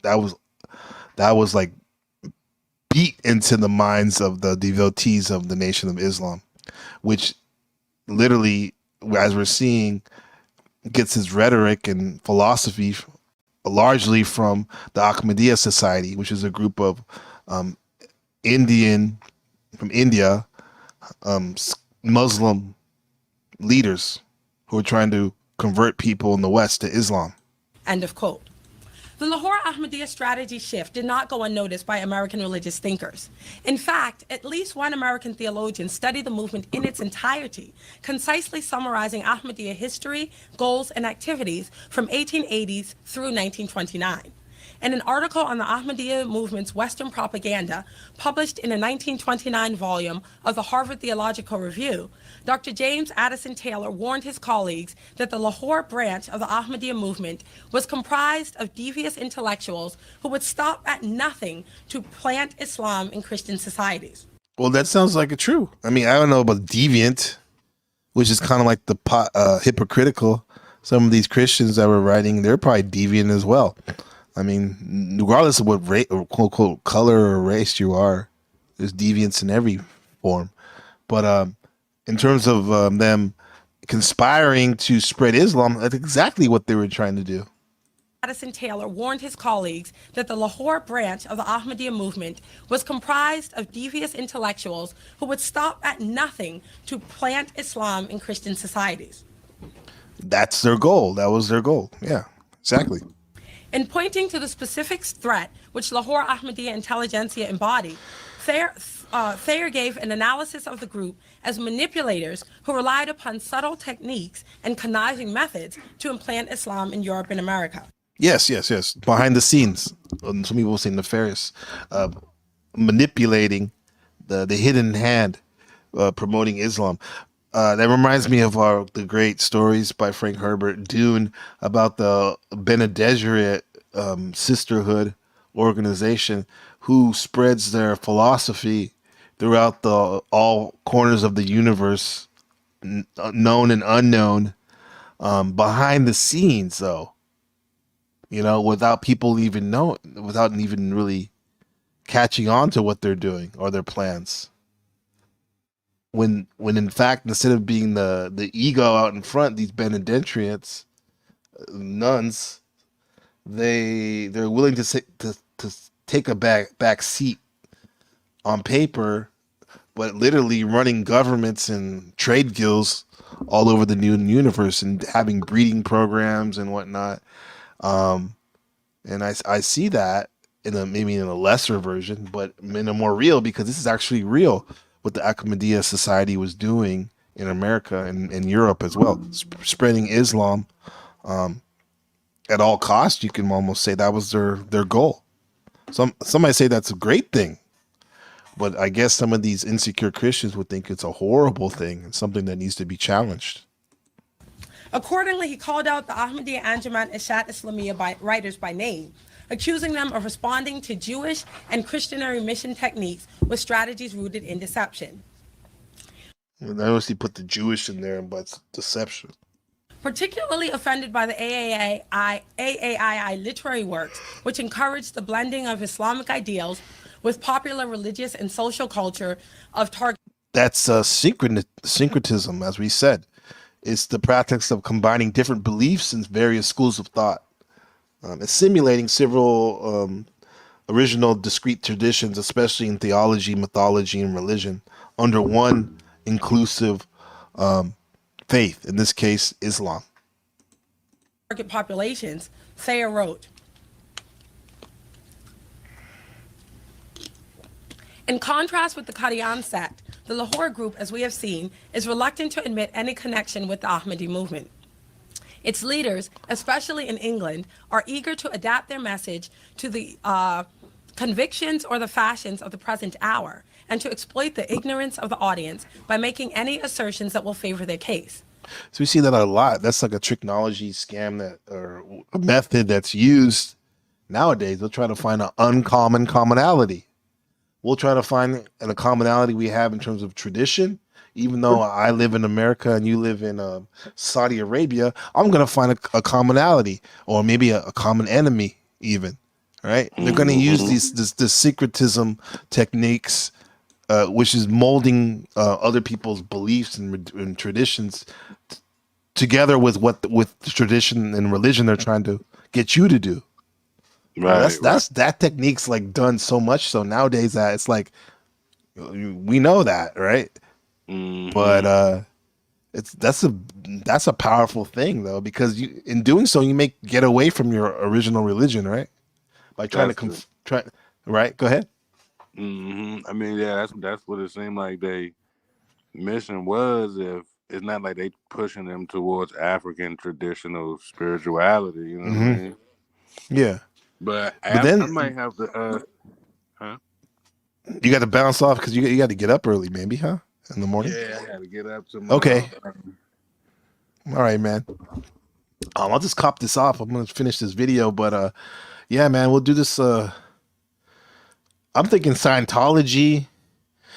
C: that was like beat into the minds of the devotees of the Nation of Islam, which literally, as we're seeing, gets his rhetoric and philosophy largely from the Ahmadiyya Society, which is a group of India, Muslim leaders who are trying to convert people in the West to Islam.
J: End of quote. The Lahore Ahmadiyya strategy shift did not go unnoticed by American religious thinkers. In fact, at least one American theologian studied the movement in its entirety, concisely summarizing Ahmadiyya history, goals, and activities from 1880s through 1929. In an article on the Ahmadiyya movement's Western propaganda, published in a 1929 volume of the Harvard Theological Review, Dr. James Addison Taylor warned his colleagues that the Lahore branch of the Ahmadiyya movement was comprised of devious intellectuals who would stop at nothing to plant Islam in Christian societies.
C: Well, that sounds like it true. I mean, I don't know about deviant, which is kind of like the hypocritical. Some of these Christians that were writing, they're probably deviant as well. I mean, regardless of what quote unquote color or race you are, there's deviance in every form. But in terms of them conspiring to spread Islam, that's exactly what they were trying to do.
J: Addison Taylor warned his colleagues that the Lahore branch of the Ahmadiyya movement was comprised of devious intellectuals who would stop at nothing to plant Islam in Christian societies.
C: That's their goal. That was their goal. Yeah, exactly.
J: In pointing to the specific threat which Lahore Ahmadiyya intelligentsia embodied, Thayer gave an analysis of the group as manipulators who relied upon subtle techniques and conniving methods to implant Islam in Europe and America.
C: Yes. Behind the scenes, some people will say nefarious, manipulating the hidden hand, promoting Islam. That reminds me of the great stories by Frank Herbert Dune about the Bene Gesserit sisterhood organization who spreads their philosophy throughout all corners of the universe, known and unknown, behind the scenes, though. You know, without people even without even really catching on to what they're doing or their plans. When in fact, instead of being the ego out in front, these Benedictines, nuns, they're willing to take a back seat on paper, but literally running governments and trade guilds all over the new universe and having breeding programs and whatnot. And I see that maybe in a lesser version, but in a more real, because this is actually real. What the Ahmadiyya Society was doing in America and in Europe as well, spreading Islam at all costs. You can almost say that was their goal. Some might say that's a great thing, but I guess some of these insecure Christians would think it's a horrible thing and something that needs to be challenged.
J: Accordingly, he called out the Ahmadiyya Anjuman Ishat Islamiyya writers by name, accusing them of responding to Jewish and Christianary mission techniques with strategies rooted in deception.
C: And I mostly put the Jewish in there, but it's deception.
J: Particularly offended by the AAII literary works, which encouraged the blending of Islamic ideals with popular religious and social culture of target.
C: That's syncretism, as we said. It's the practice of combining different beliefs in various schools of thought. It's simulating several original discrete traditions, especially in theology, mythology, and religion, under one inclusive faith, in this case, Islam.
J: Target populations, Thayer wrote. In contrast with the Qadian sect, the Lahore group, as we have seen, is reluctant to admit any connection with the Ahmadi movement. Its leaders, especially in England, are eager to adapt their message to the convictions or the fashions of the present hour, and to exploit the ignorance of the audience by making any assertions that will favor their case.
C: So we see that a lot. That's like a technology scam that, or a method that's used nowadays. They'll try to find an uncommon commonality. We'll try to find a commonality we have in terms of tradition. Even though I live in America and you live in Saudi Arabia, I'm going to find a commonality, or maybe a common enemy even, right? They're going to use this syncretism techniques, which is molding other people's beliefs and traditions together with the tradition and religion they're trying to get you to do.
D: Right.
C: That technique's like done so much so nowadays that it's like, we know that, right? But that's a powerful thing though, because in doing so you may get away from your original religion, right? By trying right? Go ahead.
D: I mean, yeah, that's what it seemed like they mission was. If it's not like they pushing them towards African traditional spirituality, you know what I mean?
C: Yeah.
D: But
C: then
D: I might have to
C: you got to bounce off because you got to get up early, maybe, huh? In the morning.
D: Yeah, I got to get up tomorrow.
C: Okay. All right, man. I'll just cop this off. I'm gonna finish this video, but yeah, man, we'll do this. I'm thinking Scientology.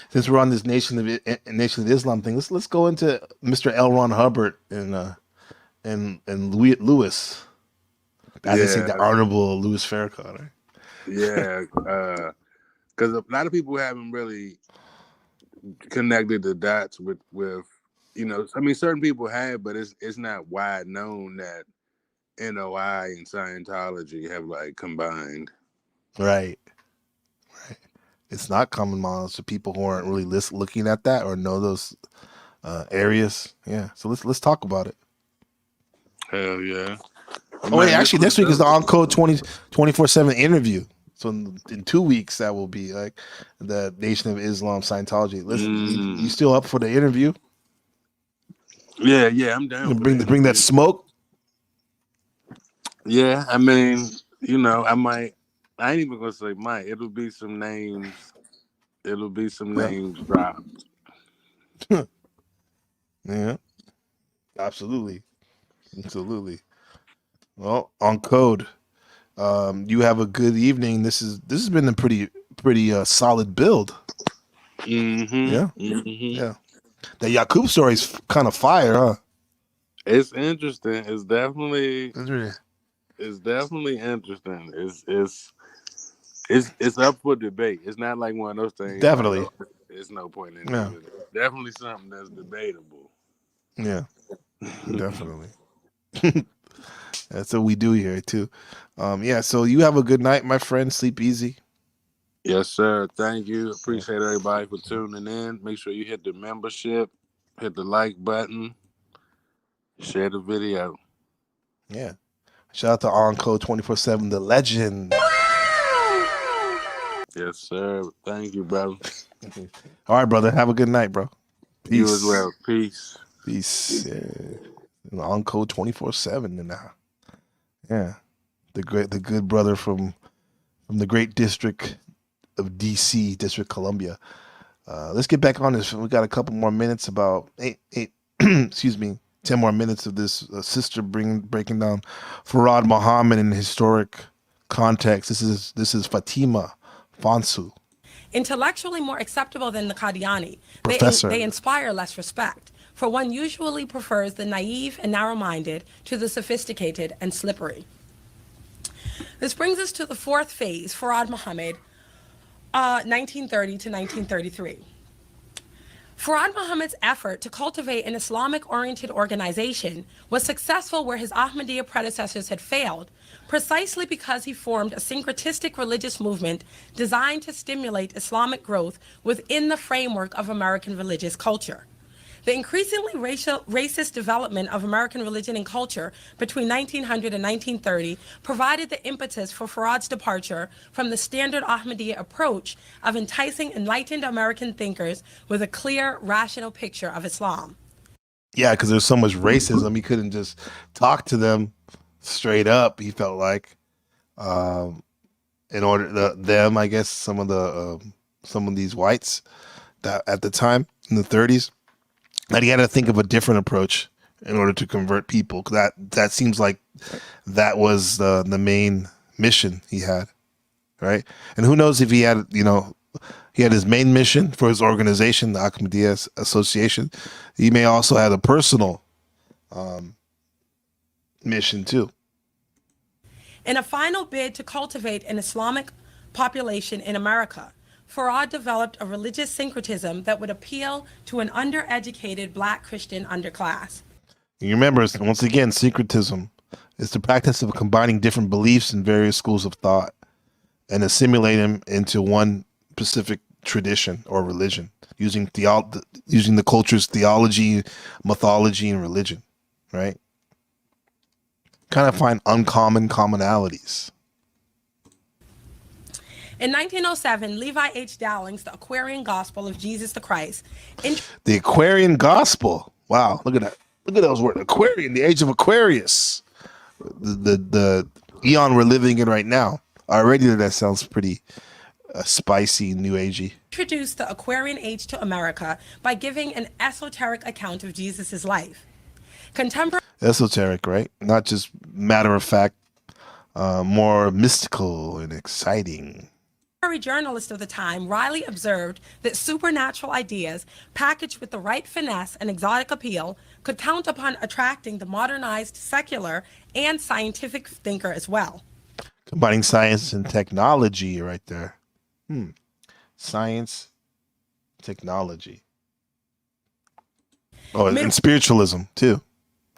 C: Since we're on this Nation of Islam thing, let's go into Mr. L. Ron Hubbard and Lewis. I didn't say the Honorable Louis Farrakhan, right?
D: Yeah, because a lot of people haven't really connected the dots with you know. I mean, certain people have, but it's not wide known that NOI and Scientology have like combined.
C: Right. It's not common knowledge to people who aren't really looking at that or know those areas. Yeah. So let's talk about it.
D: Hell yeah.
C: Oh wait, actually next week is the On-Code 24/7 interview. So in 2 weeks that will be like the Nation of Islam Scientology. Listen, you still up for the interview?
D: Yeah, I'm down.
C: Bring that smoke.
D: Yeah, I mean, you know, I ain't even gonna say might. It'll be some names dropped.
C: Yeah. Absolutely. Well, on code. You have a good evening. This has been a pretty solid build. Yeah. Yeah. The Yakub story is kind of fire, huh?
D: It's interesting. It's definitely interesting. It's up for debate. It's not like one of those things.
C: Definitely.
D: Like, it's no point in it. Definitely something that's debatable.
C: Yeah. Definitely. That's what we do here too. Yeah, so you have a good night, my friend. Sleep easy.
D: Yes, sir. Thank you. Appreciate everybody for tuning in. Make sure you hit the membership, hit the like button, share the video.
C: Yeah. Shout out to On-Code 24/7, the legend.
D: Yes, sir. Thank you, brother.
C: All right, brother. Have a good night, bro. Peace.
D: You as well. Peace.
C: Yeah. On-Code 24/7 now. Yeah. The good brother from the great district of DC, District Columbia. Let's get back on this. We got a couple more minutes, about 10 more minutes of this sister breaking down Farad Muhammad in historic context. This is Fatima Fansu.
J: Intellectually more acceptable than the Qadiani, they inspire less respect, for one usually prefers the naive and narrow-minded to the sophisticated and slippery. This brings us to the fourth phase, Farad Muhammad, 1930 to 1933. Farad Muhammad's effort to cultivate an Islamic-oriented organization was successful where his Ahmadiyya predecessors had failed, precisely because he formed a syncretistic religious movement designed to stimulate Islamic growth within the framework of American religious culture. The increasingly racist development of American religion and culture between 1900 and 1930 provided the impetus for Farad's departure from the standard Ahmadiyya approach of enticing enlightened American thinkers with a clear, rational picture of Islam.
C: Yeah, because there's so much racism, he couldn't just talk to them straight up. He felt like, um, in order them, I guess some of these whites that at the time in the 30s, that he had to think of a different approach in order to convert people. That seems like that was the main mission he had, right? And who knows if he had, he had his main mission for his organization, the Ahmadiyya Association. He may also have a personal mission too.
J: In a final bid to cultivate an Islamic population in America, Farad developed a religious syncretism that would appeal to an undereducated black Christian underclass.
C: You remember, once again, syncretism is the practice of combining different beliefs in various schools of thought and assimilating them into one specific tradition or religion, using the culture's theology, mythology, and religion, right? Kind of find uncommon commonalities.
J: In 1907, Levi H. Dowling's The Aquarian Gospel of Jesus the Christ.
C: The Aquarian Gospel. Wow, look at that. Look at those words. Aquarian, the age of Aquarius. The eon we're living in right now. Already that sounds pretty spicy, new agey.
J: Introduced the Aquarian age to America by giving an esoteric account of Jesus' life. Contemporary
C: Esoteric, right? Not just matter of fact, more mystical and exciting.
J: journalist of the time, Riley observed that supernatural ideas, packaged with the right finesse and exotic appeal, could count upon attracting the modernized, secular, and scientific thinker as well.
C: Combining science and technology right there. Science, technology. Oh, and spiritualism too,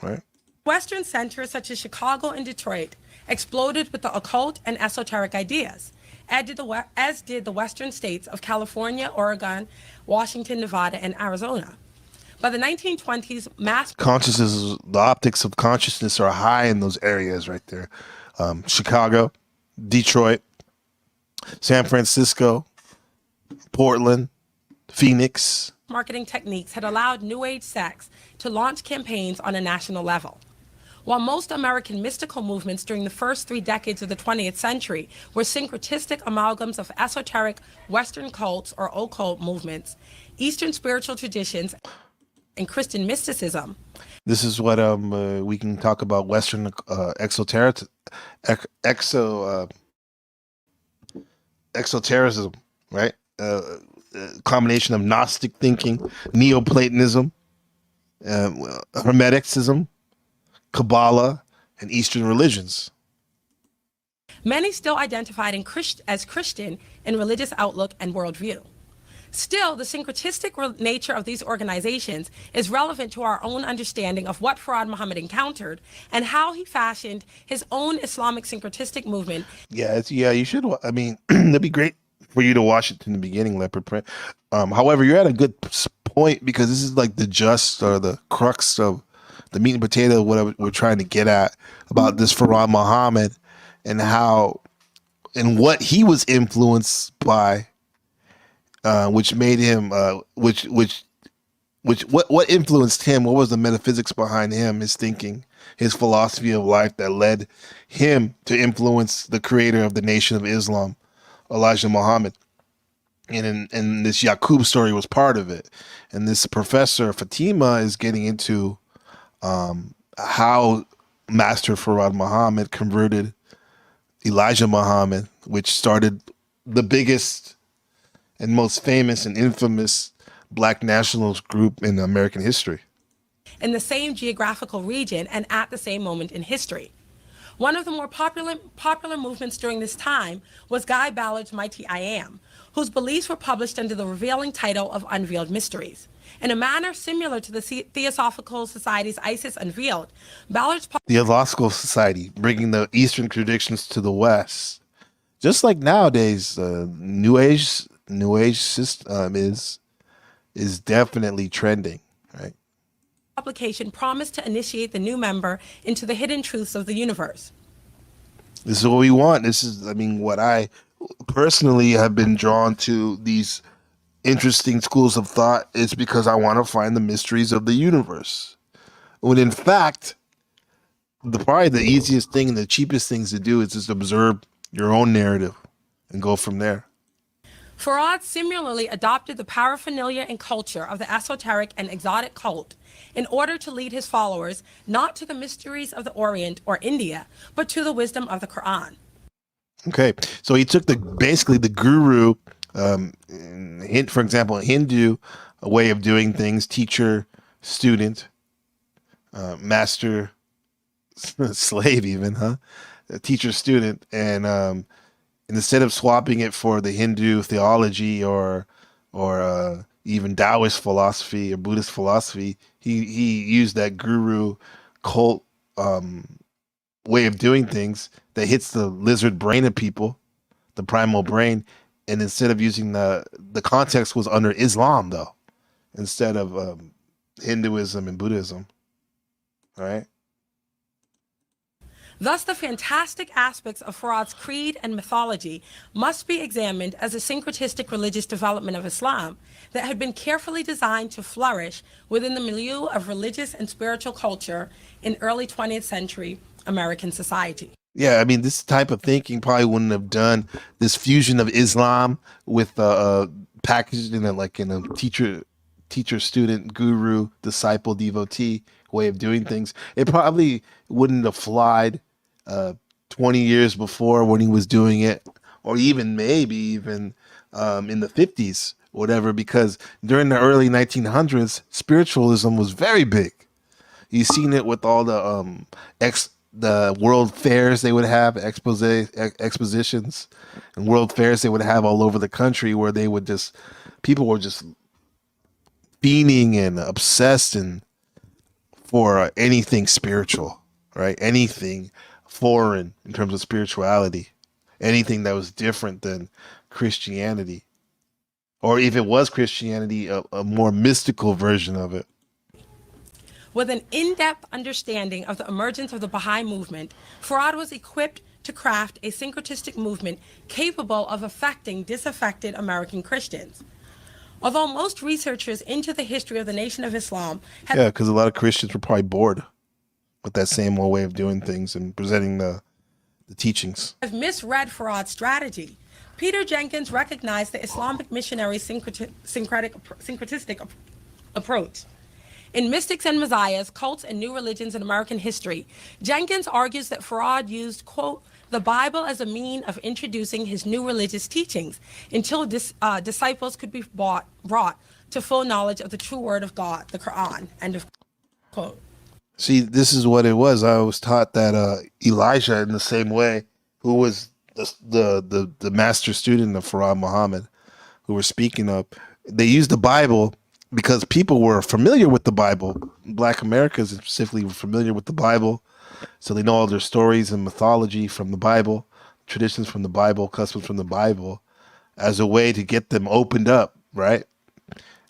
C: right?
J: Western centers such as Chicago and Detroit exploded with the occult and esoteric ideas, as did the western states of California, Oregon, Washington, Nevada, and Arizona. By the 1920s, mass
C: consciousness, the optics of consciousness are high in those areas right there. Chicago, Detroit, San Francisco, Portland, Phoenix.
J: Marketing techniques had allowed New Age sects to launch campaigns on a national level. While most American mystical movements during the first 3 decades of the 20th century were syncretistic amalgams of esoteric Western cults or occult movements, Eastern spiritual traditions, and Christian mysticism.
C: This is what we can talk about Western exotericism, right? Combination of Gnostic thinking, Neoplatonism, Hermeticism, Kabbalah, and Eastern religions.
J: Many still identified as Christian in religious outlook and worldview. Still, the syncretistic nature of these organizations is relevant to our own understanding of what Farad Muhammad encountered and how he fashioned his own Islamic syncretistic movement.
C: Yeah, you should. I mean, it'd be great for you to watch it in the beginning, Leopard Print. However, you're at a good point because this is like the just or the crux of the meat and potato of what we're trying to get at about this Farad Muhammad and how and what he was influenced by. Which made him, what influenced him? What was the metaphysics behind him? His thinking, his philosophy of life that led him to influence the creator of the Nation of Islam, Elijah Muhammad. And this YAKUB story was part of it. And this professor Fatima is getting into how Master Farad Muhammad converted Elijah Muhammad, which started the biggest and most famous and infamous black nationalist group in American history.
J: In the same geographical region and at the same moment in history. One of the more popular movements during this time was Guy Ballard's Mighty I Am, whose beliefs were published under the revealing title of Unveiled Mysteries. In a manner similar to the Theosophical Society's Isis Unveiled, Ballard's
C: Theosophical Society, bringing the Eastern traditions to the West. Just like nowadays, New Age system is definitely trending, right?
J: Publication promised to initiate the new member into the hidden truths of the universe.
C: This is what we want. This is, what I personally have been drawn to these interesting schools of thought is because I want to find the mysteries of the universe. when in fact, probably the easiest thing and the cheapest things to do is just observe your own narrative and go from there.
J: Farad similarly adopted the paraphernalia and culture of the esoteric and exotic cult in order to lead his followers not to the mysteries of the Orient or India, but to the wisdom of the Quran.
C: Okay, so he took basically the guru, for example, Hindu a way of doing things, teacher, student, master, slave even, huh? A teacher, student, and instead of swapping it for the Hindu theology or even Taoist philosophy or Buddhist philosophy, he used that guru cult way of doing things that hits the lizard brain of people, the primal brain, and instead of using the context was under Islam though, instead of Hinduism and Buddhism, right?
J: Thus, the fantastic aspects of Farad's creed and mythology must be examined as a syncretistic religious development of Islam that had been carefully designed to flourish within the milieu of religious and spiritual culture in early 20th century American society.
C: Yeah, I mean, this type of thinking probably wouldn't have done this fusion of Islam with packaged in a teacher, student, guru, disciple, devotee way of doing things. It probably wouldn't have flied 20 years before when he was doing it, or even maybe even in the 50s, whatever, because during the early 1900s, spiritualism was very big. You've seen it with all the world fairs they would have, expositions and world fairs they would have all over the country, where people were just fiending and obsessed and for anything spiritual, right? Anything foreign in terms of spirituality, anything that was different than Christianity, or if it was Christianity, a more mystical version of it.
J: With an in-depth understanding of the emergence of the Baha'i movement, Farad was equipped to craft a syncretistic movement capable of affecting disaffected American Christians. Although most researchers into the history of the Nation of Islam
C: Yeah, because a lot of Christians were probably bored with that same old way of doing things and presenting the teachings.
J: have misread Farad's strategy, Peter Jenkins recognized the Islamic missionary syncretistic approach. In Mystics and Messiahs, Cults and New Religions in American History, Jenkins argues that Farad used, quote, the Bible as a mean of introducing his new religious teachings until disciples could be brought to full knowledge of the true word of God, the Quran, end of quote.
C: See, this is what it was. I was taught that Elijah, in the same way, who was the master student of Farad Muhammad, who we're speaking of, they used the Bible because people were familiar with the Bible. Black Americans specifically were familiar with the Bible, so they know all their stories and mythology from the Bible, traditions from the Bible, customs from the Bible, as a way to get them opened up, right?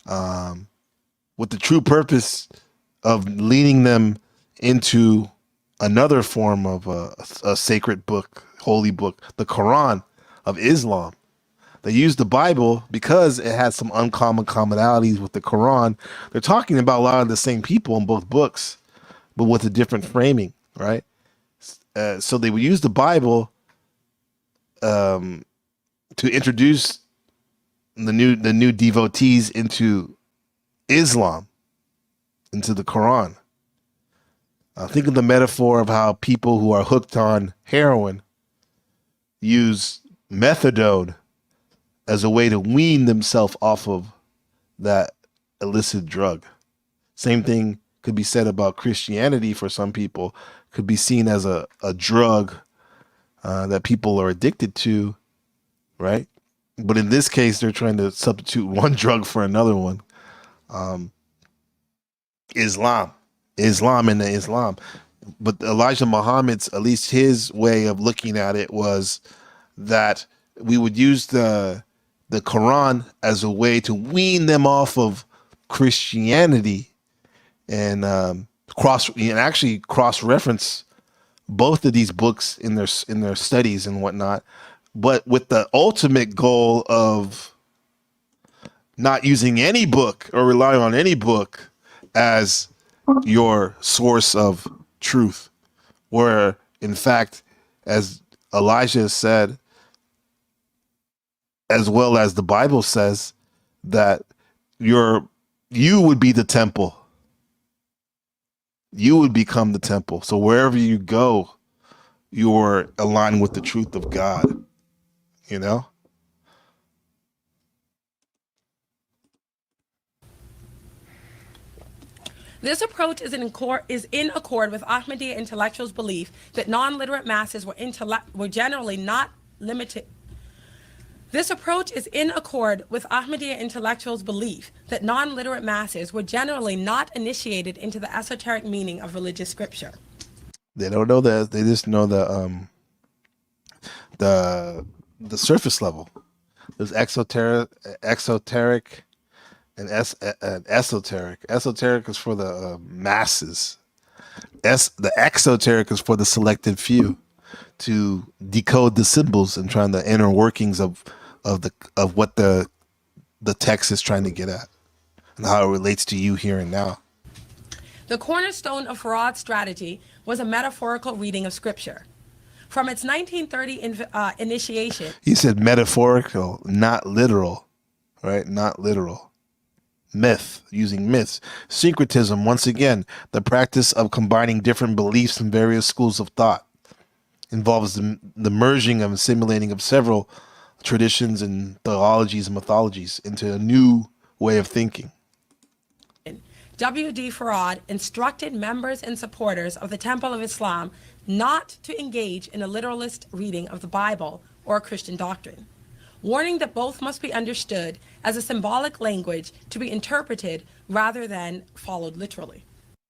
C: With the true purpose of leading them into another form of a sacred book, holy book, the Quran of Islam. They use the Bible because it has some uncommon commonalities with the Quran. They're talking about a lot of the same people in both books, but with a different framing, right? So they would use the Bible to introduce the new devotees into Islam, into the Quran. Think of the metaphor of how people who are hooked on heroin use methadone as a way to wean themselves off of that illicit drug. Same thing could be said about Christianity. For some people, could be seen as a drug that people are addicted to, right? But in this case, they're trying to substitute one drug for another one. Islam and the Islam. But Elijah Muhammad's, at least his way of looking at it, was that we would use the Quran as a way to wean them off of Christianity and cross-reference both of these books in their studies and whatnot, but with the ultimate goal of not using any book or relying on any book as your source of truth, where in fact, as Elijah said, as well as the Bible says, that you would be the temple. You would become the temple. So wherever you go, you're aligned with the truth of God, you know?
J: This approach is in accord with Ahmadiyya intellectuals' belief that non-literate masses were generally not limited. This approach is in accord with Ahmadiyya intellectuals' belief that non-literate masses were generally not initiated into the esoteric meaning of religious scripture.
C: They don't know that. They just know the surface level. There's exoteric, and esoteric. Esoteric is for the masses. The exoteric is for the selected few to decode the symbols and trying the inner workings of what the text is trying to get at and how it relates to you here and now.
J: The cornerstone of Farad's strategy was a metaphorical reading of scripture. From its 1930 initiation,
C: He said metaphorical, not literal, right? Not literal. Myth, using myths. Syncretism, once again, the practice of combining different beliefs from various schools of thought, involves the merging and assimilating of several traditions and theologies and mythologies into a new way of thinking.
J: W.D. Farad instructed members and supporters of the Temple of Islam not to engage in a literalist reading of the Bible or Christian doctrine, warning that both must be understood as a symbolic language to be interpreted rather than followed literally.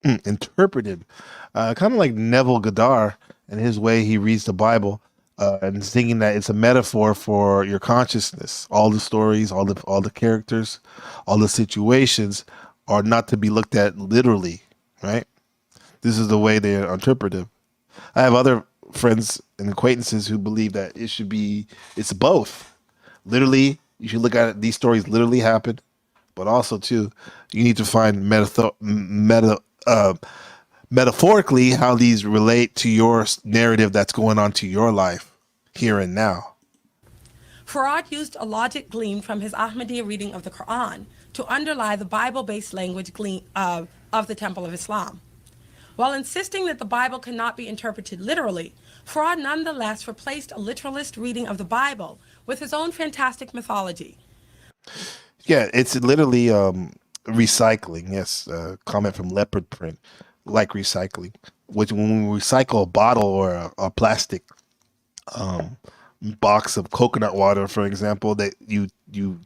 C: Interpreted. Kind of like Neville Goddard and his way he reads the Bible, and thinking that it's a metaphor for your consciousness. All the stories, all the characters, all the situations are not to be looked at literally, right? This is the way they are interpretive. I have other friends and acquaintances who believe that it's both. Literally, you should look at it, these stories literally happened, but also too, you need to find metaphorically how these relate to your narrative that's going on to your life here and now.
J: Farad used a logic gleaned from his Ahmadiyya reading of the Quran to underlie the Bible-based language of the Temple of Islam. While insisting that the Bible cannot be interpreted literally, Farad nonetheless replaced a literalist reading of the Bible with his own fantastic mythology.
C: Yeah, it's literally recycling. Yes, comment from Leopard Print, like recycling. Which when we recycle a bottle or a plastic box of coconut water, for example, that you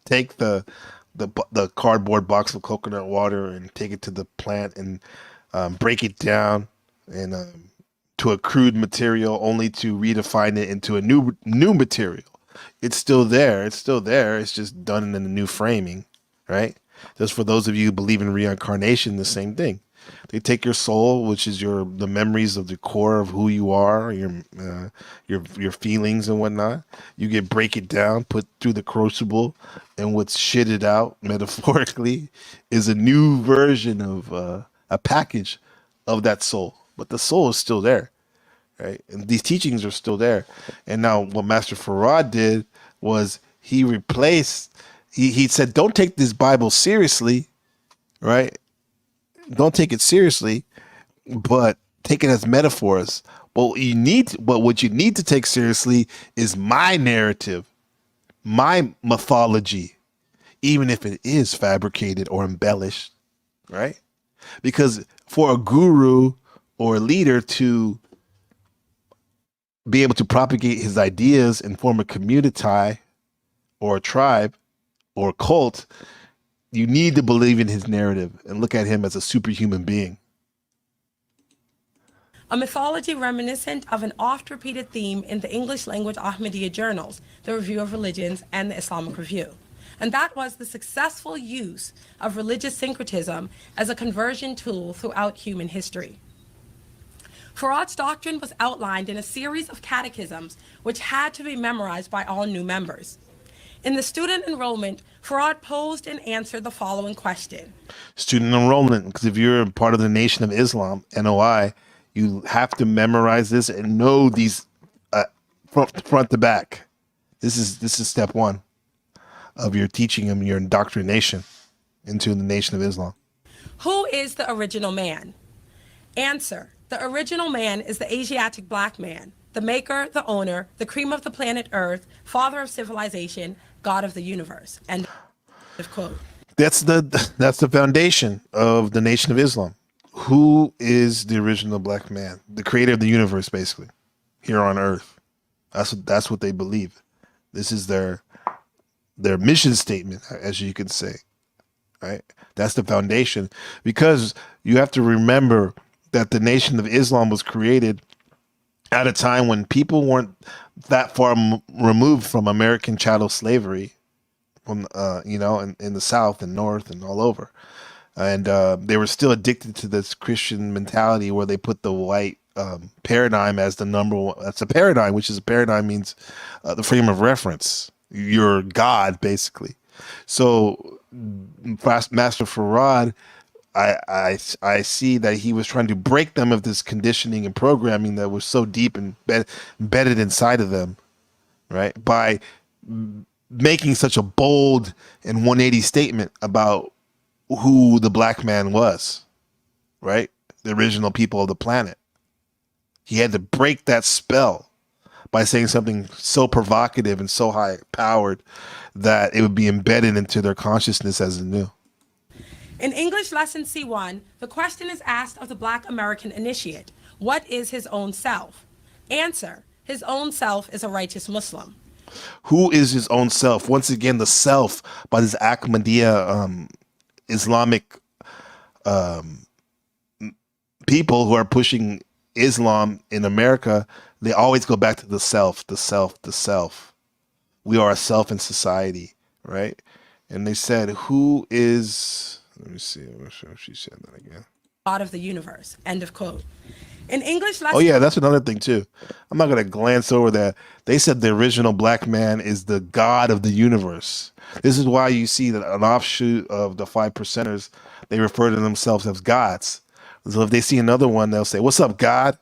C: take the cardboard box of coconut water and take it to the plant and break it down and to a crude material, only to redefine it into a new material. It's still there. It's still there. It's just done in a new framing, right? Just for those of you who believe in reincarnation, the same thing. They take your soul, which is the memories of the core of who you are, your feelings and whatnot. You break it down, put through the crucible, and what's shitted out metaphorically is a new version of a package of that soul. But the soul is still there, right? And these teachings are still there. And now what Master Farad did was he replaced. He said, "Don't take this Bible seriously, right? Don't take it seriously, but take it as metaphors. But what you need to take seriously is my narrative, my mythology, even if it is fabricated or embellished, right? Because for a guru or a leader to be able to propagate his ideas and form a community or a tribe or a cult, you need to believe in his narrative and look at him as a superhuman being."
J: A mythology reminiscent of an oft-repeated theme in the English language Ahmadiyya journals, the Review of Religions and the Islamic Review. And that was the successful use of religious syncretism as a conversion tool throughout human history. Farad's doctrine was outlined in a series of catechisms which had to be memorized by all new members. In the student enrollment, Farad posed and answered the following question.
C: Student enrollment, because if you're a part of the Nation of Islam, NOI, you have to memorize this and know these front to back. This is step one of your teaching them your indoctrination into the Nation of Islam.
J: Who is the original man? Answer. The original man is the Asiatic black man, the maker, the owner, the cream of the planet Earth, father of civilization, God of the universe. End of quote.
C: That's the foundation of the Nation of Islam. Who is the original black man? The creator of the universe, basically, here on Earth. That's what they believe. This is their mission statement, as you could say. Right? That's the foundation. Because you have to remember that the Nation of Islam was created at a time when people weren't that far removed from American chattel slavery, from in the South and North and all over, and they were still addicted to this Christian mentality where they put the white paradigm as the number one. That's a paradigm, which is a paradigm means the frame of reference. You're God, basically. So Master Farad, I see that he was trying to break them of this conditioning and programming that was so deep and embedded inside of them, right? By making such a bold and 180 statement about who the black man was, right? The original people of the planet. He had to break that spell by saying something so provocative and so high powered that it would be embedded into their consciousness as anew.
J: In English lesson C1, the question is asked of the black American initiate. What is his own self? Answer. His own self is a righteous Muslim.
C: Who is his own self? Once again, the self by this Ahmadiyya Islamic people who are pushing Islam in America, they always go back to the self, the self, the self. We are a self in society, right? And they said, who is... Let me see. I'm not sure if she said that again.
J: God of the universe. End of quote. In English lesson...
C: Oh, yeah, that's another thing, too. I'm not going to glance over that. They said the original black man is the God of the universe. This is why you see that an offshoot of the 5%ers, they refer to themselves as gods. So if they see another one, they'll say, "What's up, God?"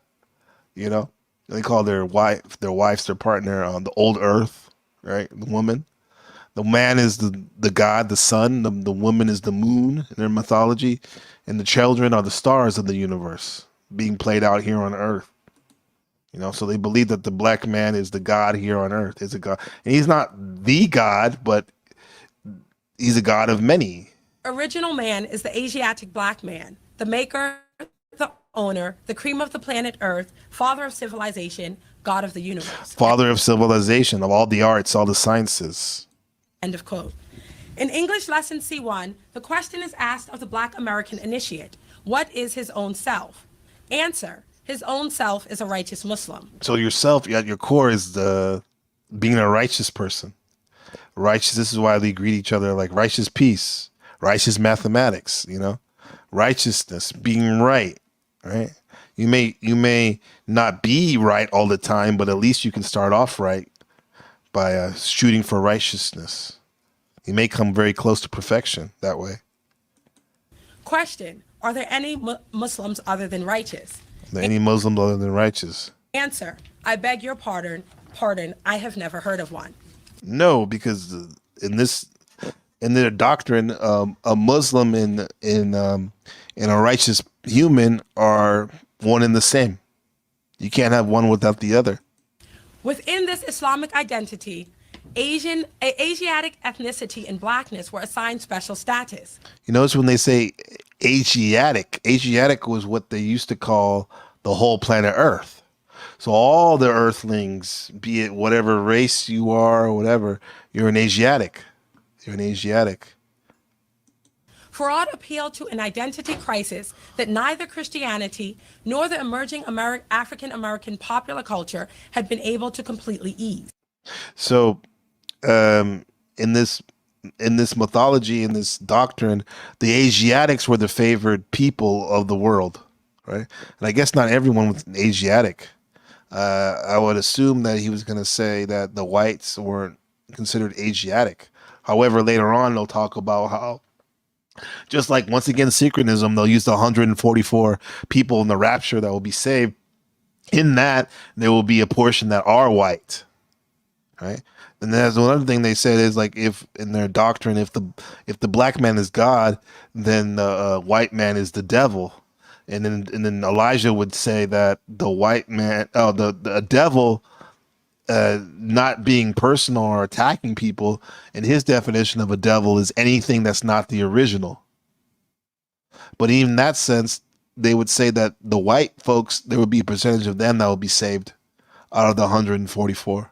C: You know, they call their wives, their partner on the old earth, right? The woman. The man is the god, the sun. The woman is the moon in their mythology. And the children are the stars of the universe being played out here on earth. You know, so they believe that the black man is the god here on earth. Is a god. And he's not the god, but he's a god of many.
J: Original man is the Asiatic black man, the maker, the owner, the cream of the planet Earth, father of civilization, God of the universe.
C: Father of civilization, of all the arts, all the sciences.
J: End of quote. In English lesson C1, the question is asked of the black American initiate. What is his own self? Answer. His own self is a righteous Muslim.
C: So yourself, at your core, is the being a righteous person. Righteous, this is why they greet each other like righteous peace, righteous mathematics, you know? Righteousness, being right, right? You may not be right all the time, but at least you can start off right by shooting for righteousness. You may come very close to perfection that way.
J: Question. Are there any Muslims other than righteous?
C: Are there any Muslims other than righteous?
J: Answer. I beg your pardon. I have never heard of one.
C: No, because in their doctrine, a Muslim and a righteous human are one and the same. You can't have one without the other.
J: Within this Islamic identity, Asiatic ethnicity and blackness were assigned special status.
C: You notice when they say Asiatic was what they used to call the whole planet Earth. So all the Earthlings, be it whatever race you are or whatever, you're an Asiatic. You're an Asiatic.
J: Farad appealed to an identity crisis that neither Christianity nor the emerging African-American popular culture had been able to completely ease. So
C: in this mythology, in this doctrine, the Asiatics were the favored people of the world, right? And I guess not everyone was an Asiatic. I would assume that he was going to say that the whites weren't considered Asiatic. However, later on they'll talk about how, just like once again synchronism, they'll use the 144 people in the rapture that will be saved. In that, there will be a portion that are white, right? And there's another thing they said is like, if in their doctrine, if the black man is God, then the white man is the devil, and then Elijah would say that the white man, the devil, not being personal or attacking people, and his definition of a devil is anything that's not the original. But even in that sense, they would say that the white folks, there would be a percentage of them that will be saved out of the 144.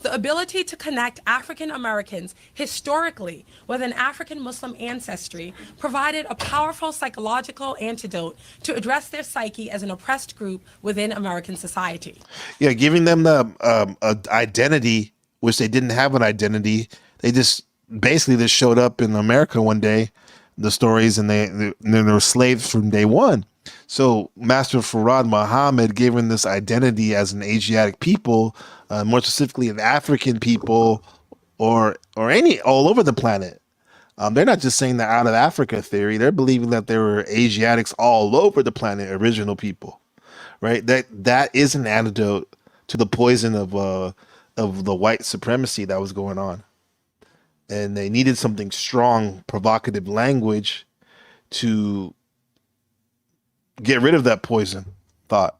J: The ability to connect African Americans historically with an African Muslim ancestry provided a powerful psychological antidote to address their psyche as an oppressed group within American society.
C: Yeah, giving them the identity, which they didn't have an identity. They just basically just showed up in America one day, the stories, and they were slaves from day one. So Master Farad Muhammad gave them this identity as an Asiatic people, more specifically an African people, or any all over the planet. They're not just saying the out of Africa theory. They're believing that there were Asiatics all over the planet, original people, right? That is an antidote to the poison of the white supremacy that was going on. And they needed something strong, provocative language to get rid of that poison thought.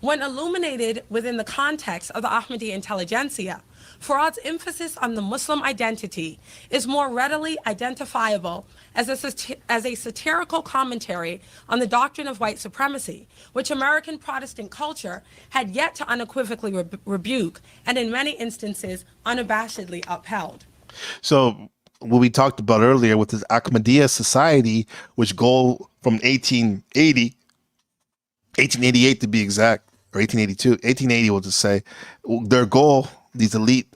J: When illuminated within the context of the Ahmadiyya intelligentsia, Farad's emphasis on the Muslim identity is more readily identifiable as a satirical commentary on the doctrine of white supremacy, which American Protestant culture had yet to unequivocally rebuke and in many instances unabashedly upheld.
C: So what we talked about earlier with this Ahmadiyya society, which go from 1888 to be exact, or 1882, 1880 we'll just say, their goal, these elite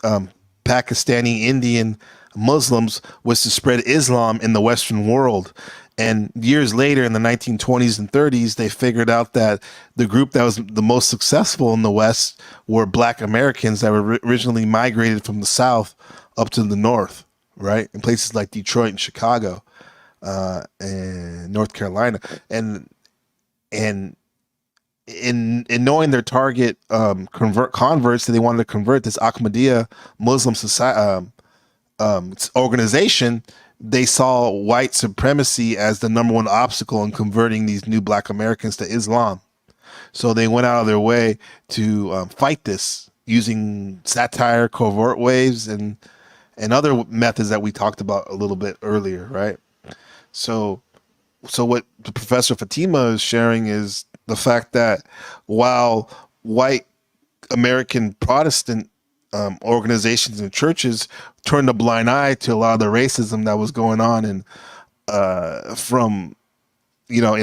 C: Pakistani Indian Muslims, was to spread Islam in the Western world. And years later, in the 1920s and 30s, they figured out that the group that was the most successful in the West were Black Americans that were originally migrated from the South up to the North, right? In places like Detroit and Chicago and North Carolina. And in knowing their target converts that they wanted to convert, this Ahmadiyya Muslim society organization, they saw white supremacy as the number one obstacle in converting these new Black Americans to Islam. So they went out of their way to fight this using satire, covert ways, and other methods that we talked about a little bit earlier, right? So what Professor Fatima is sharing is the fact that while white American Protestant organizations and churches turned a blind eye to a lot of the racism that was going on in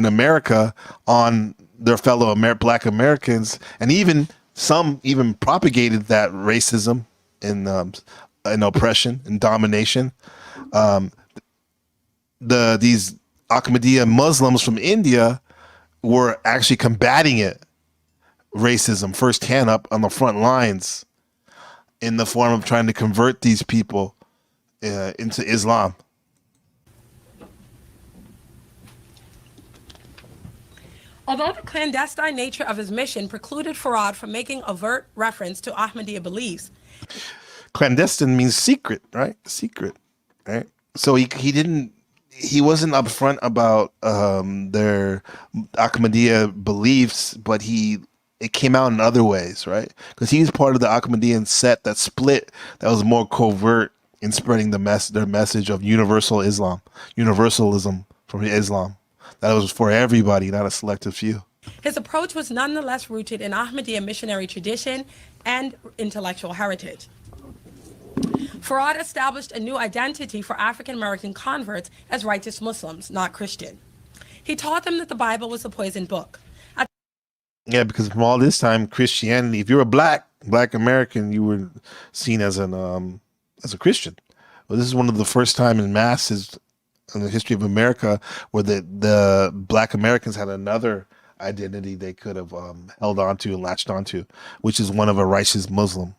C: America on their fellow Black Americans, and even some propagated that racism and oppression and domination. These Ahmadiyya Muslims from India were actually combating racism firsthand up on the front lines in the form of trying to convert these people into Islam.
J: Although the clandestine nature of his mission precluded Farad from making overt reference to Ahmadiyya beliefs.
C: Clandestine means secret, right? Secret, right? So he wasn't upfront about their Ahmadiyya beliefs, but it came out in other ways, right? Because he's part of the Ahmadiyyan set that split, that was more covert in spreading their message of universalism from Islam. That was for everybody, not a selective few.
J: His approach was nonetheless rooted in Ahmadiyya missionary tradition and intellectual heritage. Farad established a new identity for African American converts as righteous Muslims, not Christian. He taught them that the Bible was a poisoned book.
C: Yeah, because from all this time, Christianity, if you were Black American, you were seen as a Christian. Well, this is one of the first time in masses in the history of America where the Black Americans had another identity they could have held onto and latched onto, which is one of a righteous Muslim,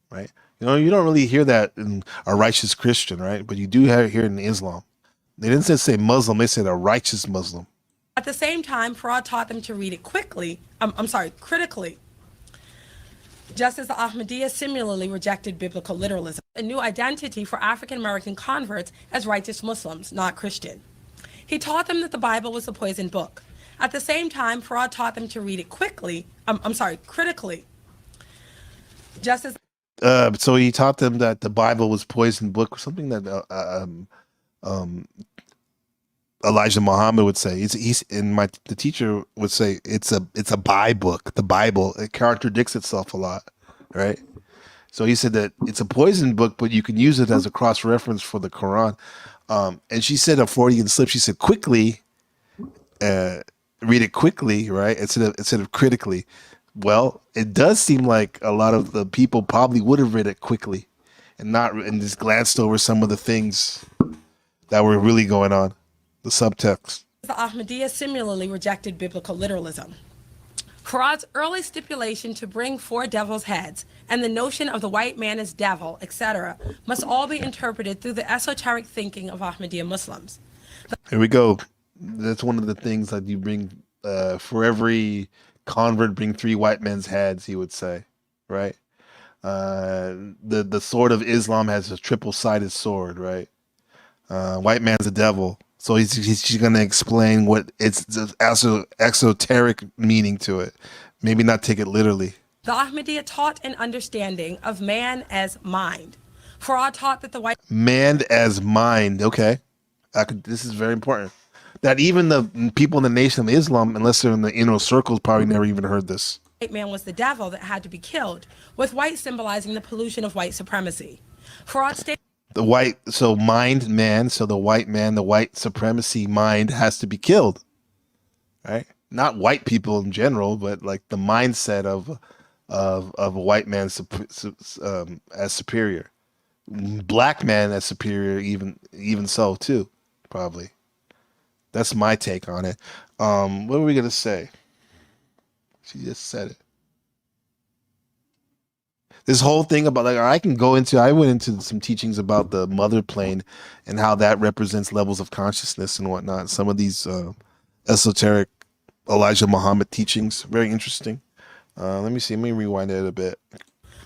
C: right? You know, you don't really hear that in a righteous Christian, right? But you do hear it in Islam. They didn't say Muslim, they said a righteous Muslim.
J: At the same time, Farad taught them to read it critically. Just as the Ahmadiyya similarly rejected biblical literalism, a new identity for African American converts as righteous Muslims, not Christian. He taught them that the Bible was a poisoned book. At the same time, Farad taught them to read it critically. Just as
C: So he taught them that the Bible was poisoned book, something that Elijah Muhammad would say. The teacher would say it's a by book. The Bible, it contradicts itself a lot, right? So he said that it's a poison book, but you can use it as a cross reference for the Quran. And she said a Freudian slip. She said quickly, read it quickly, right? Instead of critically. Well, it does seem like a lot of the people probably would have read it quickly and just glanced over some of the things that were really going on. The subtext.
J: the Ahmadiyya similarly rejected biblical literalism. Farad's early stipulation to bring 4 devil's heads and the notion of the white man as devil, etc., must all be interpreted through the esoteric thinking of Ahmadiyya Muslims.
C: Here we go. That's one of the things that you bring for every convert, bring 3 white men's heads, he would say, right? The sword of Islam has a triple-sided sword, right? White man's a devil. So she's going to explain what it's exoteric meaning to it. Maybe not take it literally.
J: The Ahmadiyya taught an understanding of man as mind. Farad taught that the white
C: man as mind. Okay. This is very important. That even the people in the Nation of Islam, unless they're in the inner circles, probably never even heard this.
J: white man was the devil that had to be killed, with white symbolizing the pollution of white supremacy. Farad stated
C: The white, so mind, man, so the white man, the white supremacy mind has to be killed, right? Not white people in general, but like the mindset of a white man as superior, black man as superior, even so too, probably. That's my take on it. What were we gonna say? She just said it. This whole thing about I went into some teachings about the mother plane and how that represents levels of consciousness and whatnot. Some of these esoteric Elijah Muhammad teachings, very interesting. Let me rewind it a bit.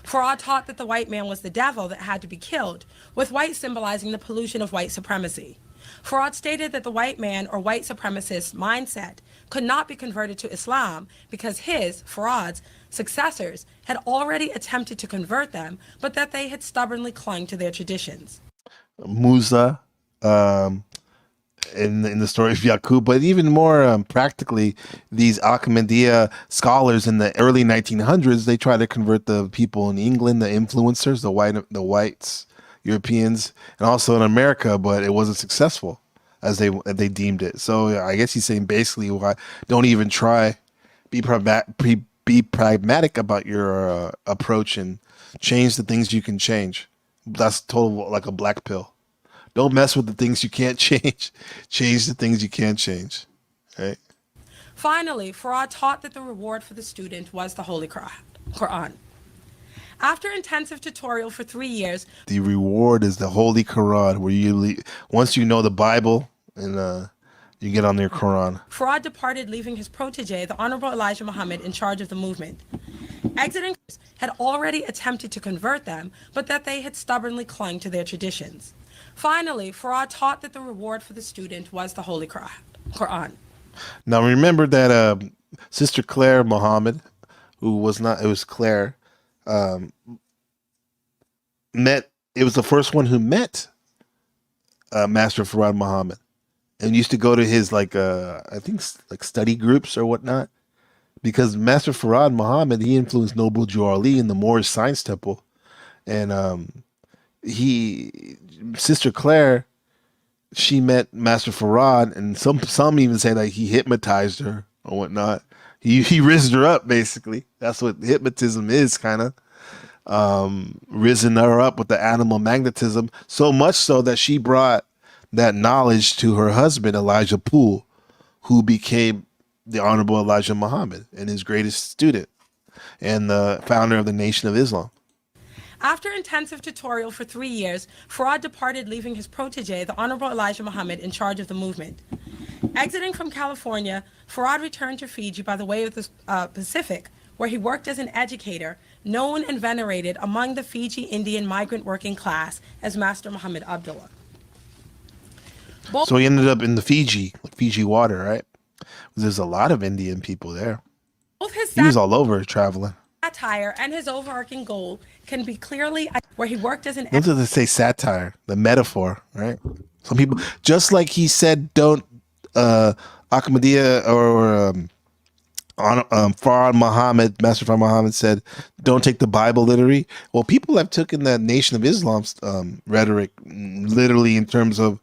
J: Farad taught that the white man was the devil that had to be killed, with white symbolizing the pollution of white supremacy. Farad stated that the white man or white supremacist mindset could not be converted to Islam because Farad's successors had already attempted to convert them, but that they had stubbornly clung to their traditions.
C: Musa, in the story of Yakub, but even more practically, these Ahmadiyya scholars in the early 1900s, they tried to convert the people in England, the influencers, the whites, Europeans, and also in America, but it wasn't successful as they deemed it. So I guess he's saying basically, don't even try, be pragmatic about your approach and change the things you can change. That's total like a black pill. Don't mess with the things you can't change. Change the things you can change. Right?
J: Finally, Farad taught that the reward for the student was the Holy Quran. After intensive tutorial for 3 years,
C: the reward is the Holy Quran, where once you know the Bible and you get on your Quran.
J: Farad departed, leaving his protege, the Honorable Elijah Muhammad, in charge of the movement. Exiting had already attempted to convert them, but that they had stubbornly clung to their traditions. Finally, Farad taught that the reward for the student was the Holy Quran.
C: Now remember that Sister Claire Muhammad, it was Claire, it was the first one who met Master Farad Muhammad and used to go to his I think study groups or whatnot, because Master Farad Muhammad, he influenced Noble Jew Ali in the Moorish Science Temple, and Sister Claire, she met Master Farad, and some even say that he hypnotized her or whatnot. He rizzed her up, basically. That's what hypnotism is, kind of. Risen her up with the animal magnetism, so much so that she brought that knowledge to her husband, Elijah Poole, who became the Honorable Elijah Muhammad and his greatest student and the founder of the Nation of Islam.
J: After intensive tutorial for 3 years, Farad departed, leaving his protege, the Honorable Elijah Muhammad, in charge of the movement. Exiting from California, Farad returned to Fiji by the way of the Pacific, where he worked as an educator, known and venerated among the Fiji Indian migrant working class as Master Muhammad Abdullah.
C: So he ended up in the Fiji water, right? There's a lot of Indian people there.
J: Both his
C: He was all over traveling.
J: satire and his overarching goal can be clearly where he worked as an
C: Don't they say satire, the metaphor, right? Some people, just like he said, don't Ahmadiyya or Farad Muhammad, Master Farad Muhammad said, don't take the Bible literally. Well, people have taken the Nation of Islam's rhetoric literally in terms of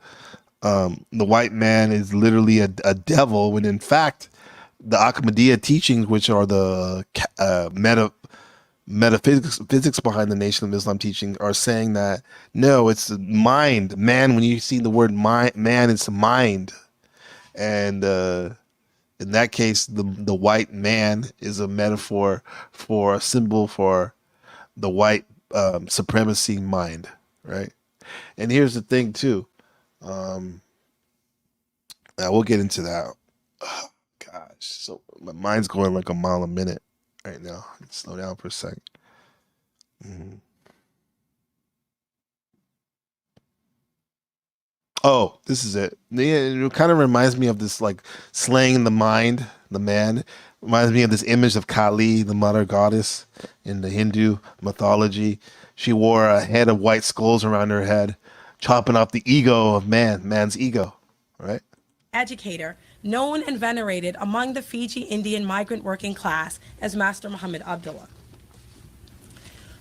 C: the white man is literally a devil, when in fact the Ahmadiyya teachings, which are the metaphysics behind the Nation of Islam teaching, are saying that no, it's the mind, man. When you see the word mind, man, it's mind, and in that case, the white man is a metaphor for a symbol for the white supremacy mind, right? And here's the thing too. We'll get into that. Oh, gosh, so my mind's going like a mile a minute right now. Slow down for a second. Oh, this is it. It kind of reminds me of this, like, slaying the mind, the man. Reminds me of this image of Kali, the mother goddess in the Hindu mythology. She wore a head of white skulls around her head, chopping off the ego of man's ego, right?
J: educator, known and venerated among the Fiji Indian migrant working class as Master Muhammad Abdullah.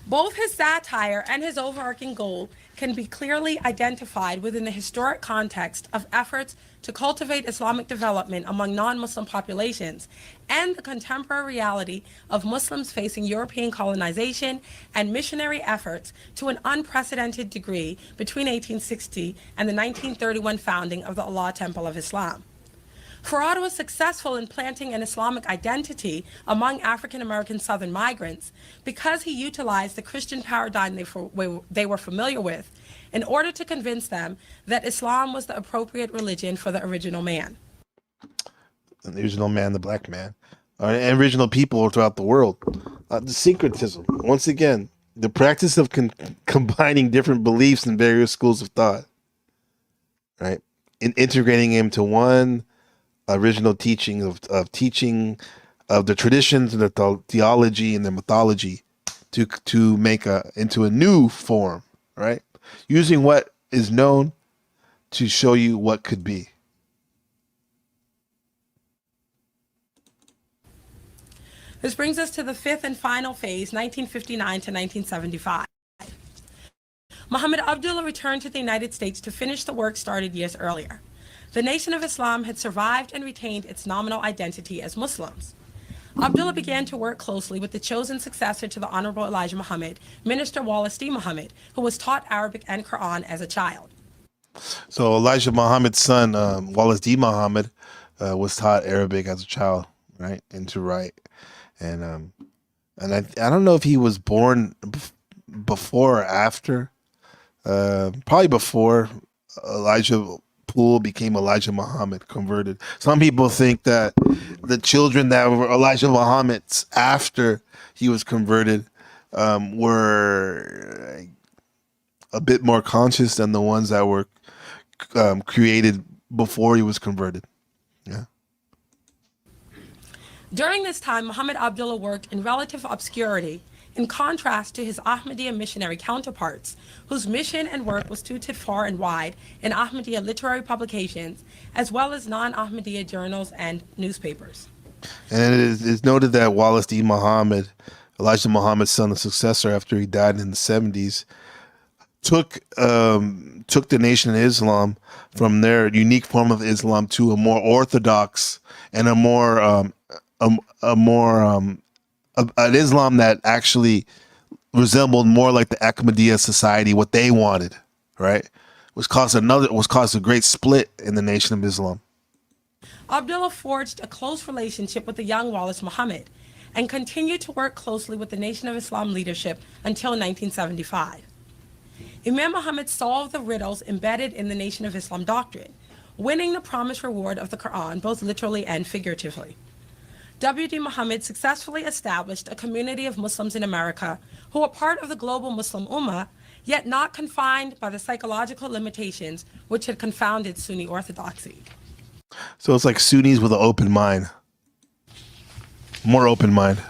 J: Both his satire and his overarching goal can be clearly identified within the historic context of efforts to cultivate Islamic development among non-Muslim populations and the contemporary reality of Muslims facing European colonization and missionary efforts to an unprecedented degree between 1860 and the 1931 founding of the Allah Temple of Islam. Farad was successful in planting an Islamic identity among African American Southern migrants because he utilized the Christian paradigm they were familiar with in order to convince them that Islam was the appropriate religion for the original man.
C: The original man, the black man, and original people throughout the world. The syncretism, once again, the practice of combining different beliefs in various schools of thought, right? And integrating them to one original teaching of teaching of the traditions and the theology and the mythology to make into a new form, right? Using what is known to show you what could be.
J: This brings us to the fifth and final phase, 1959 to 1975. Muhammad Abdullah returned to the United States to finish the work started years earlier. The Nation of Islam had survived and retained its nominal identity as Muslims. Abdullah began to work closely with the chosen successor to the Honorable Elijah Muhammad, Minister Wallace D. Muhammad, who was taught Arabic and Quran as a child.
C: So Elijah Muhammad's son, Wallace D. Muhammad, was taught Arabic as a child, right, and to write. And I don't know if he was born before or after. Probably before Elijah Poole became Elijah Muhammad, converted. Some people think that the children that were Elijah Muhammad's after he was converted were a bit more conscious than the ones that were created before he was converted. Yeah.
J: During this time, Muhammad Abdullah worked in relative obscurity, in contrast to his Ahmadiyya missionary counterparts, whose mission and work was touted far and wide in Ahmadiyya literary publications, as well as non-Ahmadiyya journals and newspapers.
C: And it is noted that Wallace D. Muhammad, Elijah Muhammad's son, the successor after he died in the 70s, took the Nation of Islam from their unique form of Islam to a more orthodox and an Islam that actually resembled more like the Ahmadiyya society, what they wanted, right? Was caused a great split in the Nation of Islam.
J: Abdullah forged a close relationship with the young Wallace Muhammad, and continued to work closely with the Nation of Islam leadership until 1975. Imam Muhammad solved the riddles embedded in the Nation of Islam doctrine, winning the promised reward of the Quran both literally and figuratively. W.D. Muhammad successfully established a community of Muslims in America who are part of the global Muslim Ummah, yet not confined by the psychological limitations which had confounded Sunni orthodoxy.
C: So it's like Sunnis with an open mind. More open mind.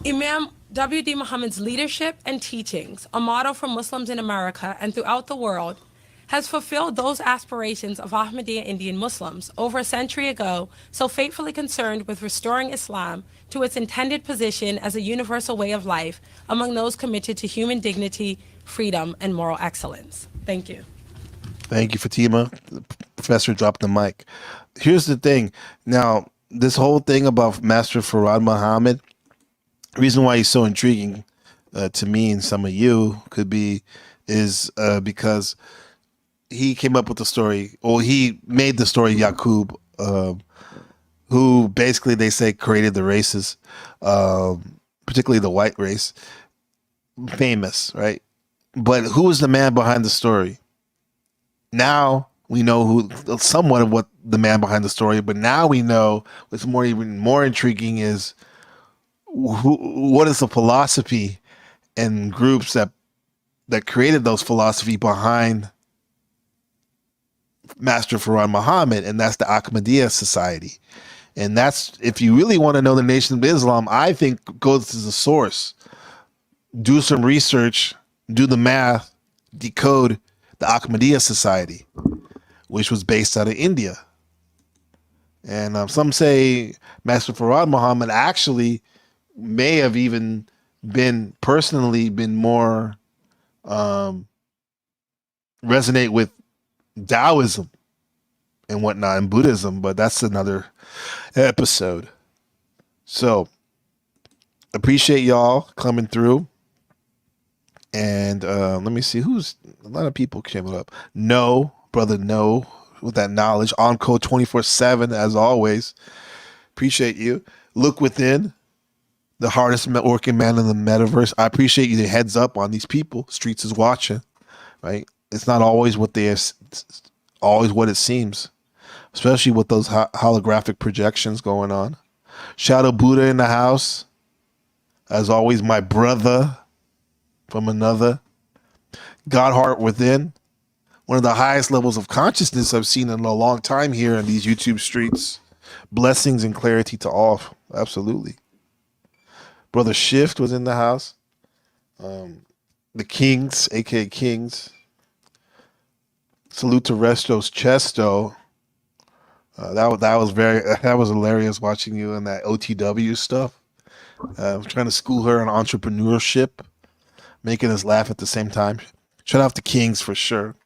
J: Imam W.D. Muhammad's leadership and teachings, a model for Muslims in America and throughout the world, has fulfilled those aspirations of Ahmadiyya Indian Muslims over a century ago, so faithfully concerned with restoring Islam to its intended position as a universal way of life among those committed to human dignity, freedom, and moral excellence. Thank you.
C: Thank you, Fatima. The professor dropped the mic. Here's the thing. Now, this whole thing about Master Farad Muhammad, the reason why he's so intriguing to me and some of you could be is because he came up with the story, or he made the story Yaqub, who basically they say created the races, particularly the white race, famous, right? But who was the man behind the story? Now we know who, somewhat of what the man behind the story, but now we know what's even more intriguing is what is the philosophy and groups that created those philosophy behind Master Farad Muhammad, and that's the Ahmadiyya Society. And that's, if you really want to know the Nation of Islam, I think go to the source, do some research, do the math, decode the Ahmadiyya Society, which was based out of India. And some say Master Farad Muhammad actually may have even been more resonate with Taoism and whatnot, and Buddhism, but that's another episode. So appreciate y'all coming through. And let me see, who's a lot of people came up. No, brother, no, with that knowledge. On code 24/7 as always. Appreciate you. Look within, the hardest working man in the metaverse. I appreciate you. The heads up on these people. Streets is watching, right? It's not always what always what it seems, especially with those holographic projections going on. Shadow Buddha in the house, as always. My brother from another. God Heart Within, one of the highest levels of consciousness I've seen in a long time here in these YouTube streets. Blessings and clarity to all. Absolutely. Brother Shift was in the house. The Kings, aka Kings. Salute to Restos Chesto. That was hilarious watching you in that OTW stuff. Trying to school her on entrepreneurship, making us laugh at the same time. Shout out to Kings for sure.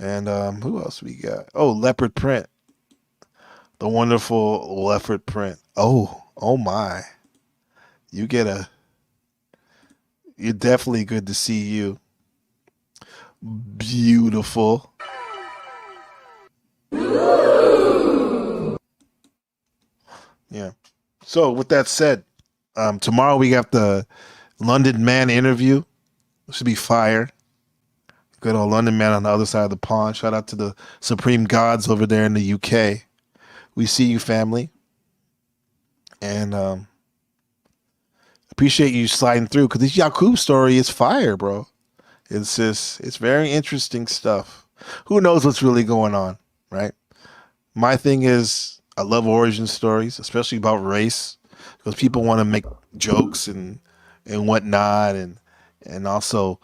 C: And who else we got? Oh, Leopard Print. The wonderful Leopard Print. Oh my. You're definitely good to see you. Beautiful. Yeah. So with that said, tomorrow we got the London Man interview. It should be fire. Good old London Man on the other side of the pond. Shout out to the Supreme Gods over there in the UK. We see you, family. And appreciate you sliding through, because this YAKUB story is fire, bro. It's very interesting stuff. Who knows what's really going on, right? My thing is, I love origin stories, especially about race, because people want to make jokes and whatnot, and also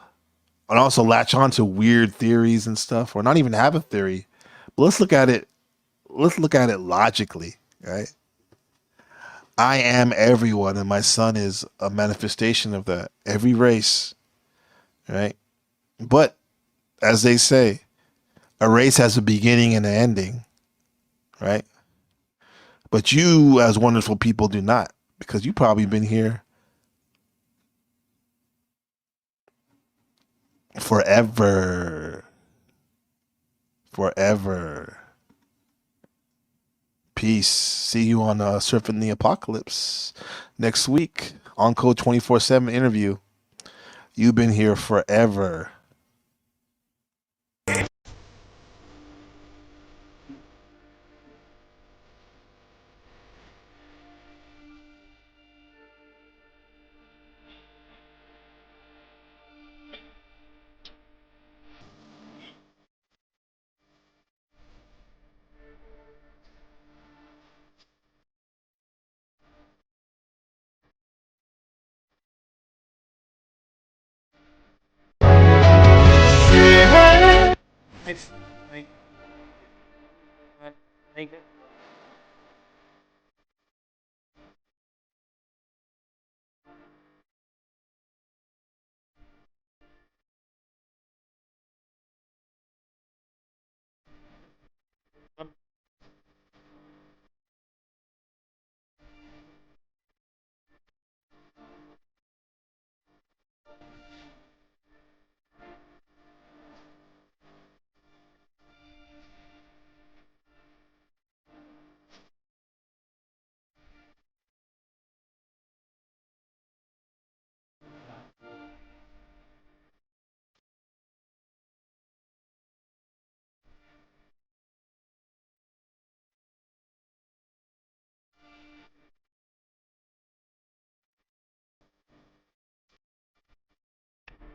C: latch on to weird theories and stuff, or not even have a theory. But let's look at it logically, right? I am everyone, and my son is a manifestation of that. Every race, right? But as they say, a race has a beginning and an ending, right? But you, as wonderful people, do not, because you've probably been here forever. Peace. See you on Surfing the Apocalypse next week. On Code 24/7 interview. You've been here forever.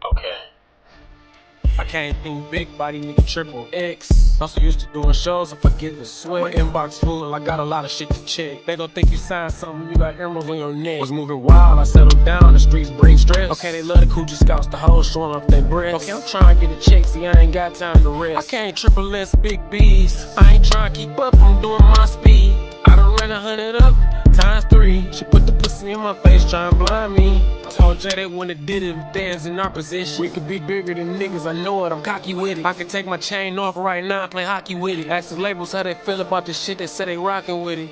B: Okay. I came through big body nigga triple X. Also used to doing shows, I forget the sweat. My inbox full, I got a lot of shit to check. They gon' think you signed something, you got emeralds on your neck. Was moving wild, I settled down, the streets bring stress. Okay, they love the coochie scouts, the hoes showing off their breasts. Okay, I'm trying to get a check, see I ain't got time to rest. I can't triple S, big B's. I ain't trying to keep up, I'm doing my speed. I done ran 100 up, times 3. She put the pussy in my face, trying to blind me. I told Jay they wouldn't have did it if they was in our position. We could be bigger than niggas, I know it, I'm cocky with it. I can take my chain off right now and play hockey with it. Ask the labels how they feel about this shit, they say they rockin' with it.